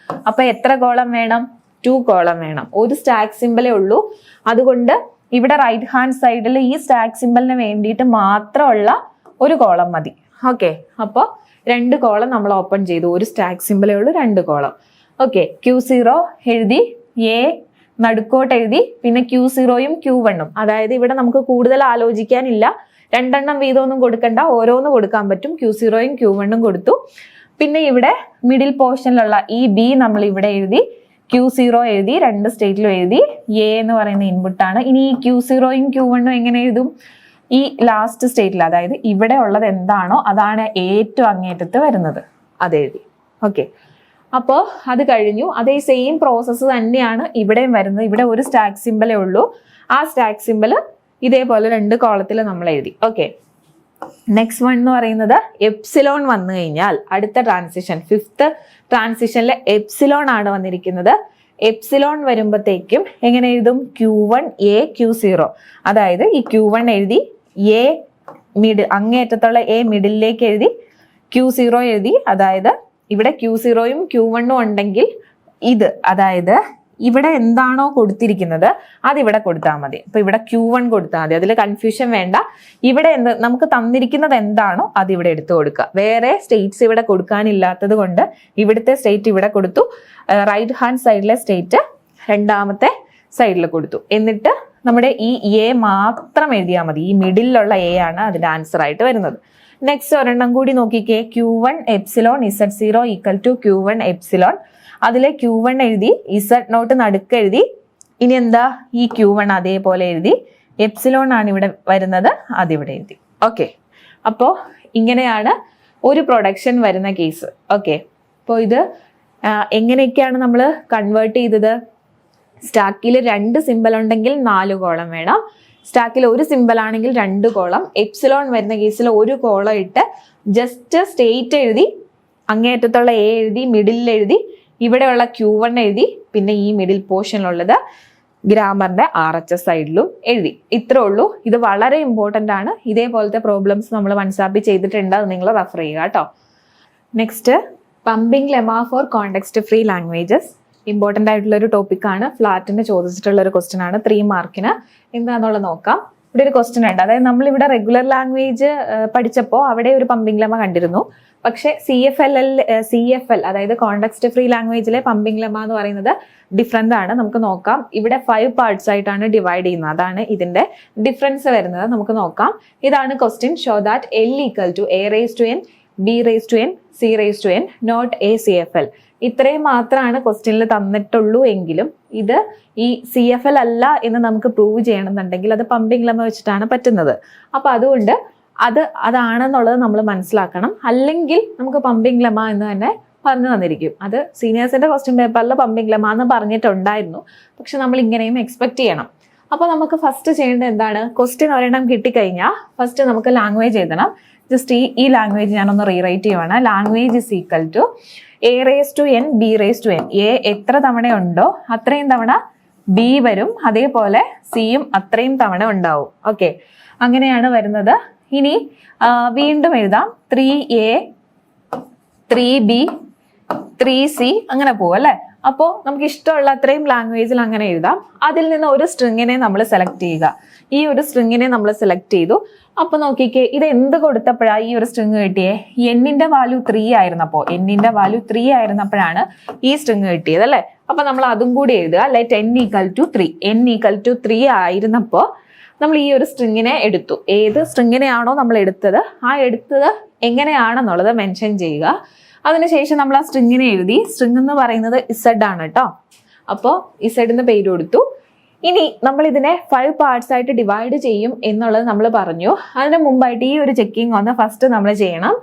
അപ്പൊ എത്ര കോളം വേണം? 2 കോളം വേണം. ഒരു സ്റ്റാക്ക് സിമ്പലേ ഉള്ളൂ. അതുകൊണ്ട് ഇവിടെ റൈറ്റ് ഹാൻഡ് സൈഡിൽ ഈ സ്റ്റാക്ക് സിമ്പലിന് വേണ്ടിയിട്ട് മാത്രമുള്ള ഒരു കോളം മതി. ഓക്കെ, അപ്പോൾ 2 കോളം നമ്മൾ ഓപ്പൺ ചെയ്തു. ഒരു സ്റ്റാക്ക് സിമ്പലേ ഉള്ളൂ, 2 കോളം. ഓക്കെ, Q0 എഴുതി, A നടുക്കോട്ട് എഴുതി, പിന്നെ Q0യും Q1ഉം. അതായത് ഇവിടെ നമുക്ക് കൂടുതൽ ആലോചിക്കാനില്ല, 2 എണ്ണം വീതമൊന്നും കൊടുക്കണ്ട, ഓരോന്ന് കൊടുക്കാൻ പറ്റും. Q0യും Q1ഉം കൊടുത്തു. പിന്നെ ഇവിടെ മിഡിൽ പോർഷനിലുള്ള ഈ B നമ്മൾ ഇവിടെ എഴുതി, Q0 എഴുതി, 2 സ്റ്റേറ്റിലും എഴുതി. A എന്ന് പറയുന്ന ഇൻപുട്ടാണ്. ഇനി ഈ Q0യും Q1ഉം എങ്ങനെ എഴുതും? ഈ ലാസ്റ്റ് സ്റ്റേറ്റിൽ, അതായത് ഇവിടെ ഉള്ളത് എന്താണോ അതാണ് ഏറ്റവും അങ്ങേറ്റത്ത് വരുന്നത്, അതെഴുതി. ഓക്കെ, അപ്പോൾ അത് കഴിഞ്ഞു. അതേ സെയിം പ്രോസസ്സ് തന്നെയാണ് ഇവിടെയും വരുന്നത്. ഇവിടെ ഒരു സ്റ്റാക്ക് സിമ്പലേ ഉള്ളൂ. ആ സ്റ്റാക്ക് സിമ്പൽ ഇതേപോലെ 2 കോളത്തിൽ നമ്മൾ എഴുതി. ഓക്കെ, നെക്സ്റ്റ് വൺ എന്ന് പറയുന്നത് എപ്സിലോൺ വന്നു കഴിഞ്ഞാൽ അടുത്ത ട്രാൻസിഷൻ, 5th ട്രാൻസിഷനിലെ എപ്സിലോൺ ആണ് വന്നിരിക്കുന്നത്. എപ്സിലോൺ വരുമ്പോഴത്തേക്കും എങ്ങനെ എഴുതും? Q1A Q0. അതായത് ഈ Q1 എഴുതി, A മിഡിൽ അങ്ങേയറ്റത്തുള്ള A മിഡിലേക്ക് എഴുതി, Q0 എഴുതി. അതായത് ഇവിടെ Q0യും Q1ഉം ഉണ്ടെങ്കിൽ ഇത്, അതായത് ഇവിടെ എന്താണോ കൊടുത്തിരിക്കുന്നത് അതിവിടെ കൊടുത്താൽ മതി. അപ്പൊ ഇവിടെ Q1 കൊടുത്താൽ മതി, അതിൽ കൺഫ്യൂഷൻ വേണ്ട. ഇവിടെ നമുക്ക് തന്നിരിക്കുന്നത് എന്താണോ അത് ഇവിടെ എടുത്തു കൊടുക്കുക. വേറെ സ്റ്റേറ്റ്സ് ഇവിടെ കൊടുക്കാനില്ലാത്തത് കൊണ്ട് ഇവിടുത്തെ സ്റ്റേറ്റ് ഇവിടെ കൊടുത്തു, റൈറ്റ് ഹാൻഡ് സൈഡിലെ സ്റ്റേറ്റ് രണ്ടാമത്തെ സൈഡിൽ കൊടുത്തു. എന്നിട്ട് നമ്മുടെ ഈ A മാത്രം എഴുതിയാൽ മതി. ഈ മിഡിലുള്ള A ആണ് അതിന്റെ ആൻസർ ആയിട്ട് വരുന്നത്. നെക്സ്റ്റ് ഒരെണ്ണം കൂടി നോക്കിക്കേ. Q1 epsilon Z0 equal to Q1 epsilon. അതിലെ Q1 എഴുതി, Z0 നടുക്ക് എഴുതി. ഇനി എന്താ? ഈ Q1 അതേപോലെ എഴുതി. എപ്സിലോൺ ആണ് ഇവിടെ വരുന്നത്, അതിവിടെ എഴുതി. ഓക്കെ, അപ്പോൾ ഇങ്ങനെയാണ് ഒരു പ്രൊഡക്ഷൻ വരുന്ന കേസ്. ഓക്കെ, അപ്പോൾ ഇത് എങ്ങനെയൊക്കെയാണ് നമ്മൾ കൺവേർട്ട് ചെയ്തത്? സ്റ്റാക്കിൽ 2 സിമ്പൽ ഉണ്ടെങ്കിൽ 4 കോളം വേണം. സ്റ്റാക്കിൽ ഒരു സിമ്പൽ ആണെങ്കിൽ 2 കോളം. എപ്സിലോൺ വരുന്ന കേസിൽ 1 കോളം ഇട്ട് ജസ്റ്റ് സ്റ്റേറ്റ് എഴുതി, അങ്ങേയറ്റത്തുള്ള A എഴുതി, മിഡിലിൽ എഴുതി, ഇവിടെയുള്ള Q1 എഴുതി, പിന്നെ ഈ മിഡിൽ പോർഷനിലുള്ളത് ഗ്രാമറിന്റെ RHS സൈഡിലും എഴുതി. ഇത്രേ ഉള്ളൂ. ഇത് വളരെ ഇമ്പോർട്ടൻ്റ് ആണ്. ഇതേപോലത്തെ പ്രോബ്ലംസ് നമ്മൾ വൺസാപ്പി ചെയ്തിട്ടുണ്ട്, അത് നിങ്ങൾ റെഫർ ചെയ്യുക കേട്ടോ. Next, pumping lemma for context free languages. Important ആയിട്ടുള്ള ഒരു ടോപ്പിക്കാണ്. ഫ്ലാറ്റിന് ചോദിച്ചിട്ടുള്ള ഒരു ക്വസ്റ്റ്യൻ ആണ്, 3 മാർക്കിന്. എന്താണെന്നുള്ളത് നോക്കാം. ഇവിടെ ഒരു ക്വസ്റ്റ്യൻ ഉണ്ട്. അതായത് നമ്മളിവിടെ റെഗുലർ ലാംഗ്വേജ് പഠിച്ചപ്പോൾ അവിടെ ഒരു പമ്പിംഗ് ലെമ കണ്ടിരുന്നു. പക്ഷെ CFL അതായത് കോണ്ടെക്സ്റ്റ് ഫ്രീ ലാംഗ്വേജിലെ പമ്പിംഗ് ലെമ എന്ന് പറയുന്നത് ഡിഫറെൻ്റ് ആണ്. നമുക്ക് നോക്കാം. ഇവിടെ 5 പാർട്സ് ആയിട്ടാണ് ഡിവൈഡ് ചെയ്യുന്നത്. അതാണ് ഇതിന്റെ ഡിഫറൻസ് വരുന്നത്. നമുക്ക് നോക്കാം. ഇതാണ് question. Show that L equal to A⁻n B⁻n C⁻n not ACFL. ഇത്രയും മാത്രമാണ് ക്വസ്റ്റ്യനിൽ തന്നിട്ടുള്ളൂ എങ്കിലും ഇത് ഈ CFL അല്ല എന്ന് നമുക്ക് പ്രൂവ് ചെയ്യണമെന്നുണ്ടെങ്കിൽ അത് പമ്പിംഗ് ലെമ വെച്ചിട്ടാണ് പറ്റുന്നത്. അപ്പൊ അതുകൊണ്ട് അതാണെന്നുള്ളത് നമ്മൾ മനസ്സിലാക്കണം. അല്ലെങ്കിൽ നമുക്ക് പമ്പിംഗ് ലെമ എന്ന് തന്നെ പറഞ്ഞു തന്നിരിക്കും. അത് സീനിയേഴ്സിന്റെ ക്വസ്റ്റ്യൻ പേപ്പറിൽ പമ്പിംഗ് ലെമ എന്ന് പറഞ്ഞിട്ടുണ്ടായിരുന്നു. പക്ഷെ നമ്മൾ ഇങ്ങനെയും എക്സ്പെക്ട് ചെയ്യണം. അപ്പോൾ നമുക്ക് ഫസ്റ്റ് ചെയ്യേണ്ടത് എന്താണ്? ക്വസ്റ്റ്യൻ ഒരെണ്ണം കിട്ടിക്കഴിഞ്ഞാൽ ഫസ്റ്റ് നമുക്ക് ലാംഗ്വേജ് എഴുതണം. ജസ്റ്റ് ഈ ലാംഗ്വേജ് ഞാനൊന്ന് റീറൈറ്റ് ചെയ്യുവാണ്. Language is equal to A⁻n B⁻n. A എത്ര തവണ ഉണ്ടോ അത്രയും തവണ B വരും, അതേപോലെ Cയും അത്രയും തവണ ഉണ്ടാവും. ഓക്കെ, അങ്ങനെയാണ് വരുന്നത്. ഇനി വീണ്ടും എഴുതാം. 3A 3B 3C അങ്ങനെ പോവും അല്ലേ. അപ്പോൾ നമുക്ക് ഇഷ്ടമുള്ള അത്രയും ലാംഗ്വേജിൽ അങ്ങനെ എഴുതാം. അതിൽ നിന്ന് ഒരു സ്ട്രിങ്ങിനെ നമ്മൾ സെലക്ട് ചെയ്യുക. ഈ ഒരു സ്ട്രിങ്ങിനെ നമ്മൾ സെലക്ട് ചെയ്തു. അപ്പൊ നോക്കിക്കേ, ഇത് എന്ത് കൊടുത്തപ്പോഴാണ് ഈ ഒരു സ്ട്രിങ് കിട്ടിയേ? എന്നിന്റെ വാല്യൂ 3 ആയിരുന്നപ്പോഴാണ് ഈ സ്ട്രിങ് കിട്ടിയത് അല്ലെ. അപ്പൊ നമ്മൾ അതും കൂടി എഴുതുക. ലെറ്റ് n = 3 ആയിരുന്നപ്പോ നമ്മൾ ഈ ഒരു സ്ട്രിങ്ങിനെ എടുത്തു. ഏത് സ്ട്രിങ്ങിനെയാണോ നമ്മൾ എടുത്തത്, ആ എടുത്തത് എങ്ങനെയാണെന്നുള്ളത് മെൻഷൻ ചെയ്യുക. അതിനുശേഷം നമ്മൾ ആ സ്ട്രിങ്ങിനെ എഴുതി. സ്ട്രിങ് എന്ന് പറയുന്നത് Z ആണ് കേട്ടോ. അപ്പോൾ Z എന്ന് പേര് കൊടുത്തു. ഇനി നമ്മൾ ഇതിനെ 5 പാർട്സ് ആയിട്ട് ഡിവൈഡ് ചെയ്യും എന്നുള്ളത് നമ്മൾ പറഞ്ഞു. അതിന് മുമ്പായിട്ട് ഈ ഒരു ചെക്കിംഗ് ഒന്ന് ഫസ്റ്റ് നമ്മൾ ചെയ്യണം.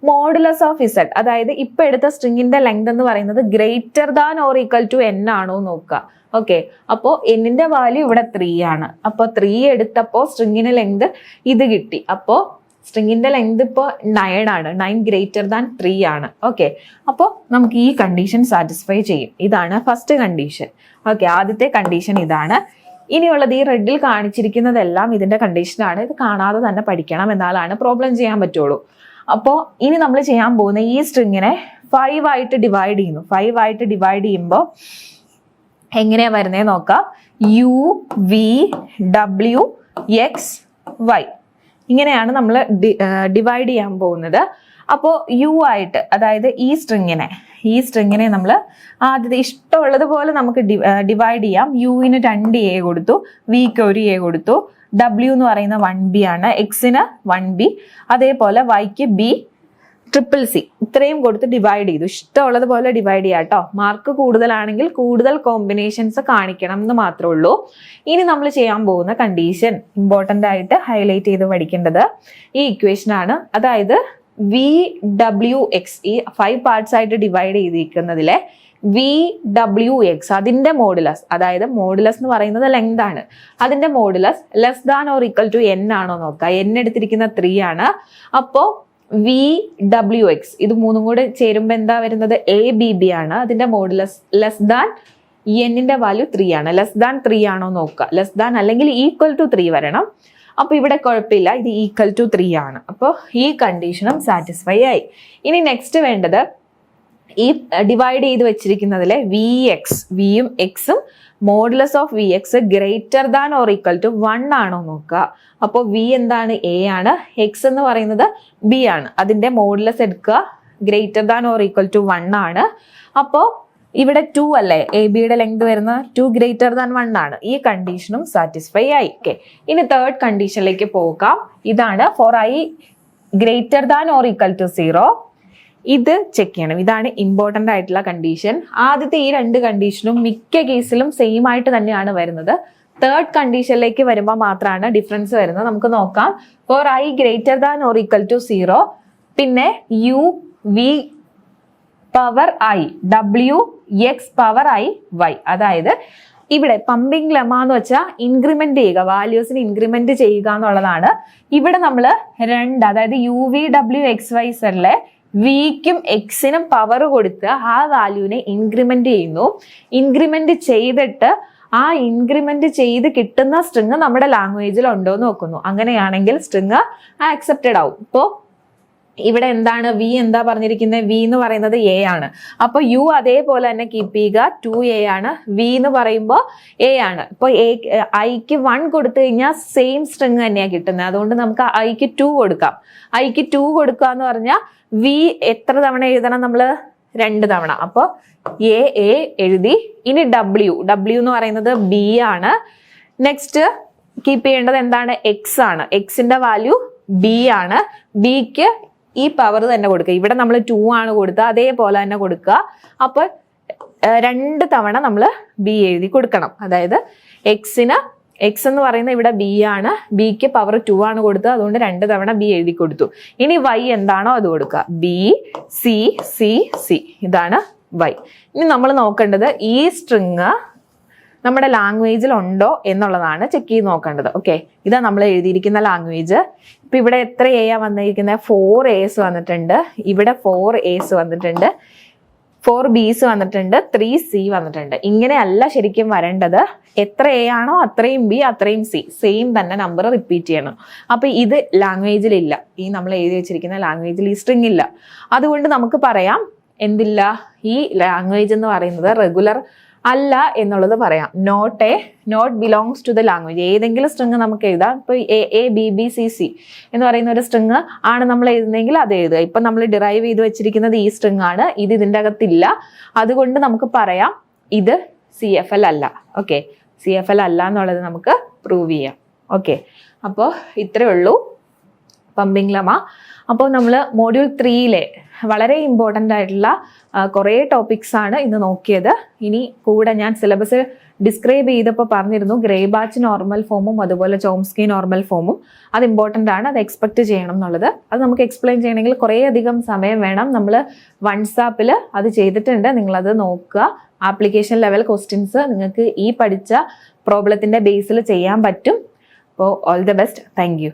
മോഡുലസ് ഓഫ് Z, അതായത് ഇപ്പൊ എടുത്ത സ്ട്രിങ്ങിന്റെ ലെങ്ത് എന്ന് പറയുന്നത് greater than or equal to n ആണോ നോക്കുക. ഓക്കെ, അപ്പോൾ എന്നിന്റെ വാല്യൂ ഇവിടെ 3 ആണ്. അപ്പോൾ 3 എടുത്തപ്പോൾ സ്ട്രിങ്ങിന്റെ ലെങ്ത് ഇത് കിട്ടി. അപ്പോൾ സ്ട്രിങ്ങിന്റെ ലെങ്ത് ഇപ്പോൾ 9 ആണ്. 9 ഗ്രേറ്റർ ദാൻ 3 ആണ്. ഓക്കെ, അപ്പോൾ നമുക്ക് ഈ കണ്ടീഷൻ സാറ്റിസ്ഫൈ ചെയ്യും. ഇതാണ് ഫസ്റ്റ് കണ്ടീഷൻ. ഓക്കെ, ആദ്യത്തെ കണ്ടീഷൻ ഇതാണ്. ഇനിയുള്ളത് ഈ റെഡിൽ കാണിച്ചിരിക്കുന്നതെല്ലാം ഇതിന്റെ കണ്ടീഷനാണ്. ഇത് കാണാതെ തന്നെ പഠിക്കണം, എന്നാലാണ് പ്രോബ്ലം ചെയ്യാൻ പറ്റുള്ളൂ. അപ്പോൾ ഇനി നമ്മൾ ചെയ്യാൻ പോകുന്ന ഈ സ്ട്രിങ്ങിനെ 5 ആയിട്ട് ഡിവൈഡ് ചെയ്യുന്നു. 5 ആയിട്ട് ഡിവൈഡ് ചെയ്യുമ്പോൾ എങ്ങനെയാ വരുന്നത് നോക്കാം. U V W X Y ഇങ്ങനെയാണ് നമ്മൾ ഡിവൈഡ് ചെയ്യാൻ പോകുന്നത്. അപ്പോൾ യു ആയിട്ട്, അതായത് ഈ സ്ട്രിങ്ങിനെ നമ്മൾ ആദ്യത്തെ ഇഷ്ടമുള്ളതുപോലെ നമുക്ക് ഡിവൈഡ് ചെയ്യാം. യുവിന് 2 A കൊടുത്തു, വിക്ക് 1 A കൊടുത്തു. W എന്ന് പറയുന്ന 1B ആണ്, എക്സിന് 1B, അതേപോലെ വൈക്ക് B+C ഇത്രയും കൊടുത്ത് ഡിവൈഡ് ചെയ്തു. ഇഷ്ടമുള്ളതുപോലെ ഡിവൈഡ് ചെയ്യാം കേട്ടോ. മാർക്ക് കൂടുതലാണെങ്കിൽ കൂടുതൽ കോമ്പിനേഷൻസ് കാണിക്കണം എന്ന് മാത്രമേ ഉള്ളൂ. ഇനി നമ്മൾ ചെയ്യാൻ പോകുന്ന കണ്ടീഷൻ ഇമ്പോർട്ടൻ്റ് ആയിട്ട് ഹൈലൈറ്റ് ചെയ്ത് പഠിക്കേണ്ടത് ഈ ഇക്വേഷൻ ആണ്. അതായത് VWX, ഈ 5 പാർട്സ് ആയിട്ട് ഡിവൈഡ് ചെയ്തിരിക്കുന്നതിലെ VWX അതിന്റെ മോഡുലസ്, അതായത് മോഡുലസ് എന്ന് പറയുന്നത് ലെങ്ത് ആണ്, അതിന്റെ modulus less than or equal to n ആണോ നോക്കുക. n എടുത്തിരിക്കുന്ന 3 ആണ്. അപ്പോൾ VWX ഇത് മൂന്നും കൂടെ ചേരുമ്പോൾ എന്താ വരുന്നത്? ABB ആണ്. അതിന്റെ മോഡുലസ് ലെസ് ദാൻ എന്നിന്റെ വാല്യൂ 3 ആണ്. ലെസ് ദാൻ 3 ആണോ നോക്കുക. ലെസ് ദാൻ അല്ലെങ്കിൽ ഈക്വൽ ടു 3 വരണം. അപ്പൊ ഇവിടെ കുഴപ്പമില്ല, ഇത് ഈക്വൽ ടു 3 ആണ്. അപ്പോൾ ഈ കണ്ടീഷനും സാറ്റിസ്ഫൈ ആയി. ഇനി നെക്സ്റ്റ് വേണ്ടത് ഈ ഡിവൈഡ് ചെയ്ത് വെച്ചിരിക്കുന്നതിലെ വിയും എക്സും modulus of VX greater than or equal to 1 ആണോ നോക്കുക. അപ്പോൾ V എന്താണ്? A ആണ്. X എന്ന് പറയുന്നത് B ആണ്. അതിന്റെ മോഡുലസ് എടുക്കുക. Greater than or equal to 1 ആണ്. അപ്പോൾ ഇവിടെ 2 അല്ലേ, AB-യുടെ ലെങ്ത് വരുന്ന 2 ഗ്രേറ്റർ ദാൻ 1 ആണ്. ഈ കണ്ടീഷനും സാറ്റിസ്ഫൈ ആയി. ഓക്കെ, ഇനി തേർഡ് കണ്ടീഷനിലേക്ക് പോകാം. ഇതാണ് for I greater than or equal to 0. ഇത് ചെക്ക് ചെയ്യണം. ഇതാണ് ഇമ്പോർട്ടൻ്റ് ആയിട്ടുള്ള കണ്ടീഷൻ. ആദ്യത്തെ ഈ 2 കണ്ടീഷനും മിക്ക കേസിലും സെയിം ആയിട്ട് തന്നെയാണ് വരുന്നത്. തേർഡ് കണ്ടീഷനിലേക്ക് വരുമ്പോൾ മാത്രമാണ് ഡിഫറൻസ് വരുന്നത്. നമുക്ക് നോക്കാം. For I greater than or equal to 0, പിന്നെ U V power I W X power I Y. അതായത് ഇവിടെ പമ്പിംഗ് ലെമ എന്ന് വെച്ചാൽ ഇൻക്രിമെന്റ് ചെയ്യുക, വാല്യൂസിന് ഇൻക്രിമെന്റ് ചെയ്യുക എന്നുള്ളതാണ്. ഇവിടെ നമ്മൾ 2, അതായത് UVWXYZലെ വിക്കും എക്സിനും പവർ കൊടുത്ത് ആ വാല്യൂവിനെ ഇൻക്രിമെന്റ് ചെയ്യുന്നു. ഇൻക്രിമെന്റ് ചെയ്തിട്ട് ആ ഇൻക്രിമെന്റ് ചെയ്ത് കിട്ടുന്ന സ്ട്രിങ് നമ്മുടെ ലാംഗ്വേജിൽ ഉണ്ടോ എന്ന് നോക്കുന്നു. അങ്ങനെയാണെങ്കിൽ സ്ട്രിങ് ആക്സെപ്റ്റഡ് ആവും. ഇപ്പോൾ ഇവിടെ എന്താണ് V എന്താ പറഞ്ഞിരിക്കുന്നത്? V എന്ന് പറയുന്നത് A ആണ്. അപ്പോൾ U അതേപോലെ തന്നെ കീപ്പ് ചെയ്യുക. 2A ആണ്. V എന്ന് പറയുമ്പോൾ A ആണ്. ഇപ്പോൾ Iക്ക് 1 കൊടുത്തു കഴിഞ്ഞാൽ സെയിം സ്ട്രിങ് തന്നെയാണ് കിട്ടുന്നത്. അതുകൊണ്ട് നമുക്ക് Iക്ക് 2 കൊടുക്കാം. Iക്ക് 2 കൊടുക്കുക എന്ന് പറഞ്ഞാൽ V എത്ര തവണ എഴുതണം നമ്മൾ? 2 തവണ. അപ്പോൾ A എഴുതി. ഇനി W എന്ന് പറയുന്നത് B ആണ്. നെക്സ്റ്റ് കീപ്പ് ചെയ്യേണ്ടത് എന്താണ്? X ആണ്. എക്സിന്റെ വാല്യൂ B ആണ്. Bക്ക് ഈ പവർ തന്നെ കൊടുക്കുക. ഇവിടെ നമ്മൾ 2 ആണ് കൊടുക്കുക, അതേപോലെ തന്നെ കൊടുക്കുക. അപ്പോൾ 2 തവണ നമ്മൾ B എഴുതി കൊടുക്കണം. അതായത് X എന്ന് പറയുന്നത് ഇവിടെ B ആണ്. Bക്ക് പവർ 2 ആണ് കൊടുത്തത്, അതുകൊണ്ട് 2 തവണ B എഴുതി കൊടുത്തു. ഇനി Y എന്താണോ അത് കൊടുക്കുക. B C C C ഇതാണ് Y. ഇനി നമ്മൾ നോക്കേണ്ടത് ഈ സ്ട്രിങ് നമ്മുടെ ലാംഗ്വേജിൽ ഉണ്ടോ എന്നുള്ളതാണ് ചെക്ക് ചെയ്ത് നോക്കേണ്ടത്. ഓക്കെ, ഇതാ നമ്മൾ എഴുതിയിരിക്കുന്ന ലാംഗ്വേജ്. ഇപ്പൊ ഇവിടെ എത്ര A വന്നിരിക്കുന്നത്? 4 A's വന്നിട്ടുണ്ട്. ഇവിടെ 4 A's വന്നിട്ടുണ്ട്, 4 B's വന്നിട്ടുണ്ട്, 3 C വന്നിട്ടുണ്ട്. ഇങ്ങനെയല്ല ശരിക്കും വരേണ്ടത്. എത്ര A ആണോ അത്രയും B അത്രയും C, സെയിം തന്നെ നമ്പർ റിപ്പീറ്റ് ചെയ്യണം. അപ്പൊ ഇത് ലാംഗ്വേജിൽ ഇല്ല. ഈ നമ്മൾ എഴുതി വെച്ചിരിക്കുന്ന ലാംഗ്വേജിൽ ഈ സ്ട്രിങ് ഇല്ല. അതുകൊണ്ട് നമുക്ക് പറയാം എന്തില്ല, ഈ ലാംഗ്വേജ് എന്ന് പറയുന്നത് റെഗുലർ അല്ല എന്നുള്ളത് പറയാം. Not belongs to the language. ഏതെങ്കിലും സ്ട്രിങ് നമുക്ക് എഴുതാം. ഇപ്പൊ ABBCC എന്ന് പറയുന്ന ഒരു സ്ട്രിങ് ആണ് നമ്മൾ എഴുതുന്നതെങ്കിൽ അത് എഴുതുക. ഇപ്പൊ നമ്മൾ ഡിറൈവ് ചെയ്ത് വെച്ചിരിക്കുന്നത് ഈ സ്ട്രിങ് ആണ്, ഇത് ഇതിൻ്റെ അകത്തില്ല. അതുകൊണ്ട് നമുക്ക് പറയാം ഇത് CFL അല്ല. ഓക്കെ, CFL അല്ല എന്നുള്ളത് നമുക്ക് പ്രൂവ് ചെയ്യാം. ഓക്കെ, അപ്പോൾ ഇത്രയേ ഉള്ളൂ പമ്പിംഗ് ലെമ. അപ്പോൾ നമ്മൾ മോഡ്യൂൾ 3-ലെ വളരെ ഇമ്പോർട്ടൻ്റ് ആയിട്ടുള്ള കുറേ ടോപ്പിക്സ് ആണ് ഇന്ന് നോക്കിയത്. ഇനി കൂടെ ഞാൻ സിലബസ് ഡിസ്ക്രൈബ് ചെയ്തപ്പോൾ പറഞ്ഞിരുന്നു ഗ്രേബാച്ച് നോർമൽ ഫോമും അതുപോലെ ചോംസ്കി നോർമൽ ഫോമും. അത് ഇമ്പോർട്ടൻ്റ് ആണ്, അത് എക്സ്പെക്ട് ചെയ്യണം എന്നുള്ളത്. അത് നമുക്ക് എക്സ്പ്ലെയിൻ ചെയ്യണമെങ്കിൽ കുറേ അധികം സമയം വേണം. നമ്മൾ വൺസാപ്പിൽ അത് ചെയ്തിട്ടുണ്ട്, നിങ്ങളത് നോക്കുക. ആപ്ലിക്കേഷൻ ലെവൽ ക്വസ്റ്റ്യൻസ് നിങ്ങൾക്ക് ഈ പഠിച്ച പ്രോബ്ലത്തിൻ്റെ ബേസിൽ ചെയ്യാൻ പറ്റും. അപ്പോൾ all the best. Thank you.